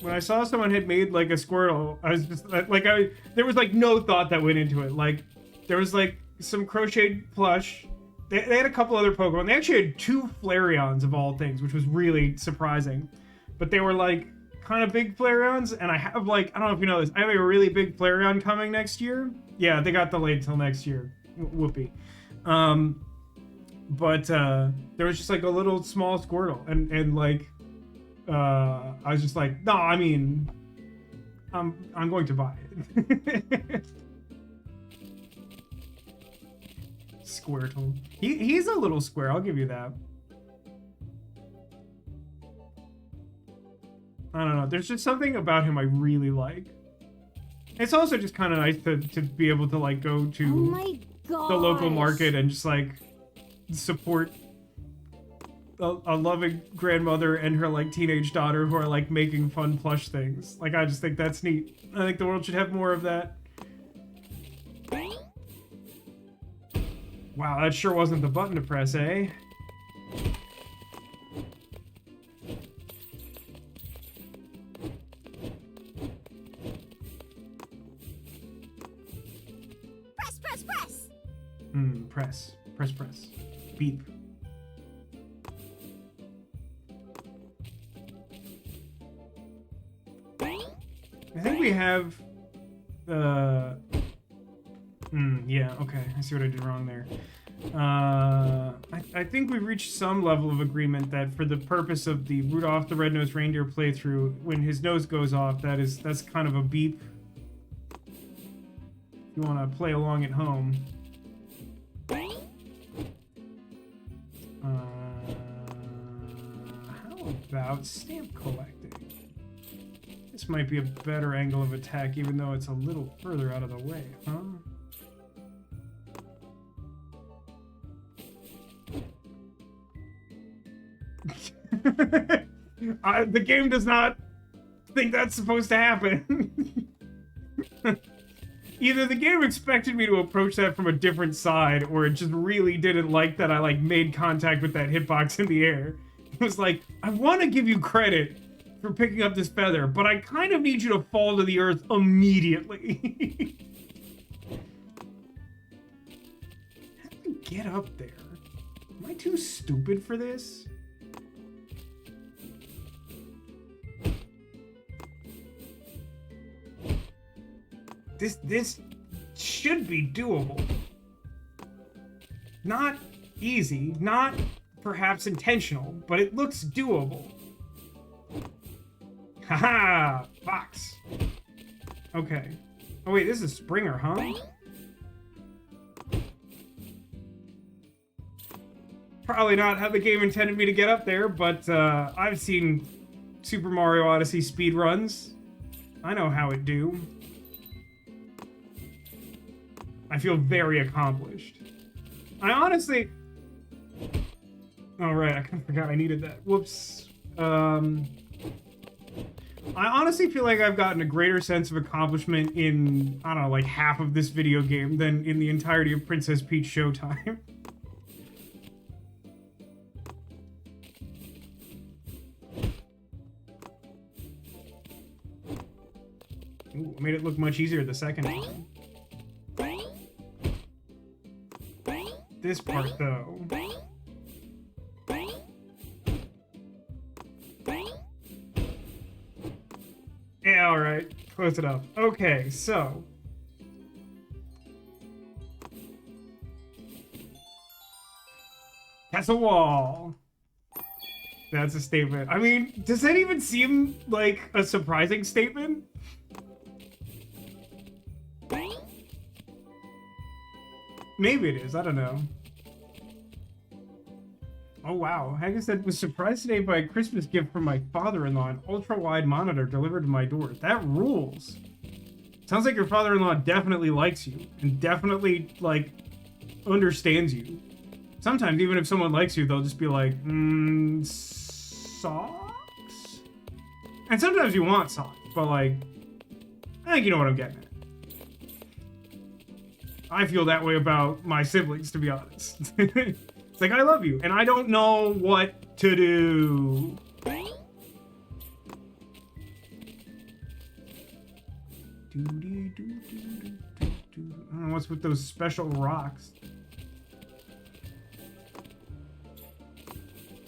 A: When I saw someone had made, like, a Squirtle, I was just, like, there was, like, no thought that went into it. Like, there was, like, some crocheted plush. They had a couple other Pokemon. They actually had 2 Flareons, of all things, which was really surprising. But they were, like, kind of big Flareons, and I have, like, I don't know if you know this, I have a really big Flareon coming next year. Yeah, they got delayed till next year. Whoopee. But there was just, like, a little small Squirtle, and like, I was just like, no, I mean, I'm going to buy it. Squirtle. He's a little square, I'll give you that. I don't know, there's just something about him I really like. It's also just kind of nice to be able to, like, go to the local market and just, like, support a loving grandmother and her, like, teenage daughter who are, like, making fun plush things. Like, I just think that's neat. I think the world should have more of that. Wow, that sure wasn't the button to press, eh?
H: Press, press, press!
A: Press. Press, press. Beep. I think we have... yeah, okay. I see what I did wrong there. I think we've reached some level of agreement that for the purpose of the Rudolph the Red-Nosed Reindeer playthrough, when his nose goes off, that's kind of a beep. If you want to play along at home. How about stamp collecting? This might be a better angle of attack, even though it's a little further out of the way, huh? The game does not think that's supposed to happen. Either the game expected me to approach that from a different side, or it just really didn't like that I made contact with that hitbox in the air. It was like, I want to give you credit for picking up this feather, but I kind of need you to fall to the earth immediately. How do you get up there? Am I too stupid for this? This should be doable. Not easy, not perhaps intentional, but it looks doable. Haha! Fox! Okay. Oh wait, this is Springer, huh? Probably not how the game intended me to get up there, but I've seen Super Mario Odyssey speedruns. I know how it do. I feel very accomplished. I honestly... Oh, right, I kind of forgot I needed that. Whoops. I honestly feel like I've gotten a greater sense of accomplishment in, I don't know, like half of this video game than in the entirety of Princess Peach Showtime. Ooh, made it look much easier the second time. This part, though. Yeah, alright. Close it up. Okay, so. That's a wall. That's a statement. I mean, does that even seem like a surprising statement? Maybe it is. I don't know. Oh, wow. Haggis said, was surprised today by a Christmas gift from my father-in-law, an ultra-wide monitor delivered to my door. That rules. Sounds like your father-in-law definitely likes you and definitely, like, understands you. Sometimes, even if someone likes you, they'll just be like, socks? And sometimes you want socks, but, like, I think you know what I'm getting at. I feel that way about my siblings, to be honest. It's like, I love you, and I don't know what to do. I don't know what's with those special rocks.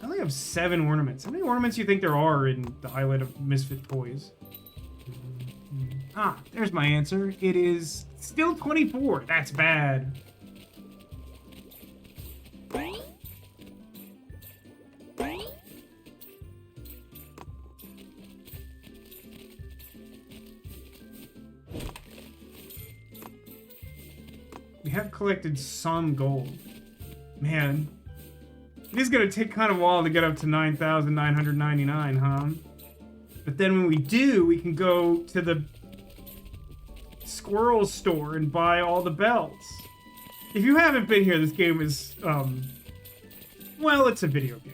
A: I only have 7 ornaments. How many ornaments do you think there are in the Island of Misfit Toys? Ah, there's my answer. It is still 24. That's bad. We have collected some gold. Man, it is going to take kind of a while to get up to 9,999, huh? But then when we do, we can go to the Squirrel store and buy all the belts. If you haven't been here, this game is, well, it's a video game.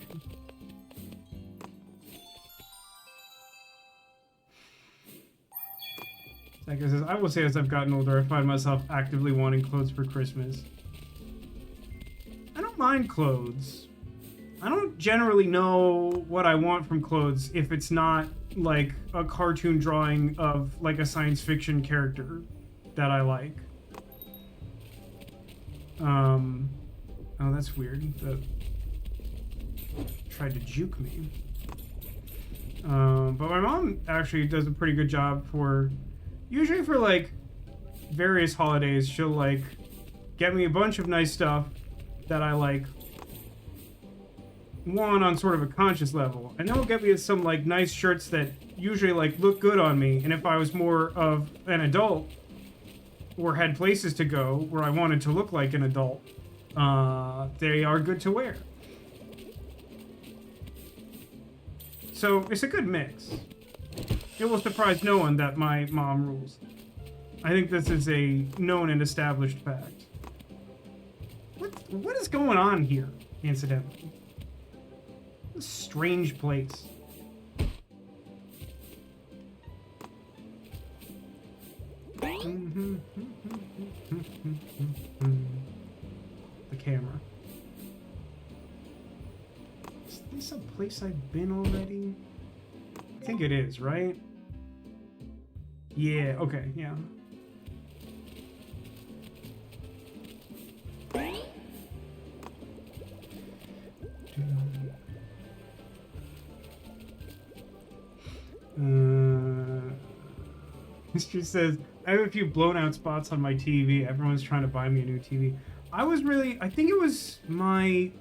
A: Second says, I will say as I've gotten older, I find myself actively wanting clothes for Christmas. mind clothes. I don't generally know what I want from clothes if it's not like a cartoon drawing of like a science fiction character that I like. Oh, that's weird. That tried to juke me. But my mom actually does a pretty good job for, usually for like various holidays, she'll like get me a bunch of nice stuff that I like, one on sort of a conscious level, and then we'll get me some like nice shirts that usually like look good on me, and if I was more of an adult or had places to go where I wanted to look like an adult, they are good to wear. So it's a good mix. It will surprise no one that my mom rules. I think this is a known and established fact. What is going on here, incidentally? A strange place. The camera. Is this a place I've been already? I think it is, right? Yeah, okay, yeah. History says, I have a few blown out spots on my TV. Everyone's trying to buy me a new TV. I think it was my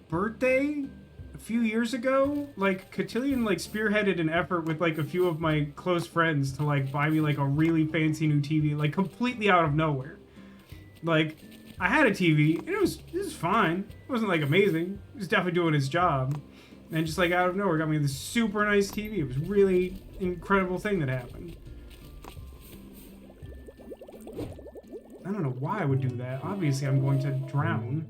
A: birthday a few years ago. Like, Cotillion, like, spearheaded an effort with, like, a few of my close friends to, like, buy me, like, a really fancy new TV, like, completely out of nowhere. Like, I had a TV, and it was fine. It wasn't, like, amazing. It was definitely doing its job. And just, like, out of nowhere, got me this super nice TV. It was really incredible thing that happened. I don't know why I would do that. Obviously, I'm going to drown.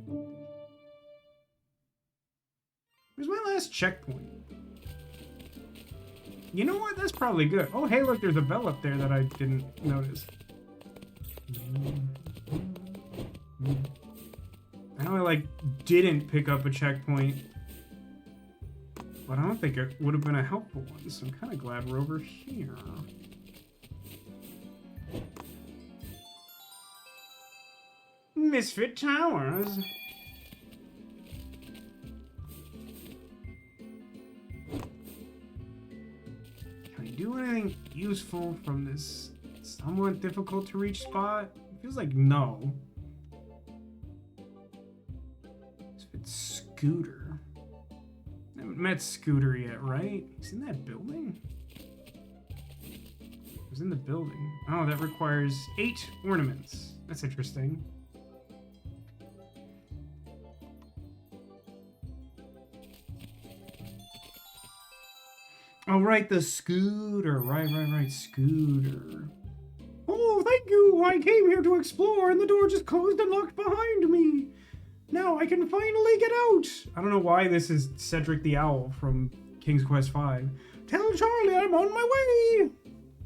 A: Where's my last checkpoint? You know what? That's probably good. Oh, hey, look, there's a bell up there that I didn't notice. I know I, like, didn't pick up a checkpoint, but I don't think it would have been a helpful one, so I'm kind of glad we're over here. Misfit Towers. Can I do anything useful from this somewhat difficult to reach spot? It feels like no. Misfit Scooter. I haven't met Scooter yet, right? He's in that building? He was in the building. Oh, that requires 8 ornaments. That's interesting. Oh, right, the scooter. Right, scooter. Oh, thank you. I came here to explore, and the door just closed and locked behind me. Now I can finally get out. I don't know why this is Cedric the Owl from King's Quest V. Tell Charlie I'm on my way.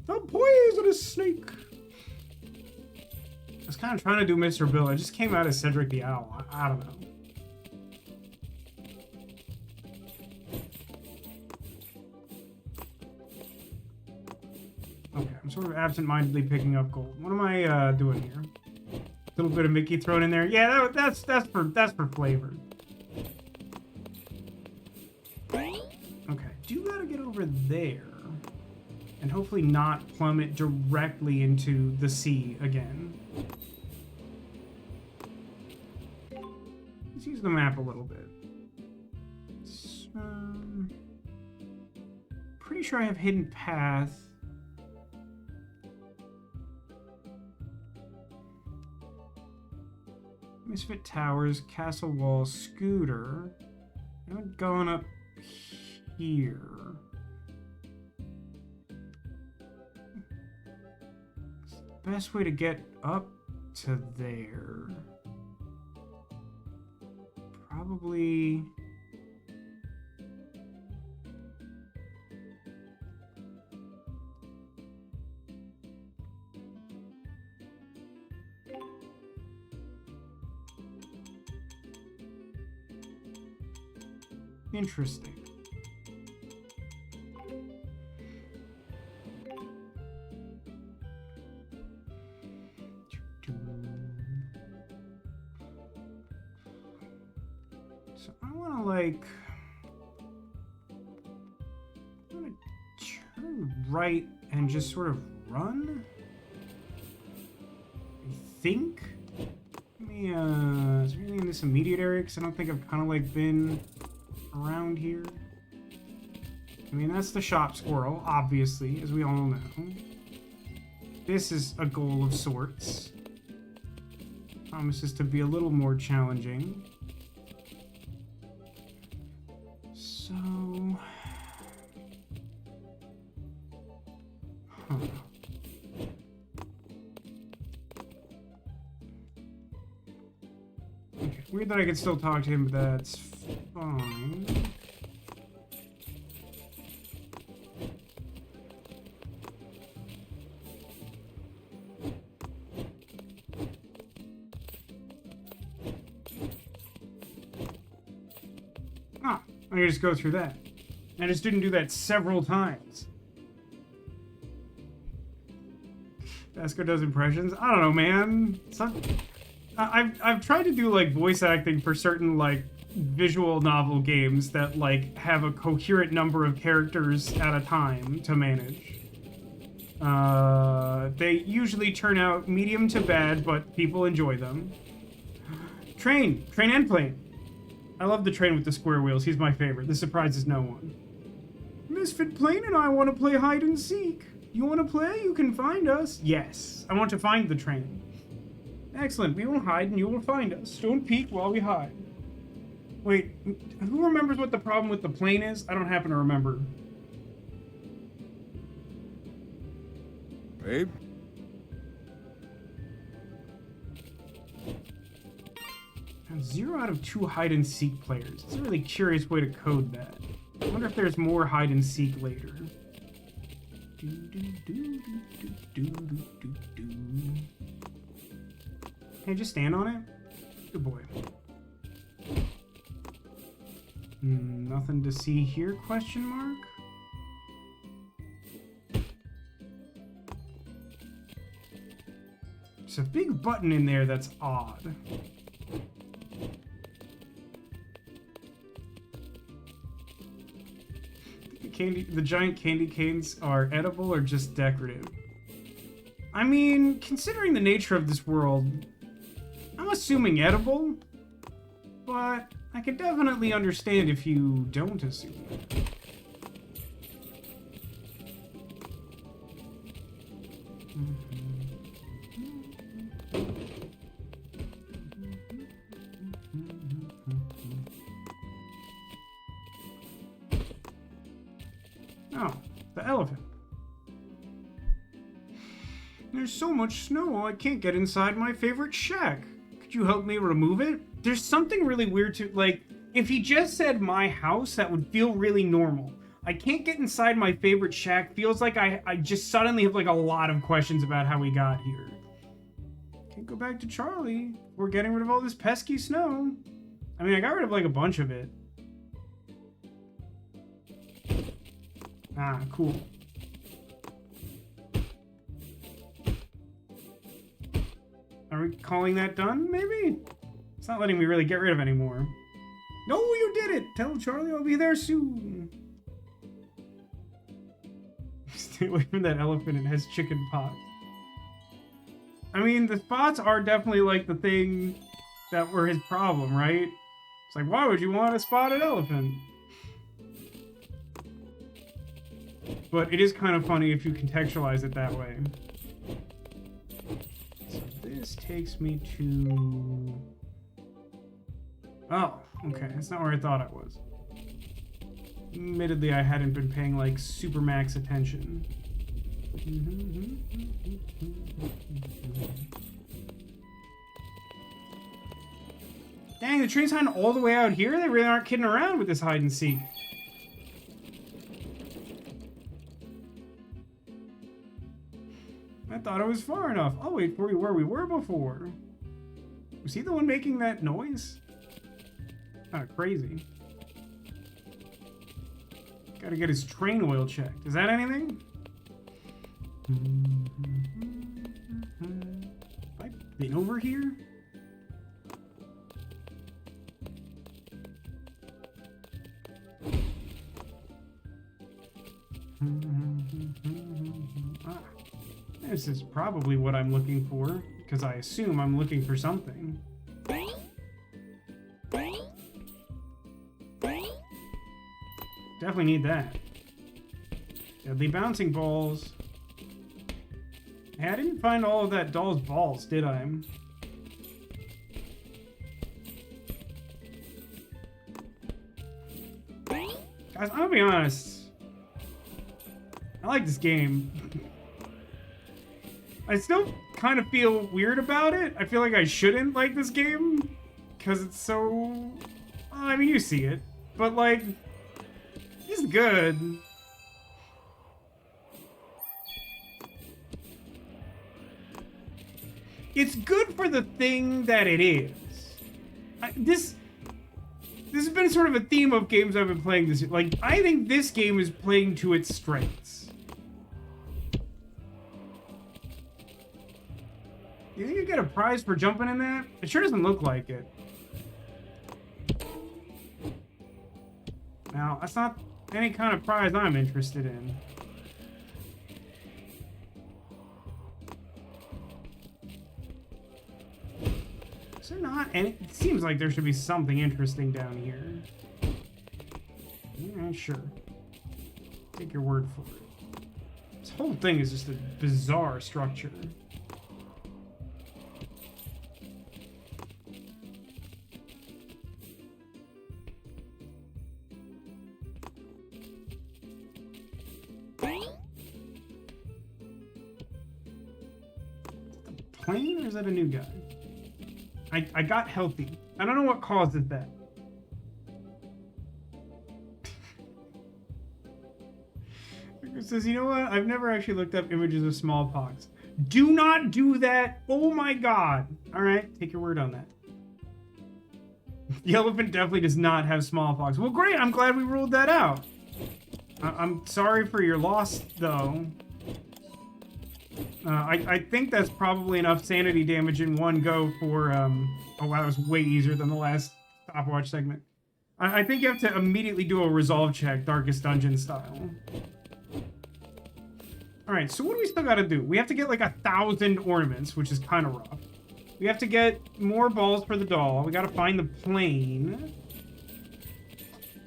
A: A poisonous snake. I was kind of trying to do Mr. Bill. I just came out as Cedric the Owl. I don't know. Okay, I'm sort of absent-mindedly picking up gold. What am I doing here? A little bit of Mickey thrown in there. Yeah, that's for flavor. Okay, do gotta get over there, and hopefully not plummet directly into the sea again. Let's use the map a little bit. Pretty sure I have hidden path. Misfit Towers, Castle Wall, Scooter. I haven't gone up here. Best way to get up to there. Probably... Interesting. So I want to like... I want to turn right and just sort of run? I think? Let me, is there anything in this immediate area? Because I don't think I've kind of like been around here. I mean, that's the shop squirrel, obviously, as we all know. This is a goal of sorts. Promises to be a little more challenging. So... Huh. Okay, weird that I could still talk to him, but that's fine. Ah, I can just go through that. I just didn't do that several times. Vasco does impressions. I don't know, man. I've tried to do like voice acting for certain like visual novel games that like have a coherent number of characters at a time to manage. They usually turn out medium to bad, but people enjoy them. Train and plane. I love the train with the square wheels. He's my favorite. This surprises no one. Misfit Plane and I want to play hide and seek. You want to play? You can find us. Yes, I want to find the train. Excellent. We will hide and you will find us. Don't peek while we hide. Wait, who remembers what the problem with the plane is? I don't happen to remember.
J: Babe?
A: 0 out of 2 hide and seek players. It's a really curious way to code that. I wonder if there's more hide and seek later. Hey, just stand on it. Good boy. Nothing to see here, question mark? There's a big button in there that's odd. The giant candy canes are edible or just decorative? I mean, considering the nature of this world, I'm assuming edible, but I could definitely understand if you don't assume that. Oh, the elephant. There's so much snow, I can't get inside my favorite shack. Could you help me remove it? There's something really weird to, like, if he just said my house, that would feel really normal. I can't get inside my favorite shack feels like I just suddenly have, like, a lot of questions about how we got here. Can't go back to Charlie. We're getting rid of all this pesky snow. I mean, I got rid of, like, a bunch of it. Ah, cool. Are we calling that done, maybe? It's not letting me really get rid of any more. No, you did it! Tell Charlie I'll be there soon. Stay away from that elephant, it has chicken pox. I mean, the spots are definitely like the thing that were his problem, right? It's like, why would you want a spotted elephant? But it is kind of funny if you contextualize it that way. So this takes me to... Oh, okay. That's not where I thought I was. Admittedly, I hadn't been paying, like, super max attention. Dang, the train's hiding all the way out here? They really aren't kidding around with this hide and seek. I thought it was far enough. I'll wait for you where we were before. Was he the one making that noise? Kind of crazy. Gotta get his train oil checked. Is that anything? Have I been over here? This is probably what I'm looking for, because I assume I'm looking for something. Definitely need that. Deadly bouncing balls. Hey, I didn't find all of that doll's balls, did I? Guys, I'm gonna be honest. I like this game. I still kind of feel weird about it. I feel like I shouldn't like this game because it's so... Well, I mean, you see it. But, like, it's good. It's good for the thing that it is. This has been sort of a theme of games I've been playing this year. Like, I think this game is playing to its strengths. You think you get a prize for jumping in that? It sure doesn't look like it. Now, that's not any kind of prize I'm interested in. Is there not any? It seems like there should be something interesting down here. Yeah, sure. Take your word for it. This whole thing is just a bizarre structure. Plane, or is that a new guy? I got healthy. I don't know what causes that. It says, you know what? I've never actually looked up images of smallpox. Do not do that. Oh my god. All right, take your word on that. The elephant definitely does not have smallpox. Well, great. I'm glad we ruled that out. I'm sorry for your loss, though. I think that's probably enough sanity damage in one go for, oh wow, that was way easier than the last stopwatch segment. I think you have to immediately do a resolve check, Darkest Dungeon style. Alright, so what do we still gotta do? We have to get like 1,000 ornaments, which is kind of rough. We have to get more balls for the doll. We gotta find the plane.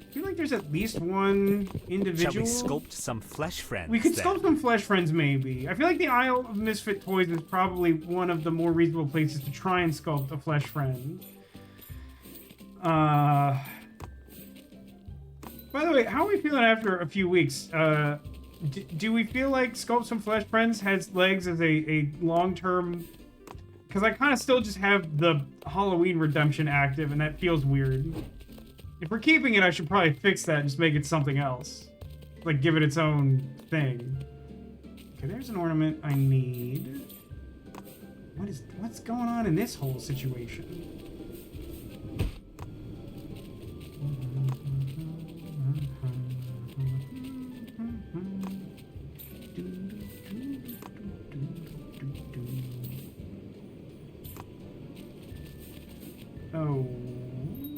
A: I feel like there's at least one individual.
F: Shall we sculpt some flesh friends?
A: We could sculpt some flesh friends, maybe. I feel like the Isle of Misfit Toys is probably one of the more reasonable places to try and sculpt a flesh friend. By the way, how are we feeling after a few weeks? Do we feel like Sculpt Some Flesh Friends has legs as a long-term... Because I kind of still just have the Halloween Redemption active, and that feels weird. If we're keeping it, I should probably fix that and just make it something else. Like, give it its own thing. Okay, there's an ornament I need. What's going on in this whole situation?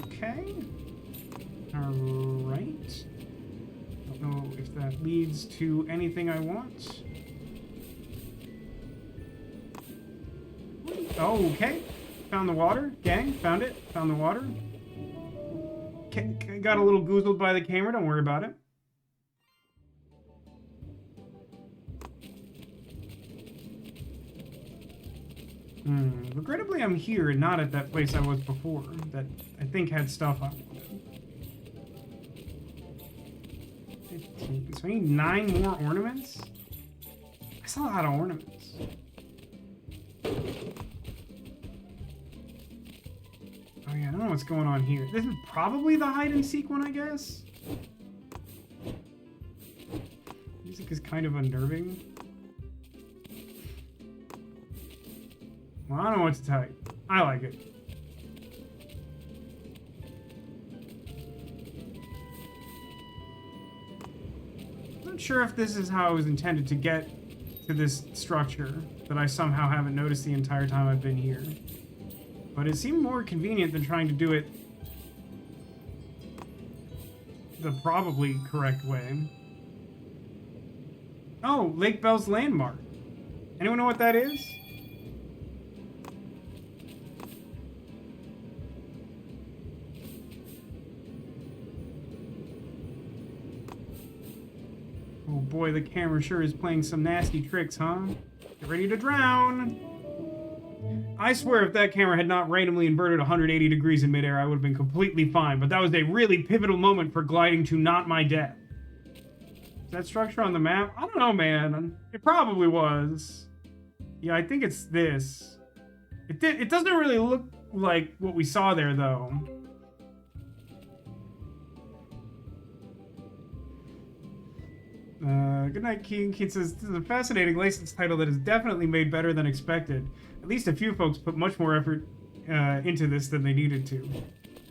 A: Okay. Alright. Don't know if that leads to anything I want. Okay. Found the water. Gang, found it. Found the water. Got a little goozled by the camera. Don't worry about it. Regrettably, I'm here and not at that place I was before that I think had stuff I wanted. 15. So I need 9 more ornaments? That's a lot of ornaments. Oh yeah, I don't know what's going on here. This is probably the hide and seek one, I guess? Music is kind of unnerving. Well, I don't know what to tell you. I like it. not sure if this is how I was intended to get to this structure that I somehow haven't noticed the entire time I've been here. But it seemed more convenient than trying to do it the probably correct way. Oh, Lake Bell's landmark. Anyone know what that is? Oh boy, the camera sure is playing some nasty tricks, huh? Get ready to drown! I swear if that camera had not randomly inverted 180 degrees in midair, I would have been completely fine, but that was a really pivotal moment for gliding to not my death. Is that structure on the map? I don't know, man. It probably was. Yeah, I think it's this. It doesn't really look like what we saw there, though. Good night, King. King says, this is a fascinating license title that is definitely made better than expected. At least a few folks put much more effort into this than they needed to.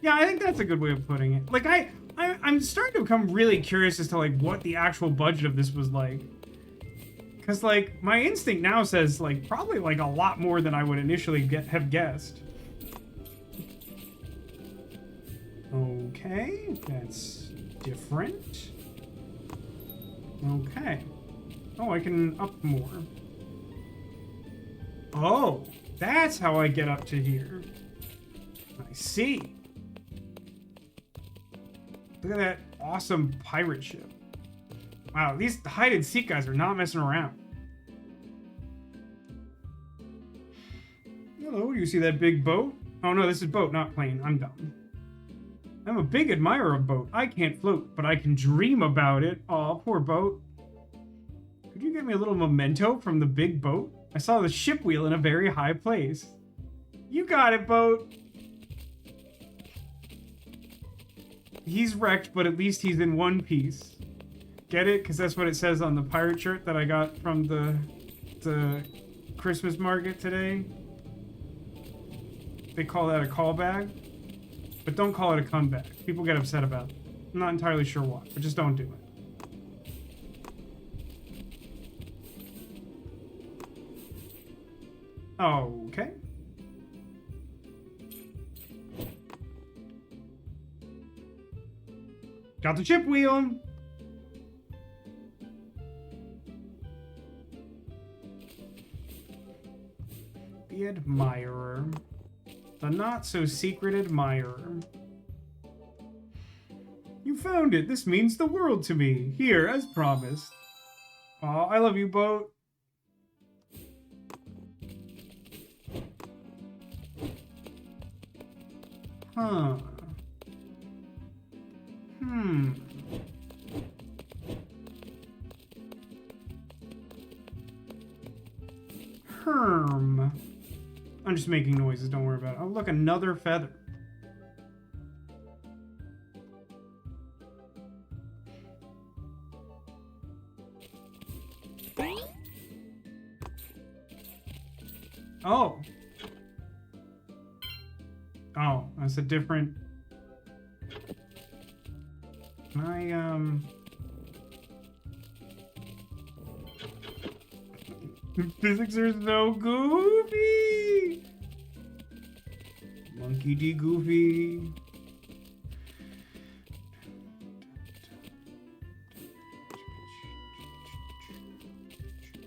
A: Yeah, I think that's a good way of putting it. Like, I'm starting to become really curious as to, like, what the actual budget of this was like. Because, like, my instinct now says, like, probably, like, a lot more than I would initially have guessed. Okay, that's different. Okay. Oh, I can up more. Oh, that's how I get up to here. I see. Look at that awesome pirate ship. Wow, these hide-and-seek guys are not messing around. Hello, you see that big boat? Oh no, this is boat, not plane. I'm dumb. I'm a big admirer of boat. I can't float, but I can dream about it. Aw, poor boat. Could you get me a little memento from the big boat? I saw the ship wheel in a very high place. You got it, boat. He's wrecked, but at least he's in one piece. Get it? Because that's what it says on the pirate shirt that I got from the Christmas market today. They call that a callback. But don't call it a comeback. People get upset about it. I'm not entirely sure why, but just don't do it. Okay. Got the chip wheel. The admirer. The not-so-secret admirer. You found it. This means the world to me. Here, as promised. Aw, I love you, boat. Huh. Herm. I'm just making noises, don't worry about it. Oh, look, another feather. Oh. Oh, that's a different... Can I, Physics are so goofy! Monkey D. Goofy.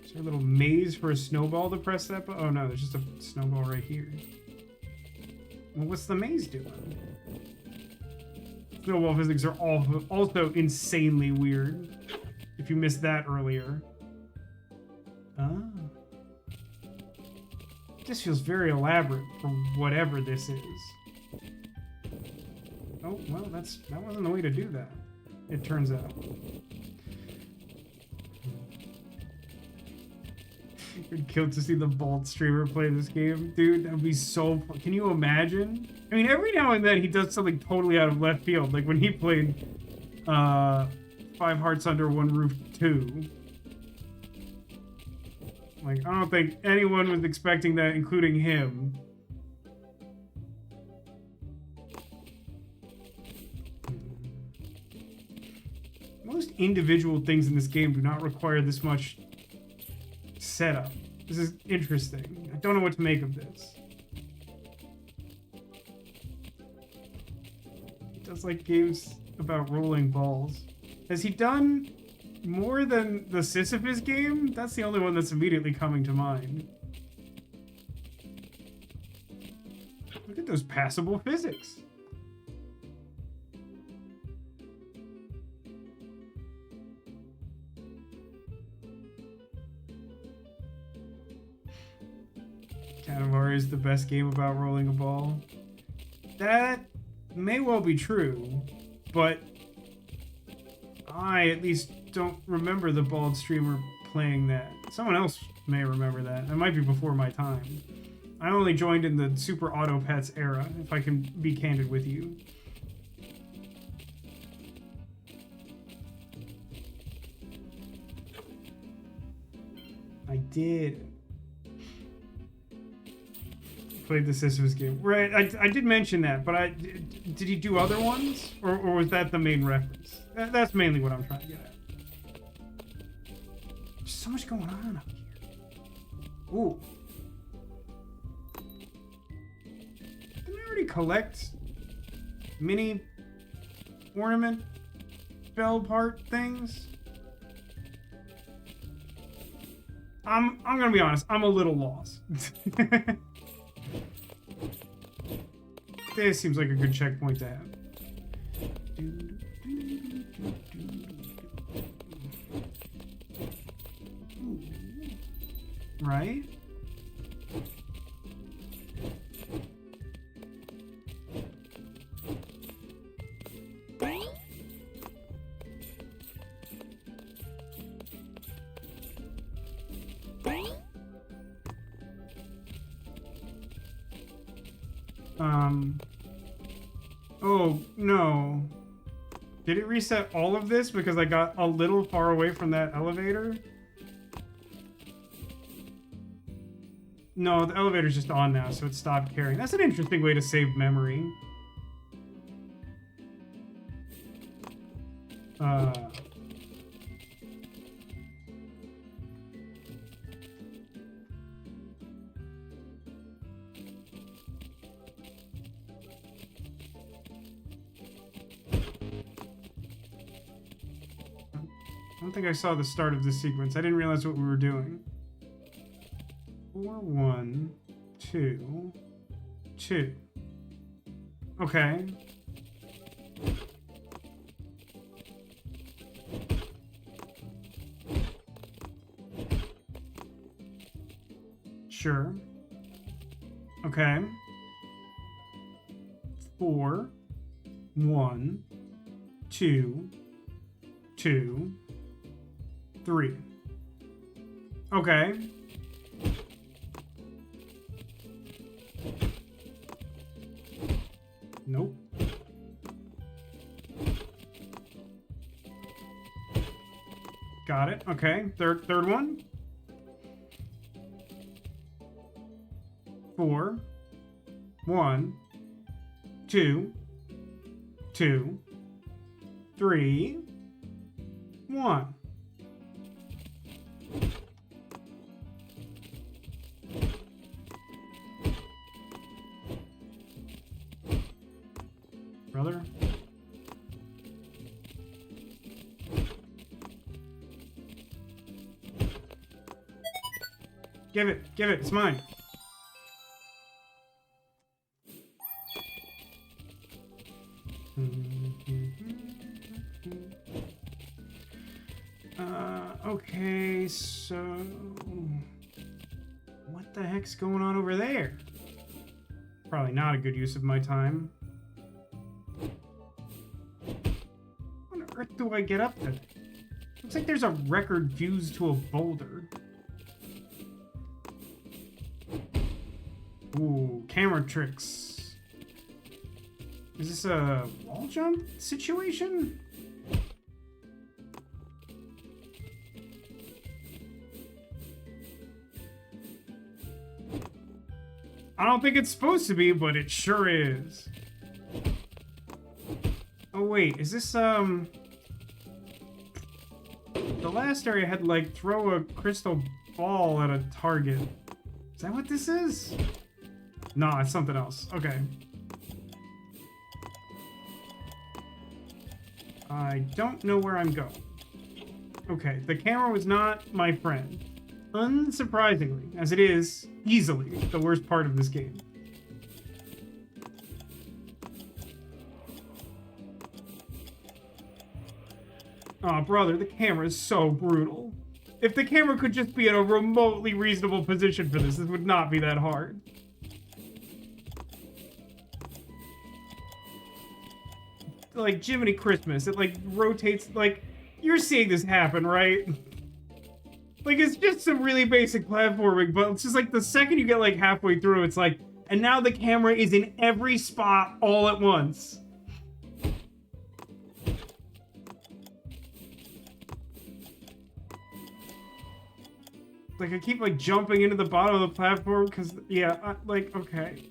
A: Is there a little maze for a snowball to press that button? Oh no, there's just a snowball right here. Well, what's the maze doing? Snowball physics are also insanely weird. If you missed that earlier. Ah. This feels very elaborate for whatever this is. Oh, well, that wasn't the way to do that, it turns out. You'd kill to see the Bolt streamer play this game. Dude, that would be so fun. Can you imagine? I mean, every now and then he does something totally out of left field. Like when he played 5 Hearts Under One Roof 2. Like, I don't think anyone was expecting that, including him. Most individual things in this game do not require this much setup. This is interesting. I don't know what to make of this. He does like games about rolling balls. Has he done more than the Sisyphus game? That's the only one that's immediately coming to mind. Look at those passable physics. Katamari is the best game about rolling a ball. That may well be true, but I at least don't remember the bald streamer playing that. Someone else may remember that. It might be before my time. I only joined in the Super Auto Pets era, if I can be candid with you. I did. Played the Sisyphus game. Right, I did mention that, but did he do other ones? Or was that the main reference? That's mainly what I'm trying to get at. There's so much going on up here. Ooh. Didn't I already collect mini ornament bell part things? I'm gonna be honest, I'm a little lost. This seems like a good checkpoint to have. Right? Oh, no. Did it reset all of this because I got a little far away from that elevator? No, the elevator's just on now, so it stopped carrying. That's an interesting way to save memory. I don't think I saw the start of this sequence. I didn't realize what we were doing. 4, 1, 2, 2. Okay. Sure. Okay. 4, 1, 2, 2, 3. Okay. Nope. Got it. Okay. Third one. 4, 1, 2, 2, 3, 1. Brother? Give it, it's mine. Okay, so what the heck's going on over there? Probably not a good use of my time. What on earth do I get up there? Looks like there's a record fused to a boulder. Ooh, camera tricks. Is this a wall jump situation? I don't think it's supposed to be, but it sure is. Oh wait, is this last area had like throw a crystal ball at a target. Is that what this is? No, it's something else. Okay. I don't know where I'm going. Okay, the camera was not my friend. Unsurprisingly, as it is easily the worst part of this game. Aw, brother, the camera is so brutal. If the camera could just be in a remotely reasonable position for this would not be that hard. Like, Jiminy Christmas, it, like, rotates, like, you're seeing this happen, right? Like, it's just some really basic platforming, but it's just like the second you get, like, halfway through, it's like, and now the camera is in every spot all at once. Like, I keep, like, jumping into the bottom of the platform, because, yeah, like, okay.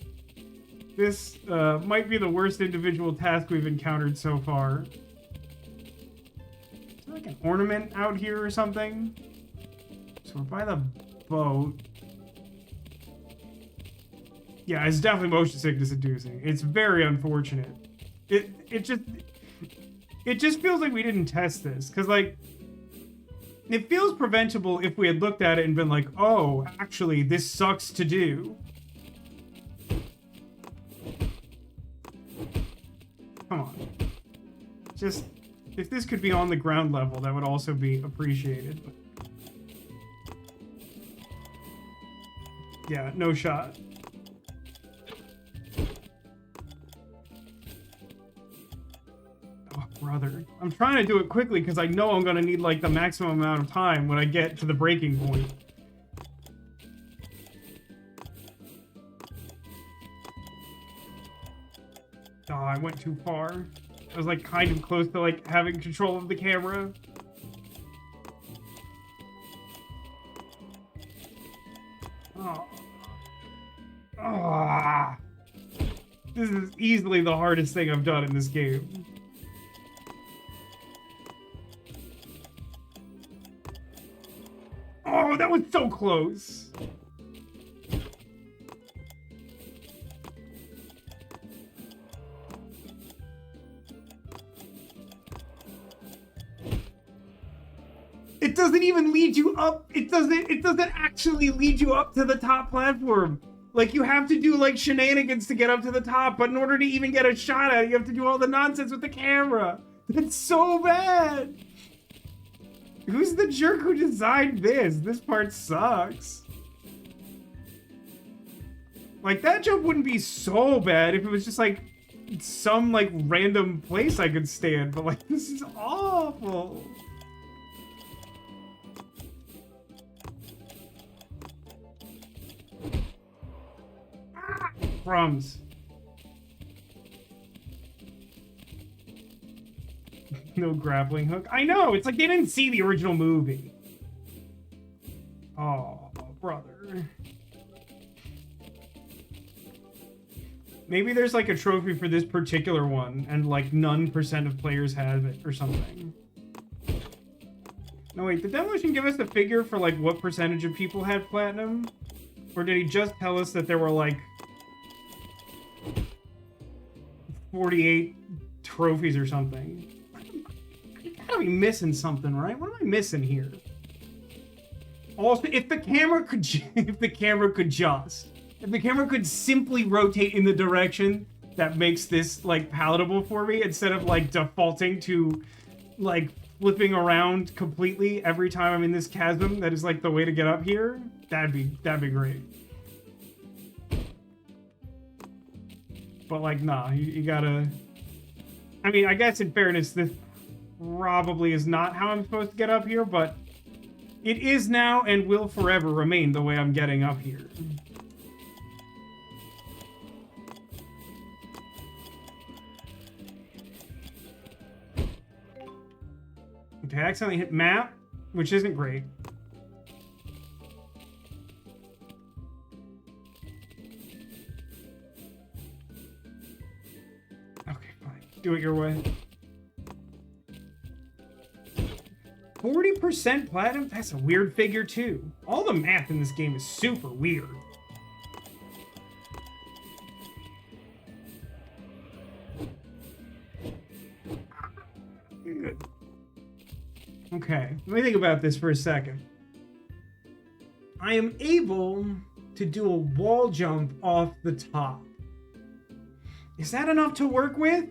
A: This might be the worst individual task we've encountered so far. Is there, like, an ornament out here or something? So we're by the boat. Yeah, it's definitely motion sickness inducing. It's very unfortunate. It just feels like we didn't test this, because, like, it feels preventable if we had looked at it and been like, oh, actually, this sucks to do. Come on. Just, if this could be on the ground level, that would also be appreciated. Yeah, no shot. Oh, brother. I'm trying to do it quickly because I know I'm going to need, like, the maximum amount of time when I get to the breaking point. Oh, I went too far. I was, like, kind of close to, like, having control of the camera. Oh. Ah. This is easily the hardest thing I've done in this game. Oh, that was so close. It doesn't even lead you up. It doesn't actually lead you up to the top platform. Like, you have to do, like, shenanigans to get up to the top, but in order to even get a shot at it, you have to do all the nonsense with the camera. That's so bad. Who's the jerk who designed this? This part sucks. Like, that jump wouldn't be so bad if it was just, like, some, like, random place I could stand, but, like, this is awful. Crumbs. No grappling hook. I know, it's like they didn't see the original movie. Oh, brother. Maybe there's like a trophy for this particular one, and like none % of players have it or something. No, wait, did Demolition give us the figure for like what percentage of people had platinum? Or did he just tell us that there were like 48 trophies or something? I gotta be missing something, right? What am I missing here? Also, if the camera could simply rotate in the direction that makes this like palatable for me instead of like defaulting to like flipping around completely every time I'm in this chasm, that is like the way to get up here, that'd be great. But, like, nah, you gotta... I mean, I guess in fairness, this probably is not how I'm supposed to get up here, but it is now and will forever remain the way I'm getting up here. Okay, I accidentally hit map, which isn't great. Do it your way. 40% 40% platinum? That's a weird figure too. All the math in this game is super weird. Okay, let me think about this for a second. I am able to do a wall jump off the top. Is that enough to work with?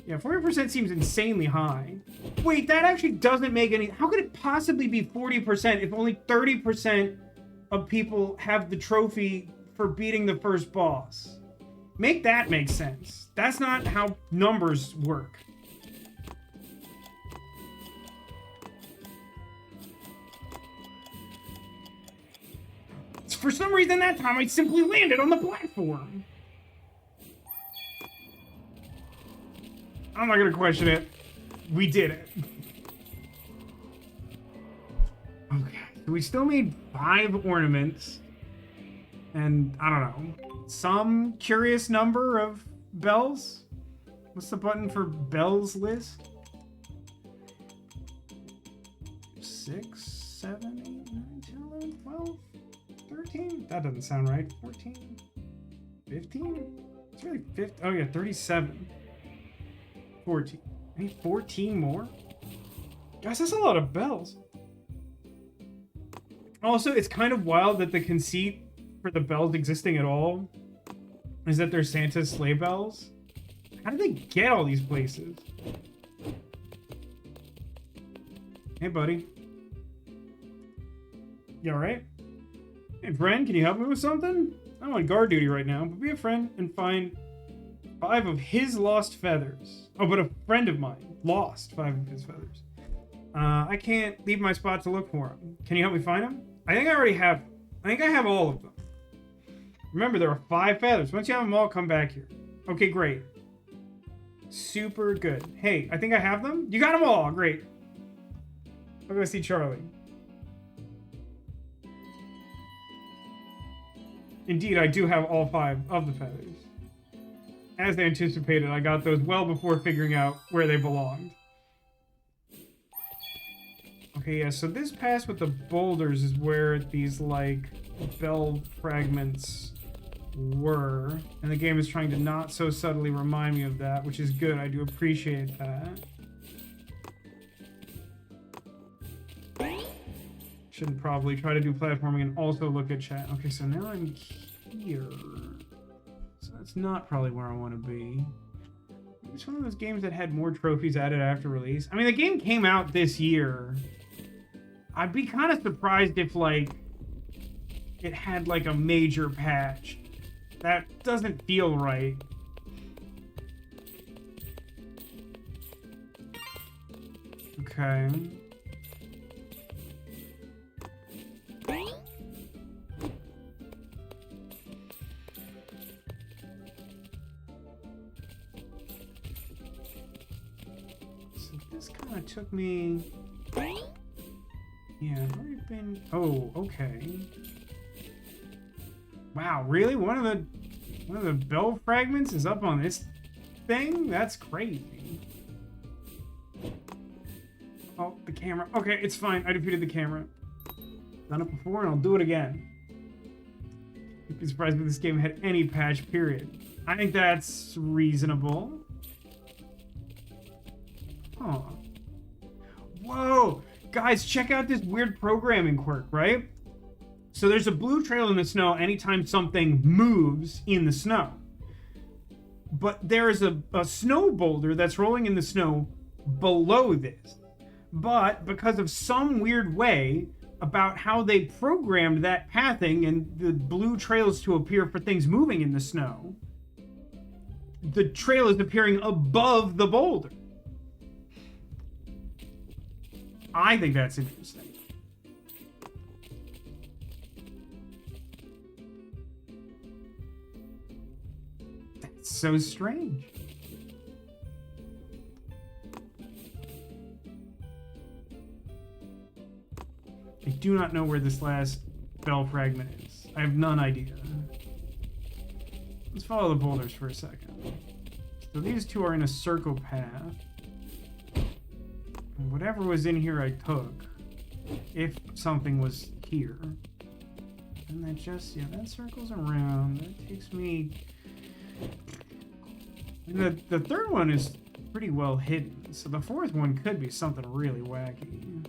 A: Yeah, 40% seems insanely high. Wait, that actually doesn't make any... How could it possibly be 40% if only 30% of people have the trophy for beating the first boss? Make that make sense. That's not how numbers work. For some reason that time I simply landed on the platform. I'm not gonna question it. We did it. Okay, so we still made 5 ornaments. And, I don't know, some curious number of bells? What's the button for bells list? 6, 7, 8, 9, 10, 11, 12, 13? That doesn't sound right. 14? 15? It's really 50. Oh yeah, 37. 14. I need 14 more? Guys, that's a lot of bells. Also, it's kind of wild that the conceit for the bells existing at all is that they're Santa's sleigh bells. How did they get all these places? Hey, buddy. You alright? Hey, friend, can you help me with something? I'm on guard duty right now, but be a friend and find 5 of his lost feathers. Oh, but a friend of mine lost 5 of his feathers. I can't leave my spot to look for them. Can you help me find them? I think I already have them. I think I have all of them. Remember, there are 5 feathers. Once you have them all, come back here. Okay, great. Super good. Hey, I think I have them. You got them all. Great. I'll go see Charlie. Indeed, I do have all 5 of the feathers. As they anticipated, I got those well before figuring out where they belonged. Okay, yeah, so this pass with the boulders is where these, like, bell fragments were. And the game is trying to not so subtly remind me of that, which is good. I do appreciate that. Shouldn't probably try to do platforming and also look at chat. Okay, so now I'm here. So that's not probably where I want to be. It's one of those games that had more trophies added after release. I mean, the game came out this year. I'd be kind of surprised if, like, it had, like, a major patch. That doesn't feel right. Okay. So this kind of took me... Yeah, I've already been... Oh, okay. Wow, really? One of the bell fragments is up on this thing? That's crazy. Oh, the camera. Okay, it's fine. I defeated the camera. Done it before, and I'll do it again. I'd be surprised if this game had any patch, period. I think that's reasonable. Huh. Whoa! Guys, check out this weird programming quirk, right? So there's a blue trail in the snow anytime something moves in the snow. But there is a snow boulder that's rolling in the snow below this. But because of some weird way about how they programmed that pathing and the blue trails to appear for things moving in the snow, the trail is appearing above the boulder. I think that's interesting. That's so strange. I do not know where this last bell fragment is. I have none idea. Let's follow the boulders for a second. So these two are in a circle path. Whatever was in here I took. If something was here. And that just, yeah, that circles around. That takes me... And the third one is pretty well hidden, so the fourth one could be something really wacky.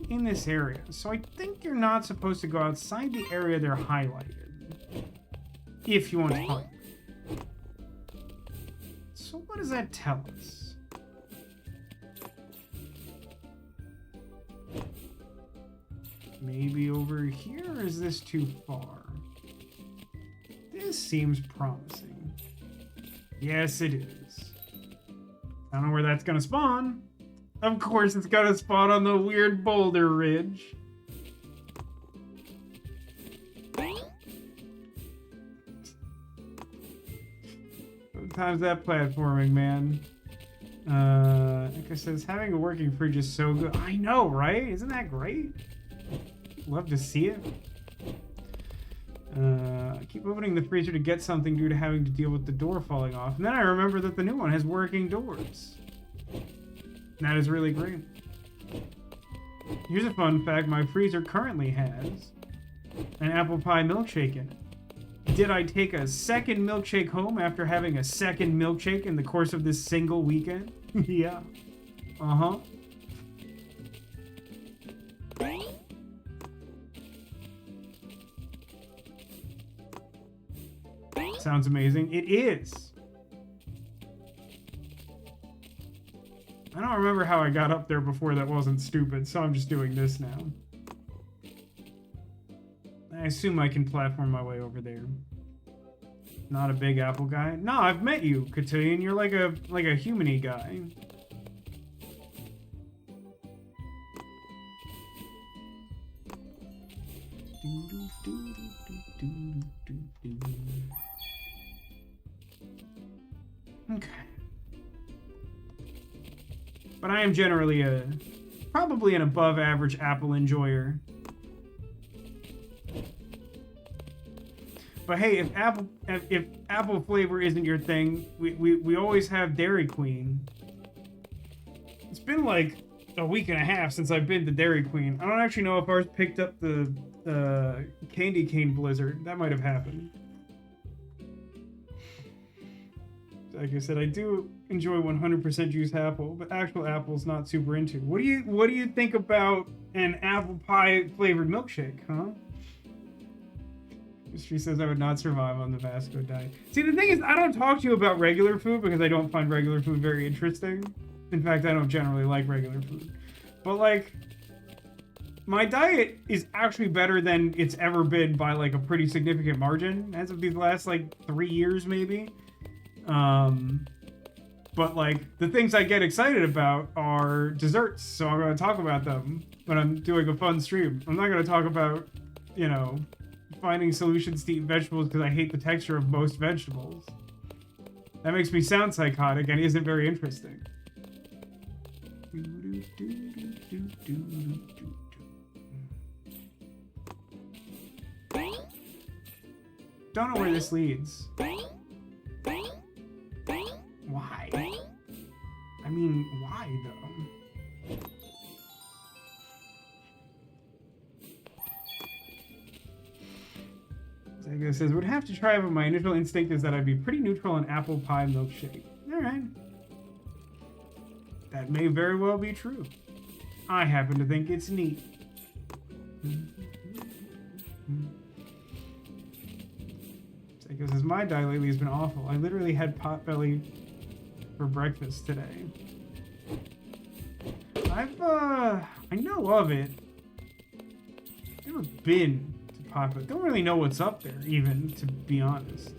A: In this area, so I think you're not supposed to go outside the area they're highlighted if you want to hunt. So what does that tell us? Maybe over here, or is this too far? This seems promising. Yes, it is. I don't know where that's gonna spawn. Of course, it's got a spot on the weird boulder ridge. Sometimes that platforming, man. Like I said, having a working fridge is so good. I know, right? Isn't that great? Love to see it. I keep opening the freezer to get something due to having to deal with the door falling off. And then I remember that the new one has working doors. That is really great. Here's a fun fact. My freezer currently has an apple pie milkshake in it. Did I take a second milkshake home after having a second milkshake in the course of this single weekend? Yeah. Uh-huh. Sounds amazing. It is. I don't remember how I got up there before that wasn't stupid, so I'm just doing this now. I assume I can platform my way over there. Not a big apple guy. No, I've met you, Cotillion. You're like a human-y guy. Okay. But I am generally probably an above average apple enjoyer. But hey, if apple flavor isn't your thing, we always have Dairy Queen. It's been like a week and a half since I've been to Dairy Queen. I don't actually know if ours picked up the candy cane blizzard. That might have happened. Like I said, I do enjoy 100% juice apple, but actual apple's not super into. What do you think about an apple pie flavored milkshake, huh? She says I would not survive on the Vasco diet. See, the thing is, I don't talk to you about regular food because I don't find regular food very interesting. In fact, I don't generally like regular food. But like, my diet is actually better than it's ever been by like a pretty significant margin as of these last like 3 years, maybe. But like the things I get excited about are desserts, so I'm going to talk about them when I'm doing a fun stream. I'm not going to talk about, you know, finding solutions to eat vegetables because I hate the texture of most vegetables. That makes me sound psychotic and isn't very interesting. Don't know where this leads. Why? I mean, why though? Zaga says, would have to try, but my initial instinct is that I'd be pretty neutral on apple pie milkshake. Alright. That may very well be true. I happen to think it's neat. Zaga says, my diet lately has been awful. I literally had potbelly for breakfast today. I know of it. Never been to potbelly. Don't really know what's up there, even, to be honest.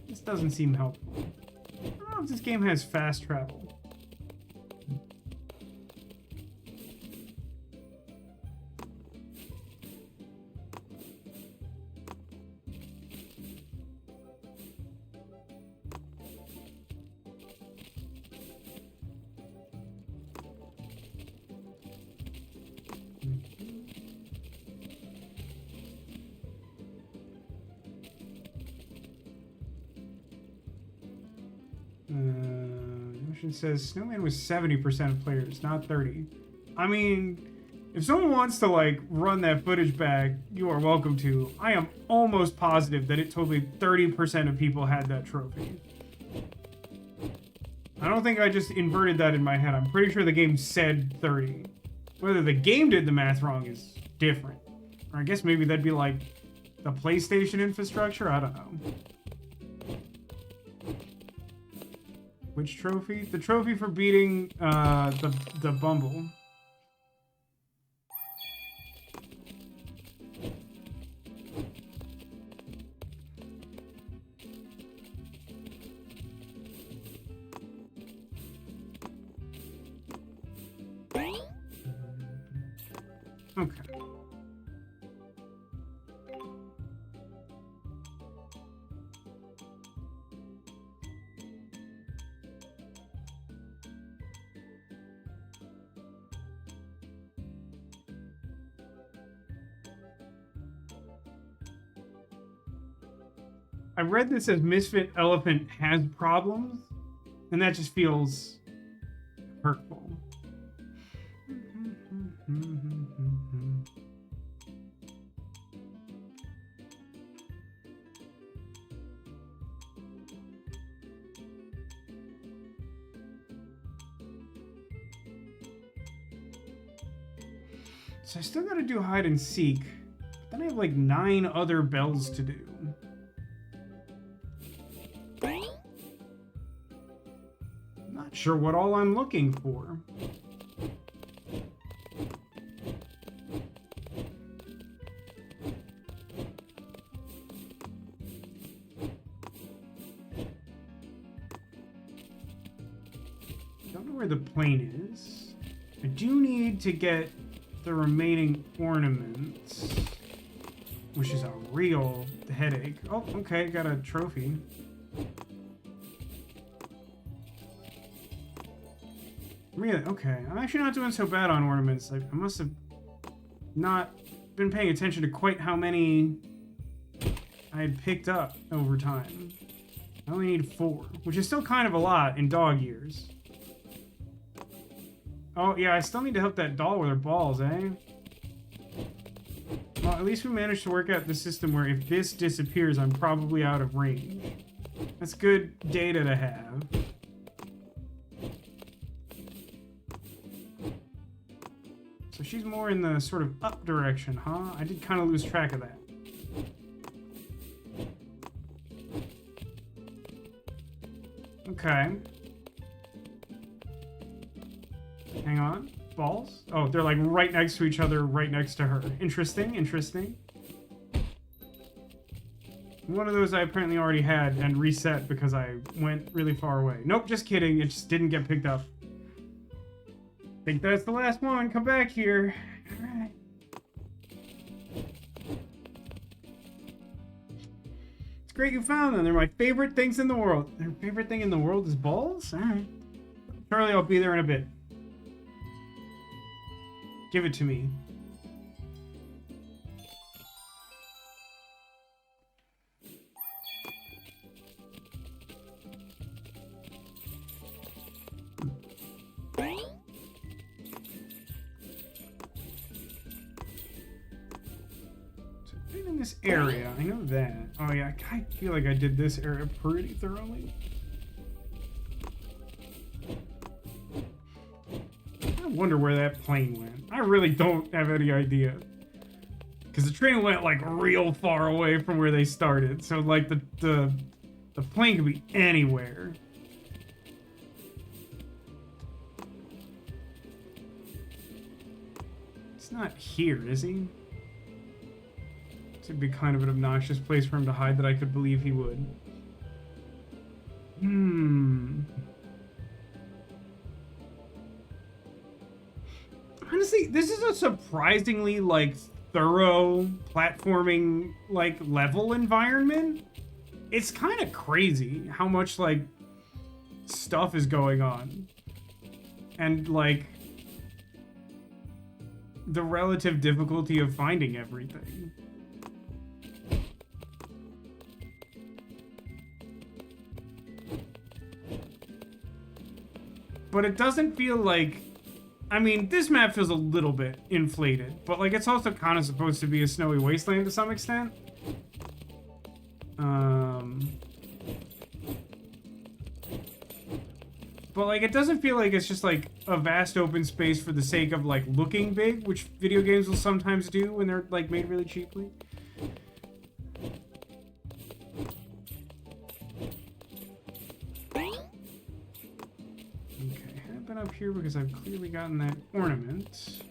A: This doesn't seem helpful. I don't know if this game has fast travel. It says Snowman was 70% of players, not 30. I mean, if someone wants to, like, run that footage back, you are welcome to. I am almost positive that it told me 30% of people had that trophy. I don't think I just inverted that in my head. I'm pretty sure the game said 30. Whether the game did the math wrong is different. Or I guess maybe that'd be like the PlayStation infrastructure? I don't know. Which trophy? The trophy for beating the Bumble. Okay. I read this as Misfit Elephant has problems, and that just feels hurtful. So I still gotta do hide and seek. But then I have like 9 other bells to do. Not sure what all I'm looking for. Don't know where the plane is. I do need to get the remaining ornaments, which is a real headache. Oh, okay, got a trophy. Really? Okay, I'm actually not doing so bad on ornaments. I must have not been paying attention to quite how many I had picked up over time. I only need 4, which is still kind of a lot in dog years. Oh, yeah, I still need to help that doll with her balls, eh? Well, at least we managed to work out the system where if this disappears, I'm probably out of range. That's good data to have. So she's more in the sort of up direction, huh? I did kind of lose track of that. Okay. Hang on. Balls? Oh, they're like right next to each other, right next to her. Interesting, interesting. One of those I apparently already had and reset because I went really far away. Nope, just kidding. It just didn't get picked up. Think that's the last one. Come back here. All right. It's great you found them. They're my favorite things in the world. Their favorite thing in the world is balls? All right. Charlie, I'll be there in a bit. Give it to me. In this area, I know that. Oh yeah, I feel like I did this area pretty thoroughly. I wonder where that plane went. I really don't have any idea. Because the train went like real far away from where they started. So like the plane could be anywhere. It's not here, is he? It'd be kind of an obnoxious place for him to hide that I could believe he would. Honestly, this is a surprisingly, like, thorough platforming, like, level environment. It's kind of crazy how much, like, stuff is going on. And, like, the relative difficulty of finding everything. but it doesn't feel like... I mean, this map feels a little bit inflated, but like it's also kind of supposed to be a snowy wasteland to some extent. But like it doesn't feel like it's just like a vast open space for the sake of like looking big, which video games will sometimes do when they're like made really cheaply. Okay, I've been up here because I've clearly gotten that ornament.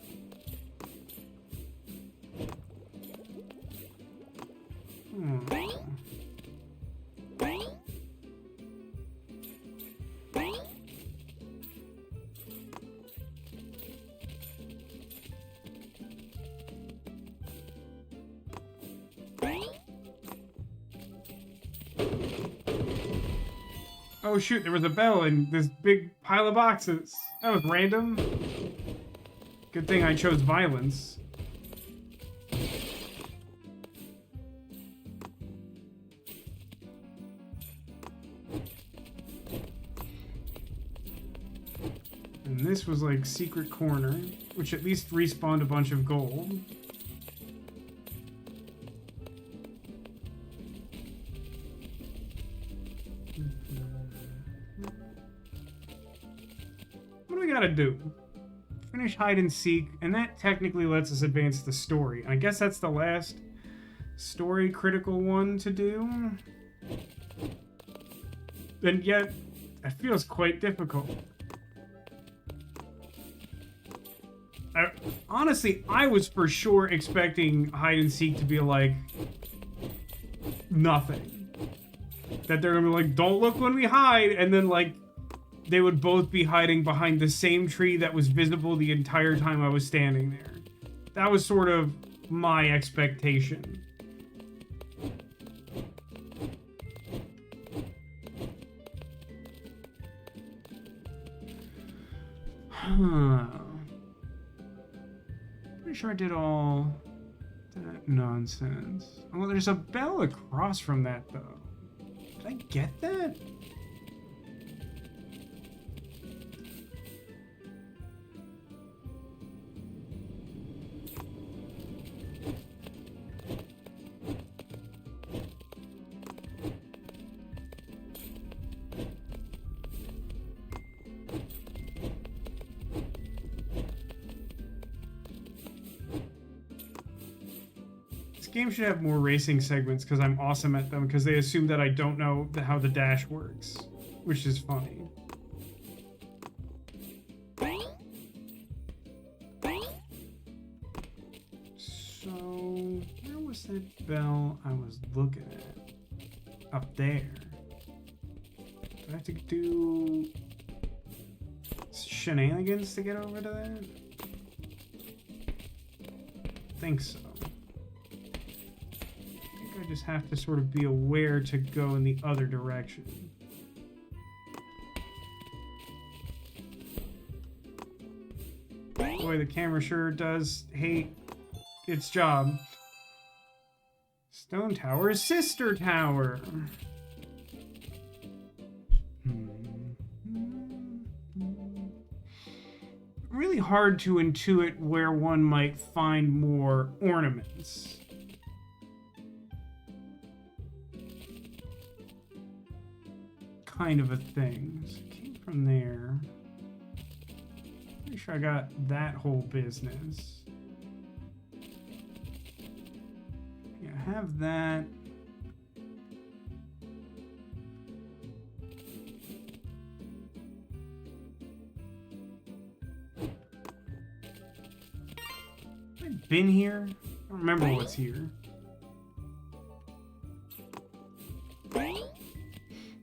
A: Oh shoot, there was a bell in this big pile of boxes. That was random. Good thing I chose violence. And this was like secret corner, which at least respawned a bunch of gold. What do we gotta do? Finish hide and seek, and that technically lets us advance the story. I guess that's the last story critical one to do. And yet, it feels quite difficult. Honestly, I was for sure expecting hide and seek to be like nothing. That they're gonna be like, don't look when we hide, and then like they would both be hiding behind the same tree that was visible the entire time I was standing there. That was sort of my expectation. Huh. Pretty sure I did all that nonsense. Oh, there's a bell across from that, though. Did I get that? Game should have more racing segments because I'm awesome at them, because they assume that I don't know how the dash works, which is funny. So, where was that bell I was looking at? Up there. Do I have to do shenanigans to get over to that? I think so. I just have to sort of be aware to go in the other direction. Boy, the camera sure does hate its job. Stone Tower is Sister Tower. Really hard to intuit where one might find more ornaments. Kind of a thing. So it came from there. Pretty sure I got that whole business. Yeah, I have that. Have I been here? I don't remember what's here.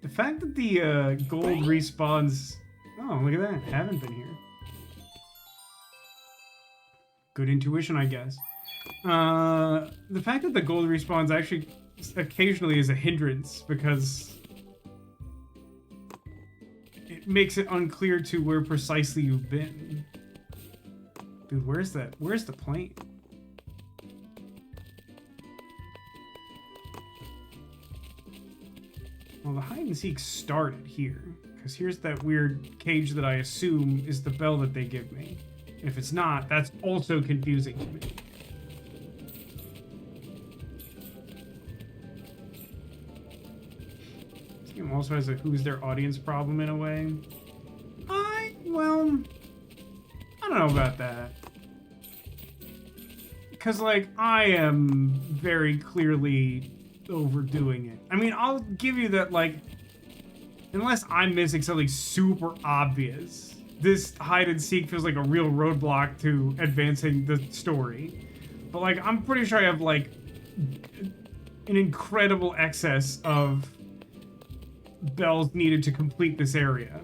A: The fact that the gold respawns... Oh, look at that. Haven't been here. Good intuition, I guess. The fact that the gold respawns actually occasionally is a hindrance, because it makes it unclear to where precisely you've been. Dude, where's that? Where's the plane? Well, the hide and seek started here, Because here's that weird cage that I assume is the bell that they give me. And if it's not, that's also confusing to me. This game also has a who's their audience problem in a way. Well, I don't know about that. Because, like, I am very clearly overdoing it. I mean, I'll give you that, like, unless I'm missing something super obvious, this hide and seek feels like a real roadblock to advancing the story. But, like, I'm pretty sure I have, like, an incredible excess of bells needed to complete this area.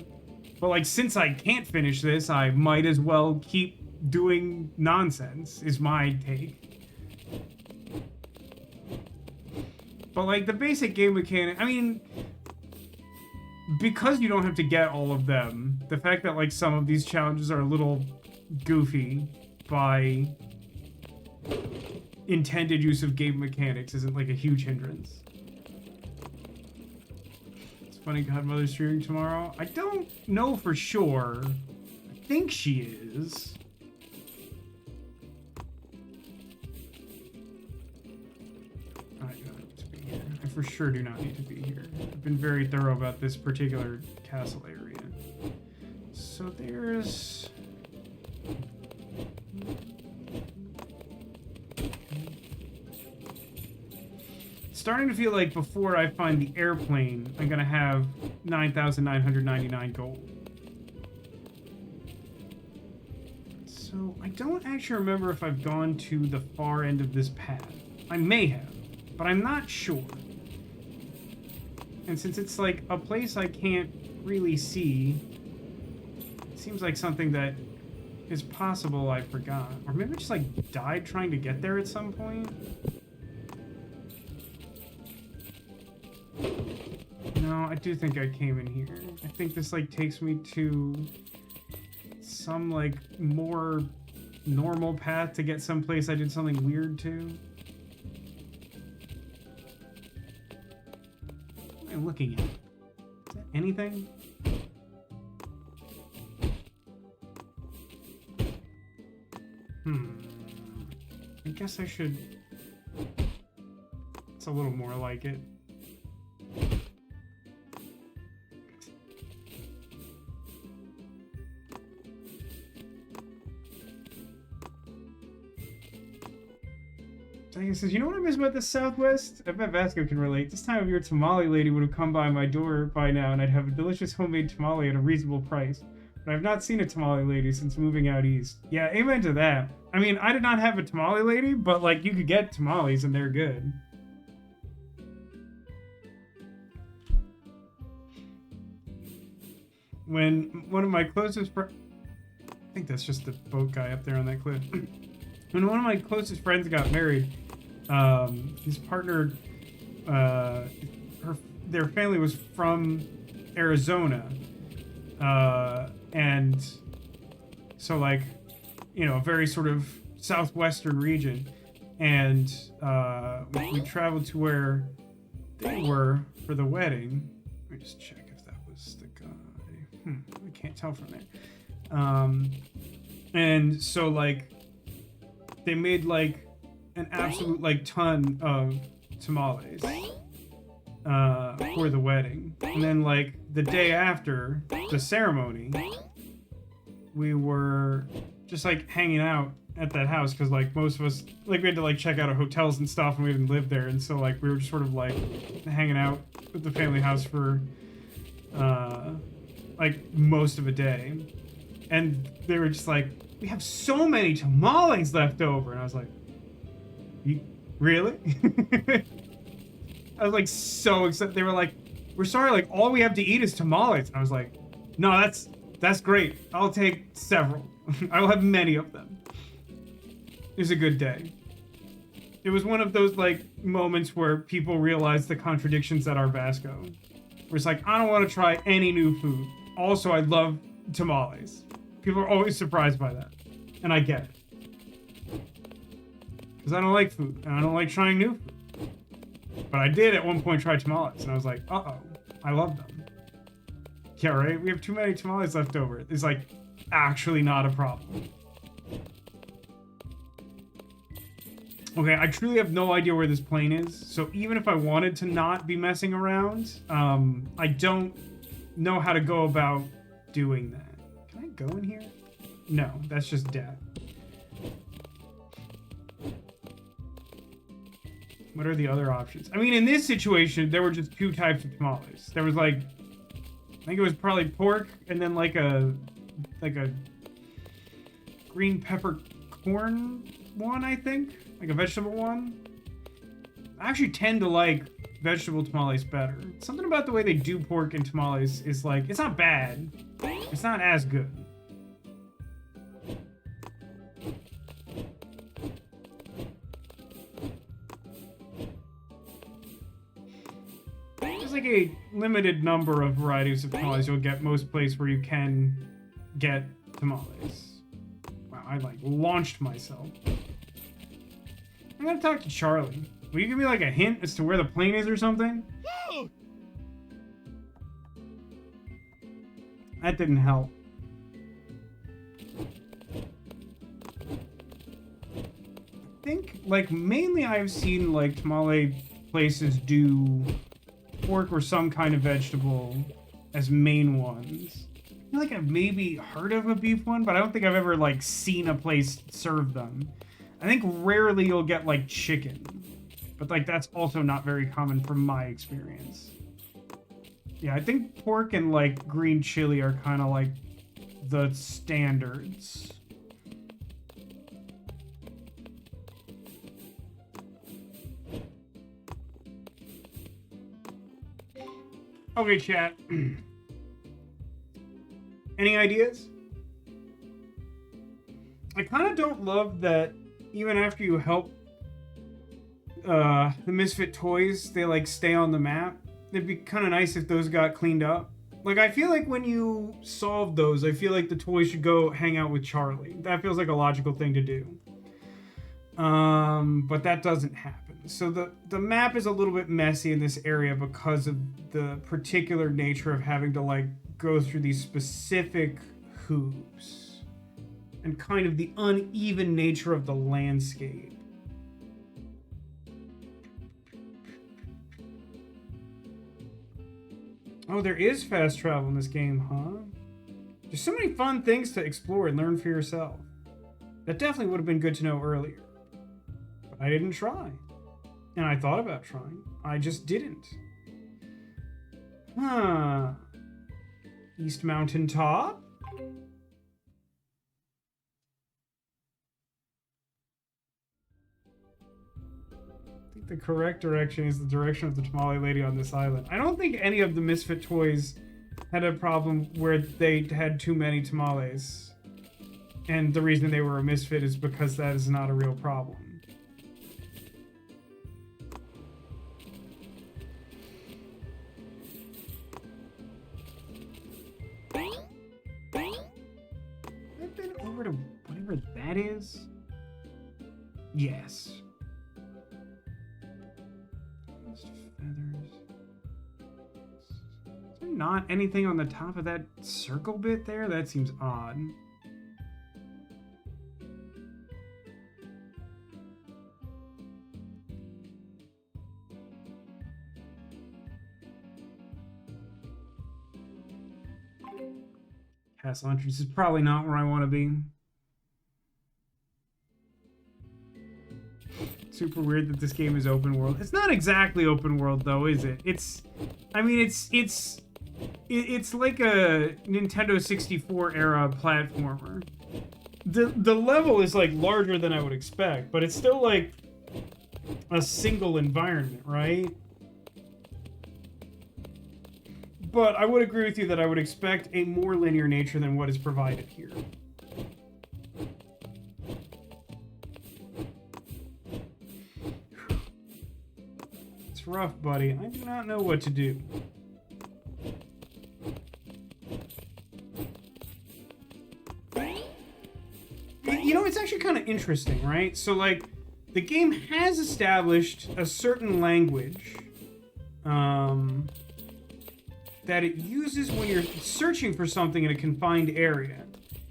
A: But, like, since I can't finish this, I might as well keep doing nonsense, is my take. But, like, the basic game mechanic, I mean, because you don't have to get all of them, the fact that, like, some of these challenges are a little goofy by intended use of game mechanics isn't, like, a huge hindrance. It's funny Godmother's streaming tomorrow. I don't know for sure. I think she is. I don't need to be here. I for sure do not need to be here. I've been very thorough about this particular castle area. So there's... Starting to feel like before I find the airplane, I'm gonna have 9,999 gold. So I don't actually remember if I've gone to the far end of this path. I may have, but I'm not sure. And since it's like a place I can't really see, it seems like something that is possible I forgot. Or maybe I just like died trying to get there at some point. No, I do think I came in here. I think this like takes me to some like more normal path to get someplace I did something weird to. What am I looking at? Is that anything? I guess I should... It's a little more like it. He says, you know what I miss about the Southwest? I bet Vasco can relate. This time of year, tamale lady would have come by my door by now, and I'd have a delicious homemade tamale at a reasonable price. But I've not seen a tamale lady since moving out east. Yeah, amen to that. I mean, I did not have a tamale lady, but, like, you could get tamales, and they're good. When one of my closest friends... I think that's just the boat guy up there on that cliff. When one of my closest friends got married, his partner, their family was from Arizona, and so like, you know, a very sort of southwestern region, and we traveled to where they were for the wedding. Let me just check if that was the guy. I can't tell from there. And so like, they made like an absolute like ton of tamales for the wedding, and then like the day after the ceremony, we were just like hanging out at that house because like most of us like we had to like check out our hotels and stuff, and we didn't live there, and so like we were just sort of like hanging out at the family house for like most of a day, and they were just like, we have so many tamales left over. And I was like, you really? I was like so excited. They were like, we're sorry, like all we have to eat is tamales. And I was like, no, that's great. I'll take several. I will have many of them. It was a good day. It was one of those like moments where people realize the contradictions that are Vasco. Where it's like, I don't want to try any new food. Also, I love tamales. People are always surprised by that. And I get it. Because I don't like food. And I don't like trying new food. But I did at one point try tamales. And I was like, uh-oh. I love them. Yeah, right? We have too many tamales left over. It's like actually not a problem. Okay, I truly have no idea where this plane is. So even if I wanted to not be messing around, I don't know how to go about doing that. Can I go in here? No, that's just death. What are the other options? I mean, in this situation, there were just two types of tamales. There was like, I think it was probably pork and then like a green pepper corn one, I think. Like a vegetable one. I actually tend to like vegetable tamales better. Something about the way they do pork and tamales is like, it's not bad. It's not as good. There's like a limited number of varieties of tamales you'll get most places where you can get tamales. Wow, I like launched myself. I'm gonna talk to Charlie. Will you give me like a hint as to where the plane is or something? That didn't help. I think, like, mainly I've seen, like, tamale places do pork or some kind of vegetable as main ones. I feel like I've maybe heard of a beef one, but I don't think I've ever, like, seen a place serve them. I think rarely you'll get, like, chicken. But, like, that's also not very common from my experience. Yeah, I think pork and, like, green chili are kind of, like, the standards. Okay, chat. Any ideas? I kind of don't love that even after you help the Misfit toys, they like stay on the map. It'd be kind of nice if those got cleaned up. Like, I feel like when you solve those, I feel like the toys should go hang out with Charlie. That feels like a logical thing to do. But that doesn't happen. So the map is a little bit messy in this area because of the particular nature of having to like go through these specific hoops and kind of the uneven nature of the landscape. Oh, there is fast travel in this game, huh? There's so many fun things to explore and learn for yourself. That definitely would have been good to know earlier. But I didn't try. And I thought about trying. I just didn't. Huh. East Mountain Top? I think the correct direction is the direction of the tamale lady on this island. I don't think any of the Misfit toys had a problem where they had too many tamales. And the reason they were a misfit is because that is not a real problem. I've been over to whatever that is. Yes. Feathers. Is there not anything on the top of that circle bit there? That seems odd. Castle entrance is probably not where I want to be. Super weird that this game is open world. It's not exactly open world though, is it? I mean, it's like a Nintendo 64 era platformer. The level is like larger than I would expect, but it's still like a single environment, right? But I would agree with you that I would expect a more linear nature than what is provided here. It's rough, buddy. I do not know what to do. You know, it's actually kind of interesting, right? So, like, the game has established a certain language. that it uses when you're searching for something in a confined area.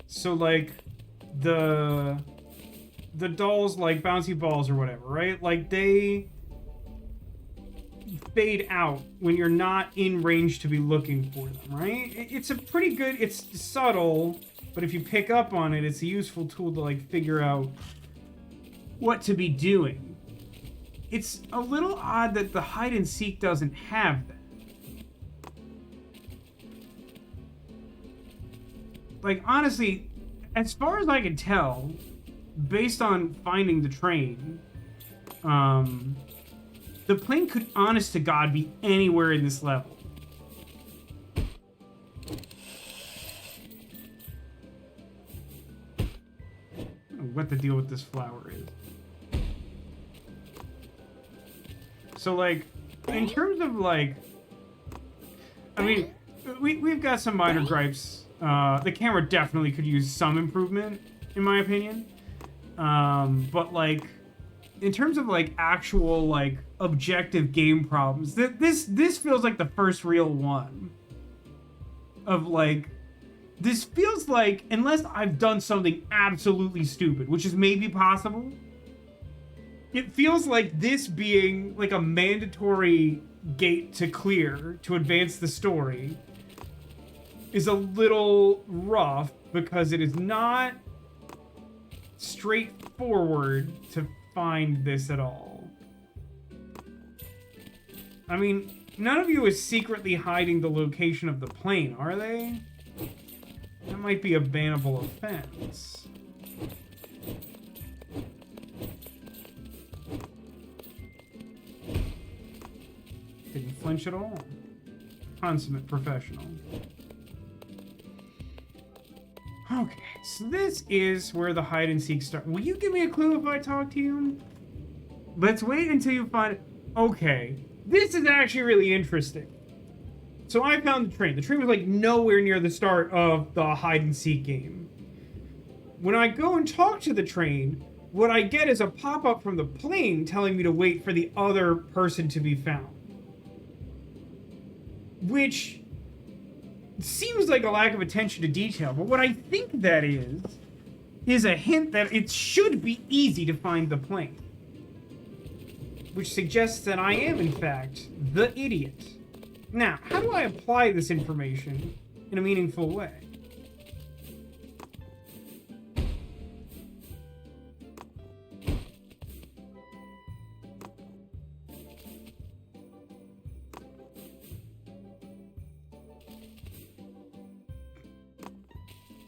A: So, like, the dolls, like bouncy balls or whatever, right? Like, they fade out when you're not in range to be looking for them, right? It's a pretty good, it's subtle, but if you pick up on it, it's a useful tool to, like, figure out what to be doing. It's a little odd that the hide and seek doesn't have that. Like, honestly, as far as I can tell, based on finding the train, the plane could, honest to God, be anywhere in this level. I don't know what the deal with this flower is. So, like, in terms of, like, I mean, we've got some minor gripes. The camera definitely could use some improvement, in my opinion. But, like, in terms of, like, actual, like, objective game problems, this feels like the first real one. Of, like, this feels like, unless I've done something absolutely stupid, which is maybe possible, it feels like this being, like, a mandatory gate to clear to advance the story is a little rough because it is not straightforward to find this at all. I mean, none of you is secretly hiding the location of the plane, are they? That might be a bannable offense. Didn't flinch at all. Consummate professional. Okay, so this is where the hide and seek start. Will you give me a clue if I talk to you? Let's wait until you find it. Okay, this is actually really interesting. So I found the train. The train was like nowhere near the start of the hide and seek game. When I go and talk to the train, what I get is a pop-up from the plane telling me to wait for the other person to be found. Which seems like a lack of attention to detail, but what I think that is a hint that it should be easy to find the plane. Which suggests that I am, in fact, the idiot. Now, how do I apply this information in a meaningful way?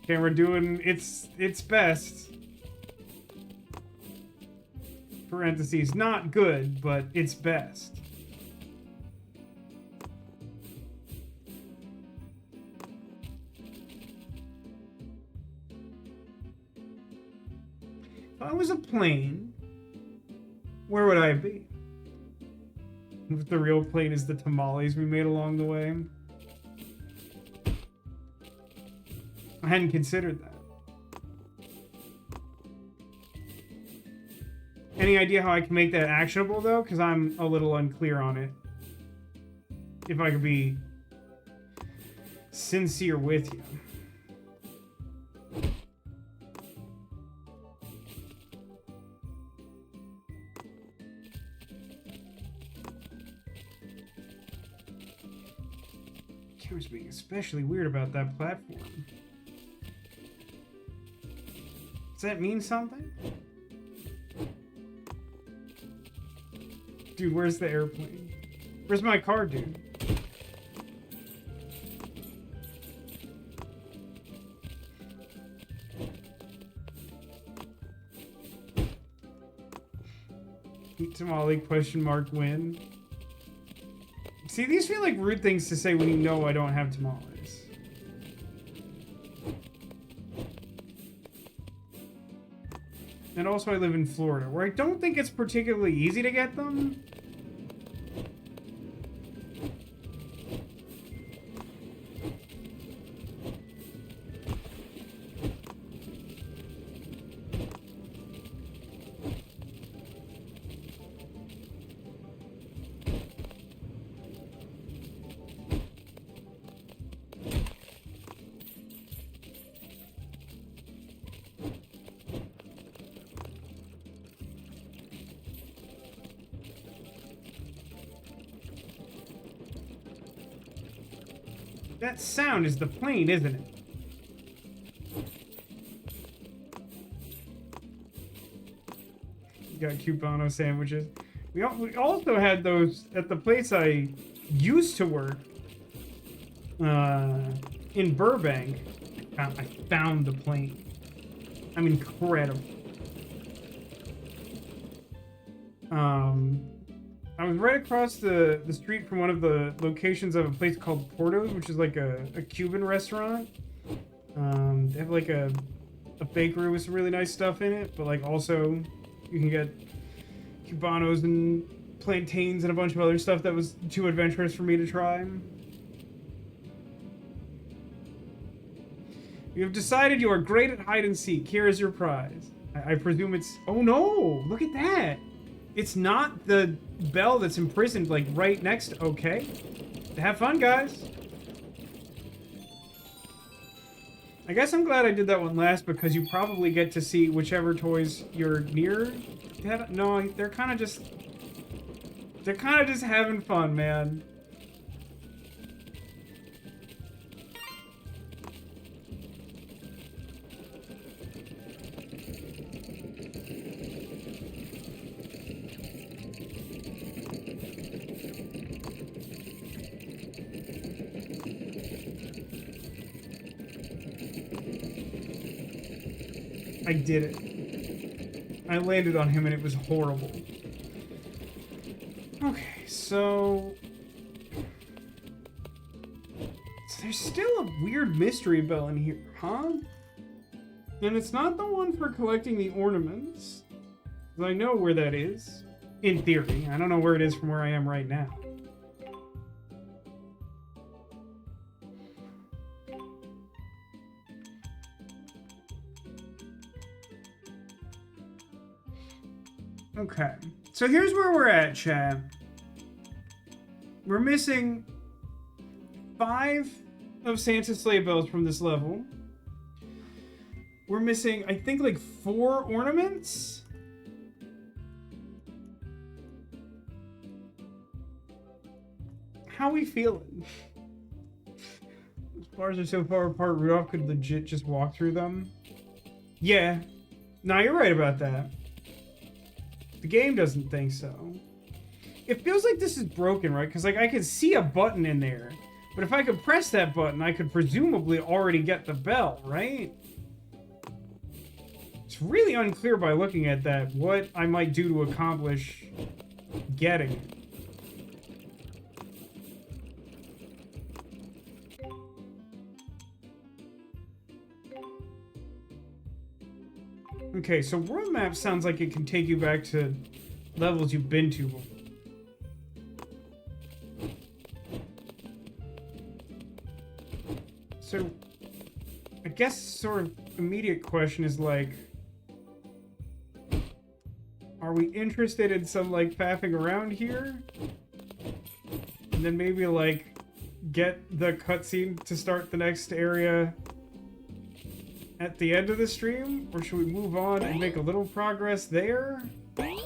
A: Camera doing its best. Parentheses, not good, but its best. If I was a plane, where would I be? If the real plane is the tamales we made along the way. I hadn't considered that. Any idea how I can make that actionable, though? Because I'm a little unclear on it. If I could be sincere with you. Camera's being especially weird about that platform. Does that mean something? Dude, where's the airplane? Where's my car, dude? Eat tamale, question mark, win. See, these feel like rude things to say when you know I don't have tamales. And also I live in Florida, where I don't think it's particularly easy to get them. That sound is the plane, isn't it? You got Cubano sandwiches. We also had those at the place I used to work in Burbank. I found the plane. I'm incredible. I was right across the street from one of the locations of a place called Porto's, which is like a Cuban restaurant. They have like a bakery with some really nice stuff in it, but like also you can get Cubanos and plantains and a bunch of other stuff that was too adventurous for me to try. You have decided you are great at hide and seek. Here is your prize. I presume it's... Oh no! Look at that! It's not the bell that's imprisoned, like, right next... Okay. Have fun, guys! I guess I'm glad I did that one last, because you probably get to see whichever toys you're near. No, they're kind of just... They're kind of just having fun, man. I did it. I landed on him and it was horrible. Okay, so there's still a weird mystery bell in here, huh? And it's not the one for collecting the ornaments. I know where that is. In theory. I don't know where it is from where I am right now. Okay, so here's where we're at, chat. We're missing 5 of Santa's sleigh bells from this level. We're missing, I think, like 4 ornaments? How we feeling? These bars are so far apart, Rudolph could legit just walk through them. Yeah. No, you're right about that. The game doesn't think so. It feels like this is broken, right? Because, like, I can see a button in there. But if I could press that button, I could presumably already get the bell, right? It's really unclear by looking at that what I might do to accomplish getting it. Okay, so world map sounds like it can take you back to levels you've been to before. So, I guess sort of immediate question is like, are we interested in some like faffing around here? And then maybe like get the cutscene to start the next area at the end of the stream? Or should we move on and make a little progress there? Because,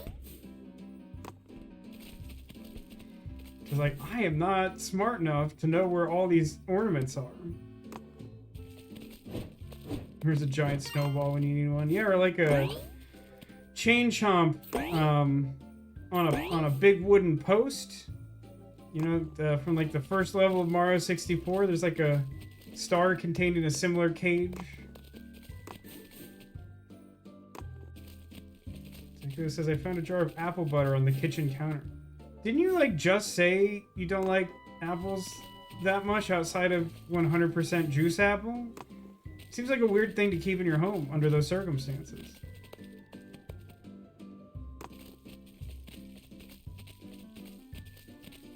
A: like, I am not smart enough to know where all these ornaments are. Here's a giant snowball when you need one. Yeah, or like a chain chomp on a big wooden post. You know, from like the first level of Mario 64, there's like a star contained in a similar cage. It says, I found a jar of apple butter on the kitchen counter. Didn't you, like, just say you don't like apples that much outside of 100% juice apple? Seems like a weird thing to keep in your home under those circumstances.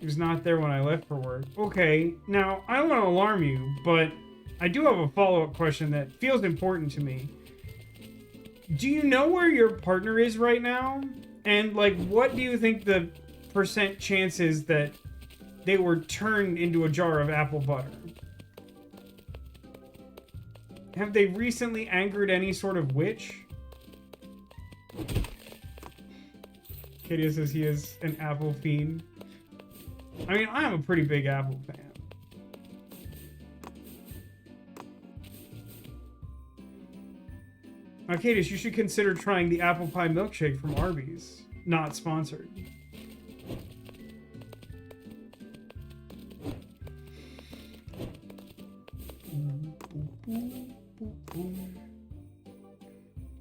A: It was not there when I left for work. Okay, now, I don't want to alarm you, but I do have a follow-up question that feels important to me. Do you know where your partner is right now? And, like, what do you think the % chance is that they were turned into a jar of apple butter? Have they recently angered any sort of witch? Katie says he is an Apple fiend. I mean, I'm a pretty big Apple fan. Arcadis, you should consider trying the apple pie milkshake from Arby's. Not sponsored.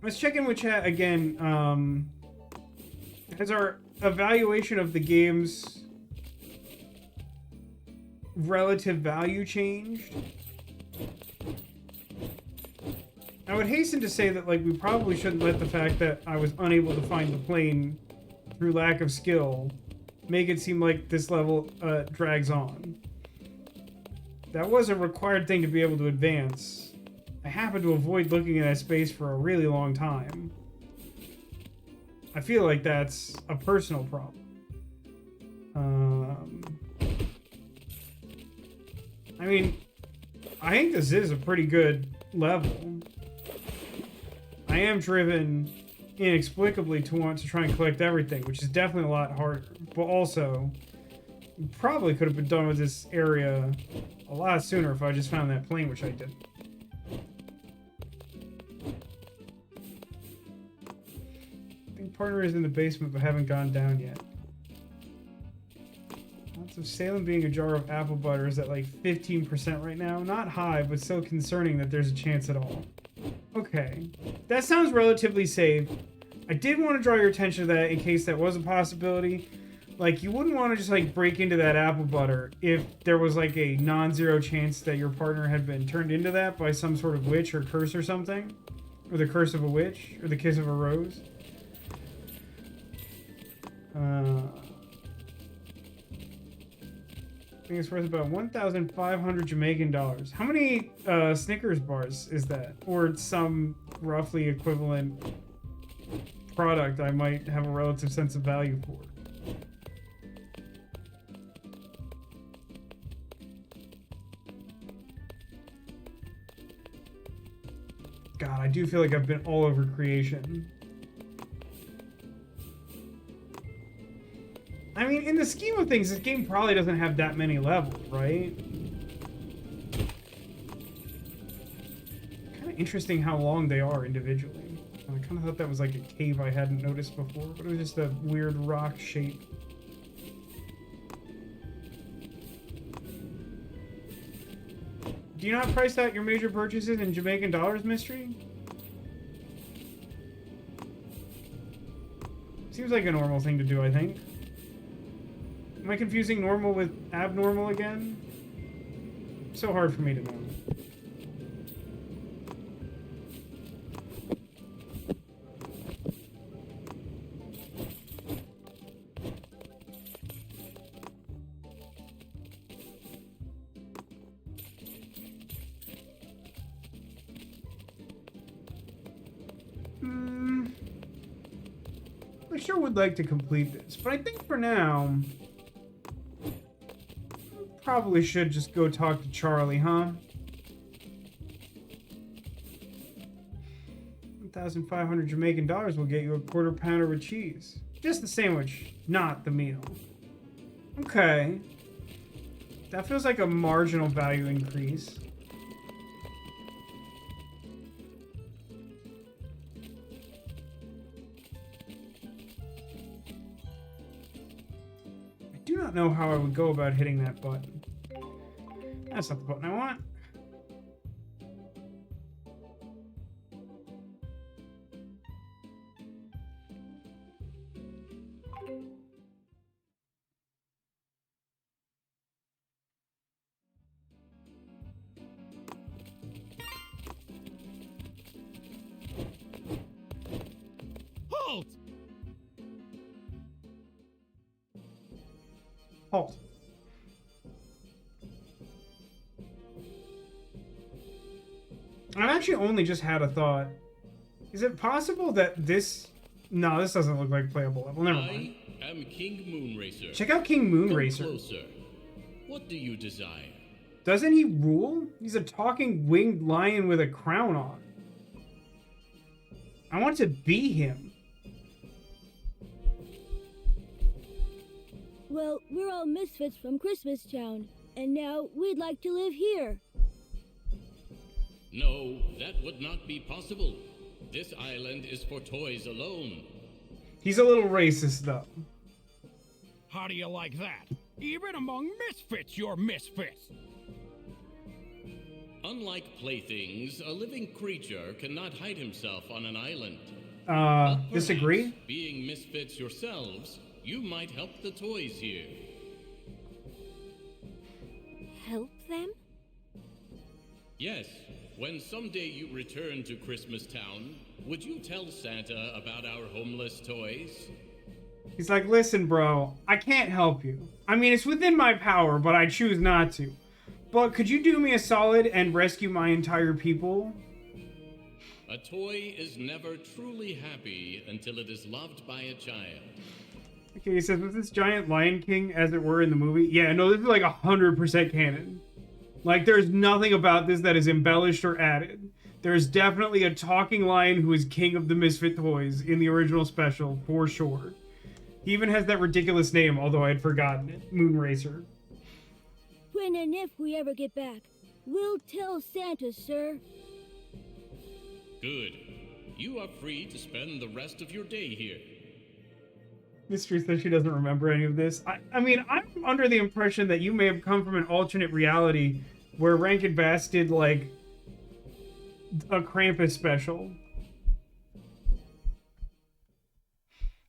A: Let's check in with chat again. Has our evaluation of the game's relative value changed? I would hasten to say that, like, we probably shouldn't let the fact that I was unable to find the plane through lack of skill make it seem like this level drags on. That was a required thing to be able to advance. I happened to avoid looking at that space for a really long time. I feel like that's a personal problem. I mean, I think this is a pretty good level. I am driven inexplicably to want to try and collect everything, which is definitely a lot harder. But also, probably could have been done with this area a lot sooner if I just found that plane, which I didn't. I think partner is in the basement but haven't gone down yet. Lots of Salem being a jar of apple butter is at like 15% right now. Not high, but still concerning that there's a chance at all. Okay. That sounds relatively safe. I did want to draw your attention to that in case that was a possibility. Like, you wouldn't want to just, like, break into that apple butter if there was, like, a non-zero chance that your partner had been turned into that by some sort of witch or curse or something. Or the curse of a witch. Or the kiss of a rose. I think it's worth about 1,500 Jamaican dollars. How many Snickers bars is that? Or some roughly equivalent product I might have a relative sense of value for. God, I do feel like I've been all over creation. I mean, in the scheme of things, this game probably doesn't have that many levels, right? Kind of interesting how long they are individually. I kind of thought that was like a cave I hadn't noticed before, but it was just a weird rock shape. Do you not price out your major purchases in Jamaican dollars, Mystery? Seems like a normal thing to do, I think. Am I confusing normal with abnormal again? So hard for me to know. I sure would like to complete this, but I think for now, probably should just go talk to Charlie, huh? 1,500 Jamaican dollars will get you a quarter pounder with cheese. Just the sandwich, not the meal. Okay. That feels like a marginal value increase. I do not know how I would go about hitting that button. That's not the button I want.
E: Halt!
A: Halt. I've actually only just had a thought. Is it possible that this... No, this doesn't look like playable level. Never mind.
E: I am King Moonracer.
A: Check out King Moonracer.
E: Come closer. What do you desire?
A: Doesn't he rule? He's a talking winged lion with a crown on. I want to be him.
I: Well, we're all misfits from Christmas Town, and now we'd like to live here.
E: No, that would not be possible. This island is for toys alone.
A: He's a little racist, though.
C: How do you like that? Even among misfits, you're misfits.
E: Unlike playthings, a living creature cannot hide himself on an island.
A: Disagree?
E: Being misfits yourselves, you might help the toys here.
D: Help them?
E: Yes, when someday you return to Christmas Town, would you tell Santa about our homeless toys?
A: He's like, listen, bro, I can't help you. I mean, it's within my power, but I choose not to. But could you do me a solid and rescue my entire people?
E: A toy is never truly happy until it is loved by a child.
A: Okay, he says, was this giant Lion King, as it were, in the movie? Yeah, no, this is like 100% canon. Like, there's nothing about this that is embellished or added. There's definitely a talking lion who is king of the Misfit toys in the original special, for sure. He even has that ridiculous name, although I had forgotten it. Moonracer.
I: When and if we ever get back, we'll tell Santa, sir.
E: Good. You are free to spend the rest of your day here.
A: Mystery says she doesn't remember any of this. I mean, I'm under the impression that you may have come from an alternate reality where Rankin Bass did, like, a Krampus special.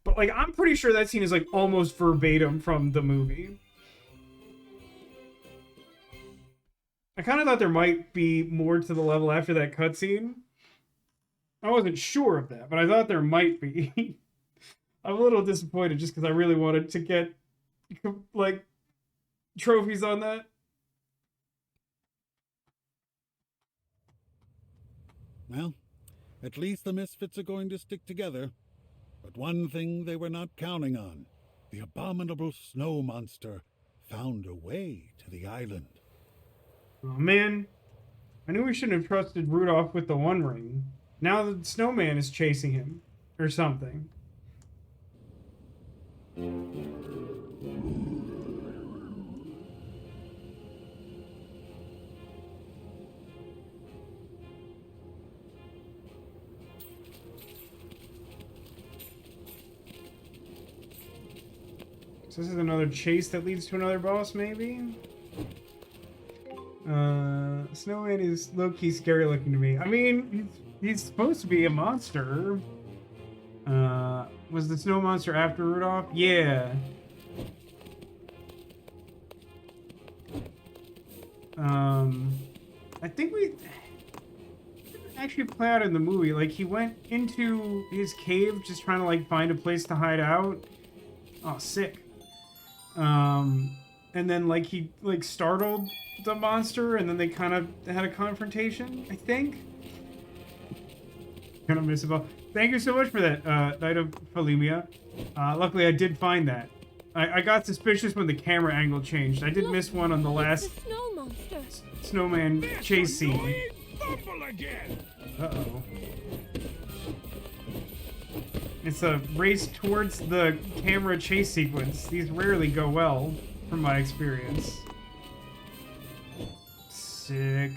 A: But, like, I'm pretty sure that scene is, like, almost verbatim from the movie. I kind of thought there might be more to the level after that cutscene. I wasn't sure of that, but I thought there might be. I'm a little disappointed just because I really wanted to get, like, trophies on that.
B: Well, at least the Misfits are going to stick together. But one thing they were not counting on, the abominable snow monster found a way to the island.
A: Oh man, I knew we shouldn't have trusted Rudolph with the One Ring. Now the snowman is chasing him, or something. So this is another chase that leads to another boss, maybe? Snowman is low-key scary looking to me. I mean, he's supposed to be a monster. Was the snow monster after Rudolph? Yeah. I think we actually play out in the movie. Like, he went into his cave just trying to, like, find a place to hide out. Oh, sick. And then, like, he, like, startled the monster, and then they kind of had a confrontation, I think. Kind of miss it all. Thank you so much for that, Night of Philemia. Luckily, I did find that. I got suspicious when the camera angle changed. I did miss one on the last
I: Snow monster.
A: snowman chase scene.
C: Again.
A: Uh-oh. It's a race towards the camera chase sequence. These rarely go well, from my experience. Sick.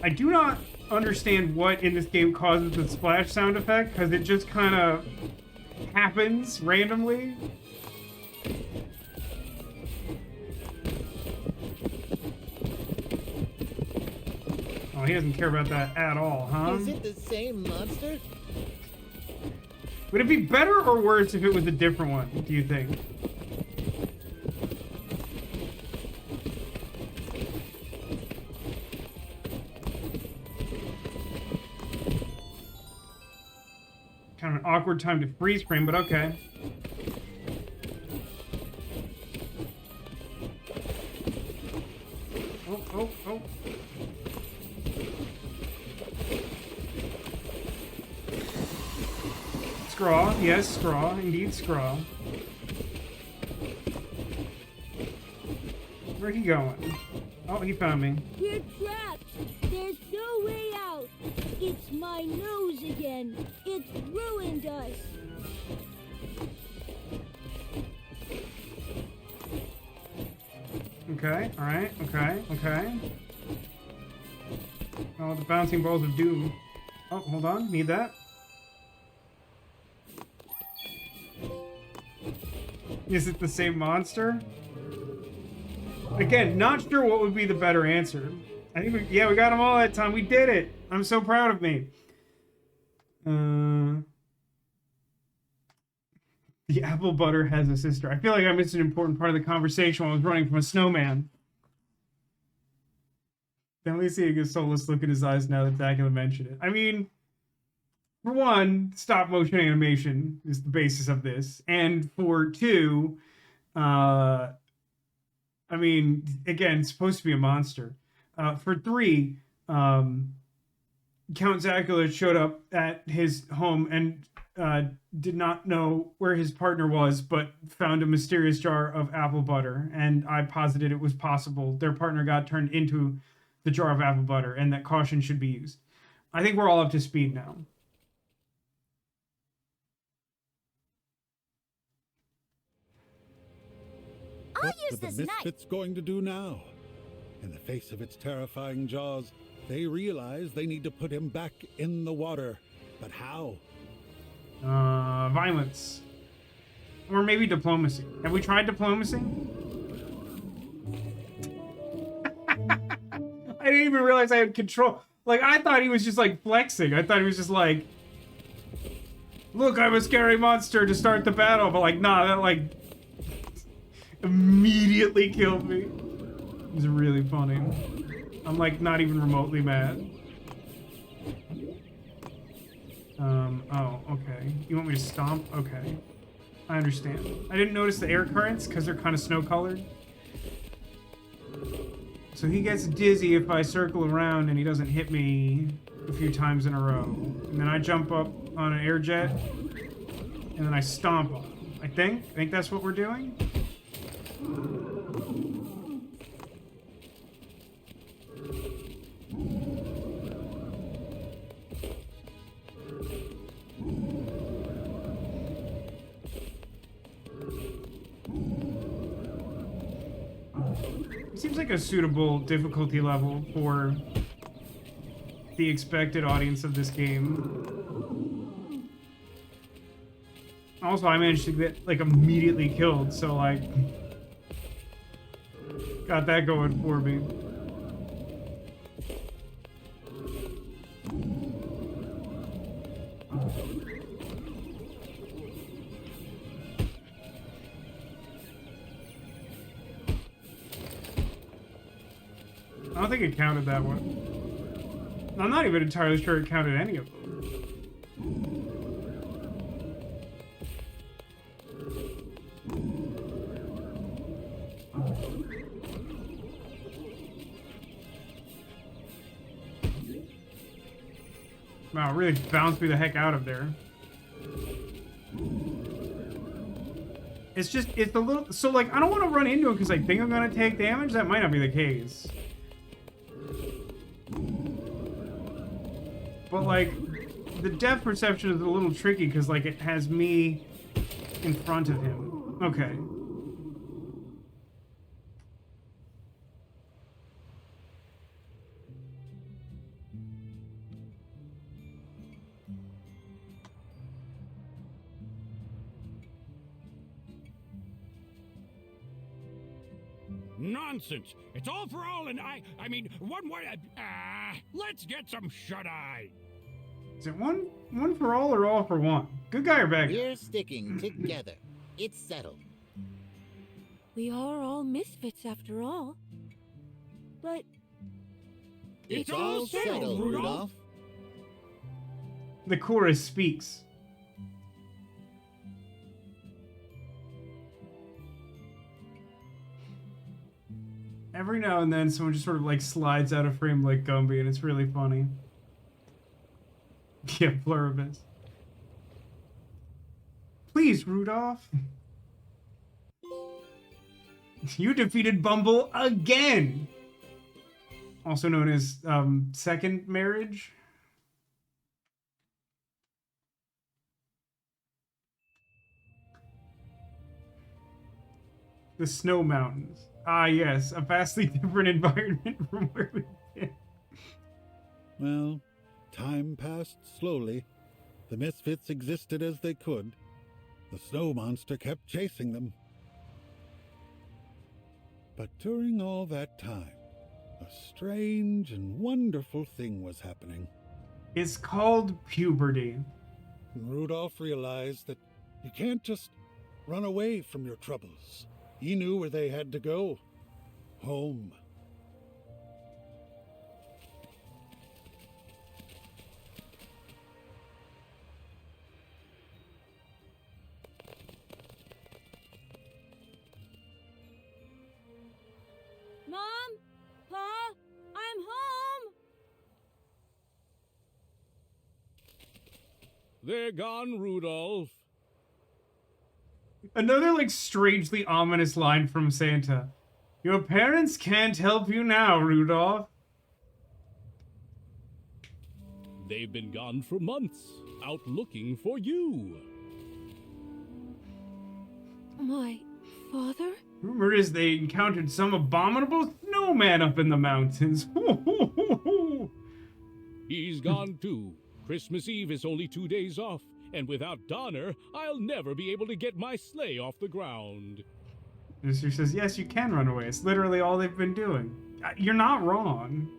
A: I do not understand what in this game causes the splash sound effect, because it just kind of happens randomly. Oh, he doesn't care about that at all, huh?
K: Is it the same monster?
A: Would it be better or worse if it was a different one, do you think? Kind of an awkward time to freeze frame, but okay. Oh. Scraw, yes, Scraw, indeed Scraw. Where'd he going? Oh, he found me.
I: We're trapped. There's no way out. It's my nose again. It's ruined us.
A: Okay, alright, okay. Oh, the bouncing balls of doom. Oh, hold on. Need that. Is it the same monster? Again, not sure what would be the better answer. I think we got them all that time. We did it. I'm so proud of me. The apple butter has a sister. I feel like I missed an important part of the conversation when I was running from a snowman. Then we see a soulless look in his eyes now that Dracula mentioned it. I mean, for one, stop motion animation is the basis of this. And for two, I mean, again, it's supposed to be a monster. For three, Count Dracula showed up at his home and did not know where his partner was, but found a mysterious jar of apple butter. And I posited it was possible their partner got turned into the jar of apple butter and that caution should be used. I think we're all up to speed now.
B: What are the misfits going to do now? In the face of its terrifying jaws, they realize they need to put him back in the water. But how?
A: Violence. Or maybe diplomacy. Have we tried diplomacy? I didn't even realize I had control. Like, I thought he was just, like, flexing. I thought he was just like, look, I'm a scary monster to start the battle. But, like, nah, that, like, immediately killed me. It was really funny. I'm, like, not even remotely mad. Oh, okay. You want me to stomp? Okay. I understand. I didn't notice the air currents because they're kind of snow-colored. So he gets dizzy if I circle around and he doesn't hit me a few times in a row. And then I jump up on an air jet, and then I stomp on him. I think that's what we're doing? Seems like a suitable difficulty level for the expected audience of this game. Also, I managed to get, like, immediately killed, so, like, got that going for me. I don't think it counted that one. I'm not even entirely sure it counted any of them. Wow, it really bounced me the heck out of there. It's a little... So, like, I don't want to run into it because I think I'm going to take damage. That might not be the case. But, like, the depth perception is a little tricky because, like, it has me in front of him. Okay.
C: Nonsense! It's all for all, and I mean, one way. Let's get some shut-eye.
A: Is it one for all or all for one? Good guy or bad guy?
K: We're sticking together. It's settled.
D: We are all misfits after all. But
K: It's all settled, Rudolph.
A: The chorus speaks. Every now and then, someone just sort of, like, slides out of frame like Gumby, and it's really funny. Yeah, Pluribus. Please, Rudolph. You defeated Bumble again! Also known as, second marriage? The Snow Mountains. Ah, yes, a vastly different environment from where we've been.
B: Well, time passed slowly. The misfits existed as they could. The snow monster kept chasing them. But during all that time, a strange and wonderful thing was happening.
A: It's called puberty.
B: And Rudolph realized that you can't just run away from your troubles. He knew where they had to go. Home.
I: Mom? Pa? I'm home!
C: They're gone, Rudolph.
A: Another, like, strangely ominous line from Santa. Your parents can't help you now, Rudolph.
C: They've been gone for months, out looking for you.
D: My father?
A: Rumor is they encountered some abominable snowman up in the mountains.
C: He's gone too. Christmas Eve is only 2 days off, and without Donner, I'll never be able to get my sleigh off the ground.
A: Mister says, yes, you can run away. It's literally all they've been doing. You're not wrong.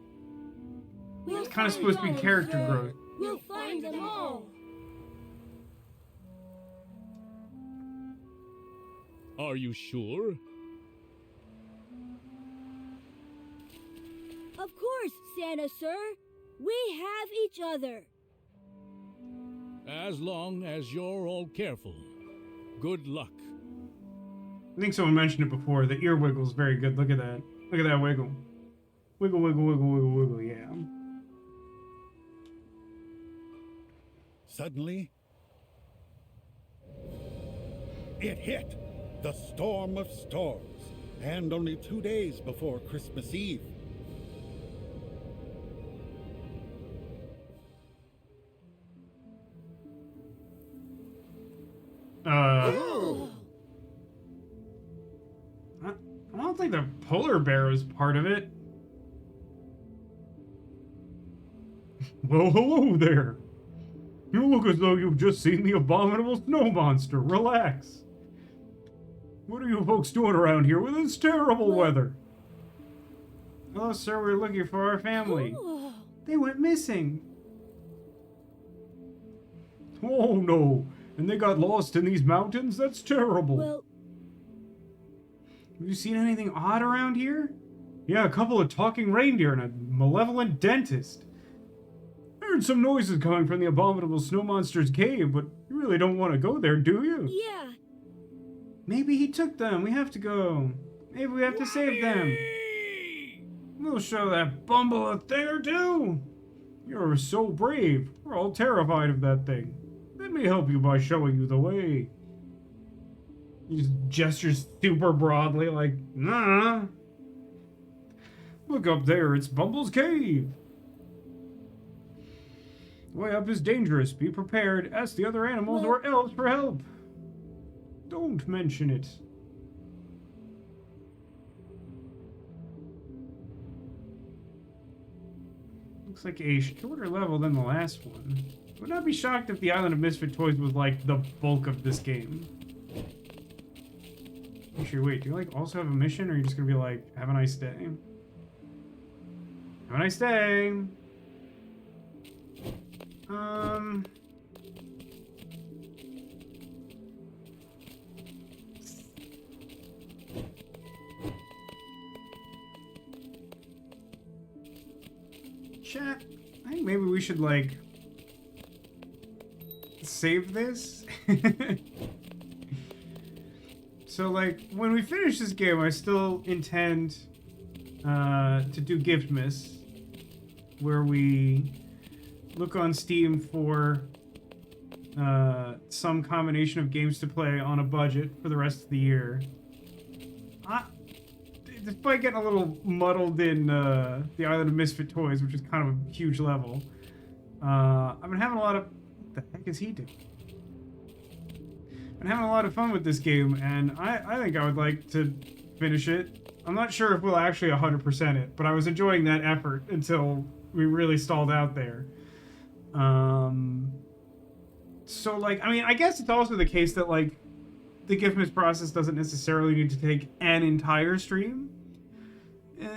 A: It's kind of supposed to be character growth.
I: We'll find them all!
C: Are you sure?
I: Of course, Santa, sir. We have each other.
C: As long as you're all careful. Good luck.
A: I think someone mentioned it before. The ear wiggle is very good. Look at that. Look at that wiggle. Wiggle, wiggle, wiggle, wiggle, wiggle, yeah.
B: Suddenly, it hit. The storm of storms. And only 2 days before Christmas Eve.
A: I don't think the polar bear is part of it. Well, hello there. You look as though you've just seen the abominable snow monster. Relax. What are you folks doing around here with this terrible weather? Oh, sir, we're looking for our family.
I: Oh.
A: They went missing. Oh, no. And they got lost in these mountains? That's terrible.
I: Well,
A: have you seen anything odd around here? Yeah, a couple of talking reindeer and a malevolent dentist. I heard some noises coming from the abominable snow monster's cave, but you really don't want to go there, do you?
I: yeah.
A: Maybe he took them. We have to go. Maybe we have to save them. We'll show that bumble a thing or two. You're so brave. We're all terrified of that thing. Let me help you by showing you the way. He just gestures super broadly like, nah. Look up there, it's Bumble's cave. The way up is dangerous. Be prepared. Ask the other animals or elves for help. Don't mention it. Looks like a shorter level than the last one. Would not be shocked if the Island of Misfit Toys was like the bulk of this game. Actually, wait, do you like also have a mission, or are you just gonna be like, have a nice day? Have a nice day. Chat, I think maybe we should like save this. So like when we finish this game, I still intend to do Giftmas, where we look on Steam for some combination of games to play on a budget for the rest of the year. Despite getting a little muddled in the Island of Misfit Toys, which is kind of a huge level, I've been having a lot of... What the heck is he doing? Been having a lot of fun with this game, and I think I would like to finish it. I'm not sure if we'll actually 100% it, but I was enjoying that effort until we really stalled out there. So like, I mean, I guess it's also the case that like the Giftmas process doesn't necessarily need to take an entire stream.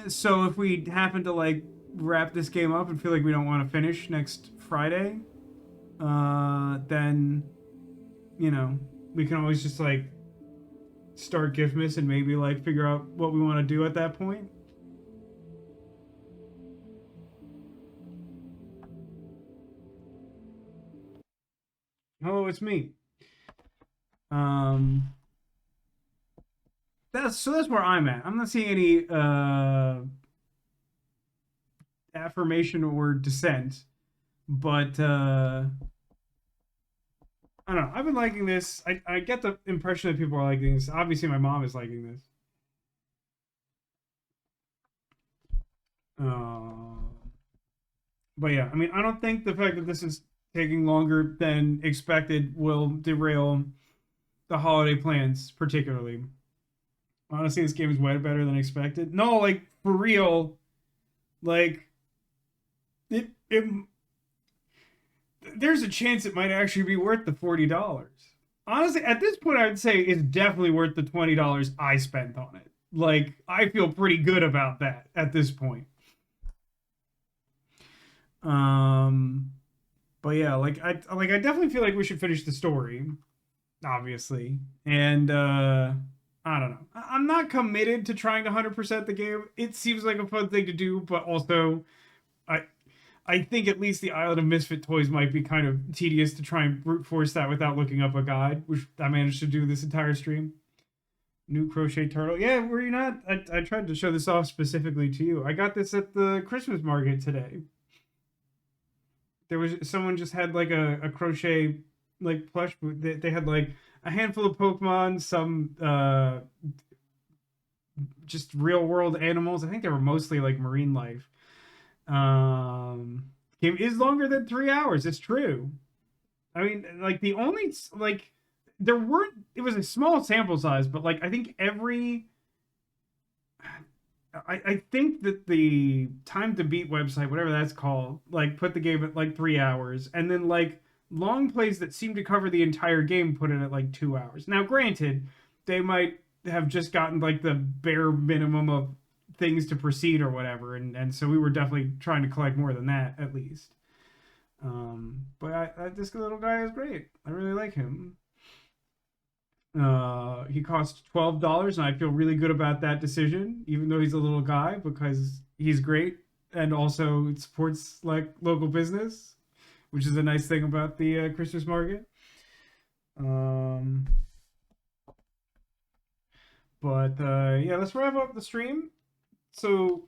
A: So if we happen to like wrap this game up and feel like we don't want to finish next Friday, then you know we can always just like start Giftmas and maybe like figure out what we want to do at that point. Hello, it's me. That's where I'm at. I'm not seeing any affirmation or dissent, but I don't know. I've been liking this. I get the impression that people are liking this. Obviously, my mom is liking this. But yeah, I mean, I don't think the fact that this is taking longer than expected will derail the holiday plans, particularly. Honestly, this game is way better than expected. No, like, for real, like, it there's a chance it might actually be worth the $40. Honestly, at this point, I would say it's definitely worth the $20 I spent on it. Like, I feel pretty good about that at this point. But yeah, like I definitely feel like we should finish the story, obviously. And I don't know. I'm not committed to trying to 100% the game. It seems like a fun thing to do, but also I think at least the Island of Misfit Toys might be kind of tedious to try and brute force that without looking up a guide, which I managed to do this entire stream. New crochet turtle. Yeah, were you not? I tried to show this off specifically to you. I got this at the Christmas market today. There was someone just had like a crochet like plush. They had like a handful of Pokemon, some just real world animals. I think they were mostly like marine life. Game is longer than 3 hours. It's true. I mean, like the only like there weren't. It was a small sample size, but like I think every. I think that the Time to Beat website, whatever that's called, like put the game at like 3 hours, and then like long plays that seem to cover the entire game put it at like 2 hours. Now, granted, they might have just gotten like the bare minimum of things to proceed or whatever, and so we were definitely trying to collect more than that at least. But this little guy is great. I really like him. He costs $12, and I feel really good about that decision, even though he's a little guy, because he's great and also it supports like local business, which is a nice thing about the Christmas market. But yeah, let's wrap up the stream so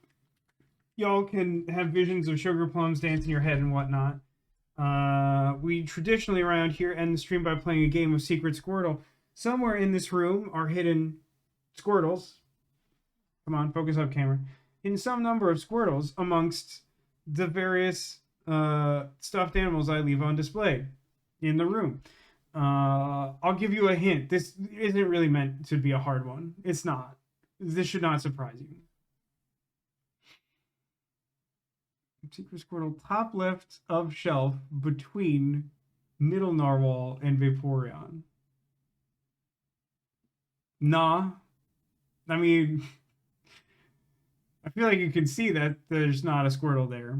A: y'all can have visions of sugar plums dance in your head and whatnot. We traditionally around here end the stream by playing a game of Secret Squirtle. Somewhere in this room are hidden Squirtles. Come on, focus up, camera. In some number of Squirtles amongst the various stuffed animals I leave on display in the room. I'll give you a hint. This isn't really meant to be a hard one. It's not. This should not surprise you. Secret Squirtle, top left of shelf between Middle Narwhal and Vaporeon. Nah. I mean, I feel like you can see that there's not a Squirtle there.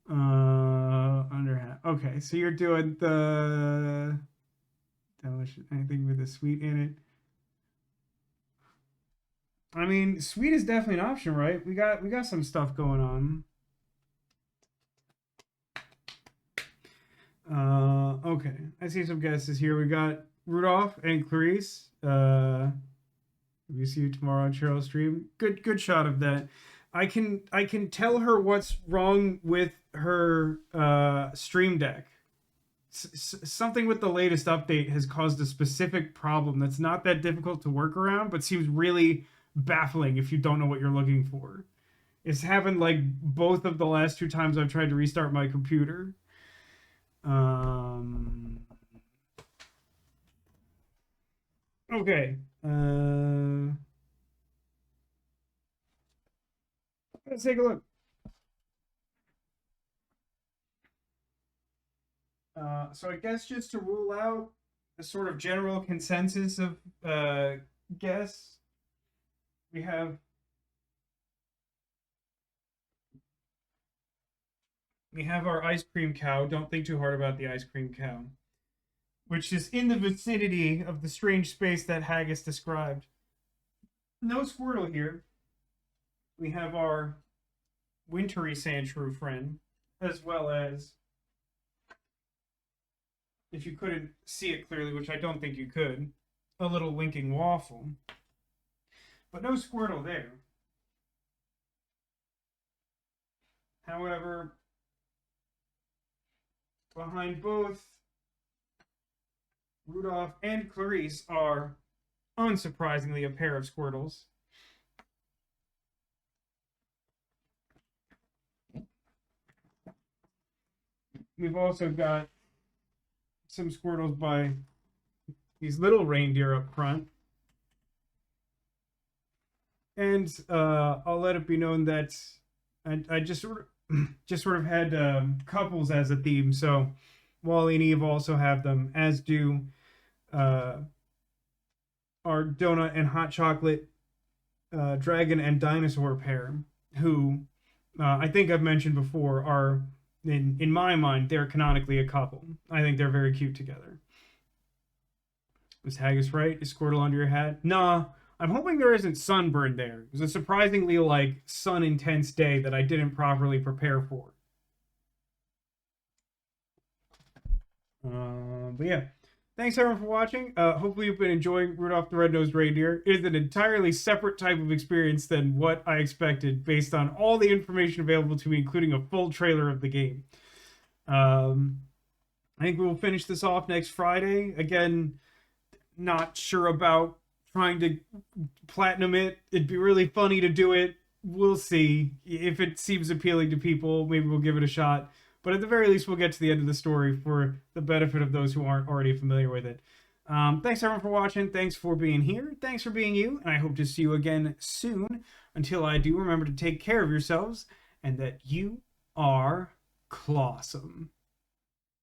A: Under hat. Okay, so you're doing the delicious anything with a sweet in it. I mean, sweet is definitely an option, right? We got some stuff going on. Okay. I see some guesses here. We got Rudolph and Clarice. We see you tomorrow on Cheryl's stream. Good shot of that. I can tell her what's wrong with her stream deck. Something with the latest update has caused a specific problem that's not that difficult to work around, but seems really baffling if you don't know what you're looking for. It's happened like both of the last 2 times I've tried to restart my computer. Okay. Let's take a look. So I guess just to rule out a sort of general consensus of guess, we have our ice cream cow. Don't think too hard about the ice cream cow, which is in the vicinity of the strange space that Haggis described. No Squirtle here. We have our wintry sandshrew friend, as well as, if you couldn't see it clearly, which I don't think you could, a little winking waffle. But no Squirtle there. However, behind both Rudolph and Clarice are, unsurprisingly, a pair of Squirtles. We've also got some Squirtles by these little reindeer up front. And I'll let it be known that I just sort of had couples as a theme. So Wally and Eve also have them, as do our donut and hot chocolate dragon and dinosaur pair, who I think I've mentioned before are, in my mind, they're canonically a couple. I think they're very cute together. Was Haggis right? Is Squirtle under your hat? Nah, I'm hoping there isn't sunburn there. It was a surprisingly, sun-intense day that I didn't properly prepare for. But yeah, thanks everyone for watching. Hopefully you've been enjoying Rudolph the Red-Nosed Reindeer. It is an entirely separate type of experience than what I expected, based on all the information available to me, including a full trailer of the game. I think we will finish this off next Friday. Again, not sure about trying to platinum it. It'd be really funny to do it. We'll see. If it seems appealing to people, maybe we'll give it a shot. But at the very least, we'll get to the end of the story for the benefit of those who aren't already familiar with it. Thanks everyone for watching. Thanks for being here. Thanks for being you. And I hope to see you again soon. Until I do, remember to take care of yourselves and that you are clawsome.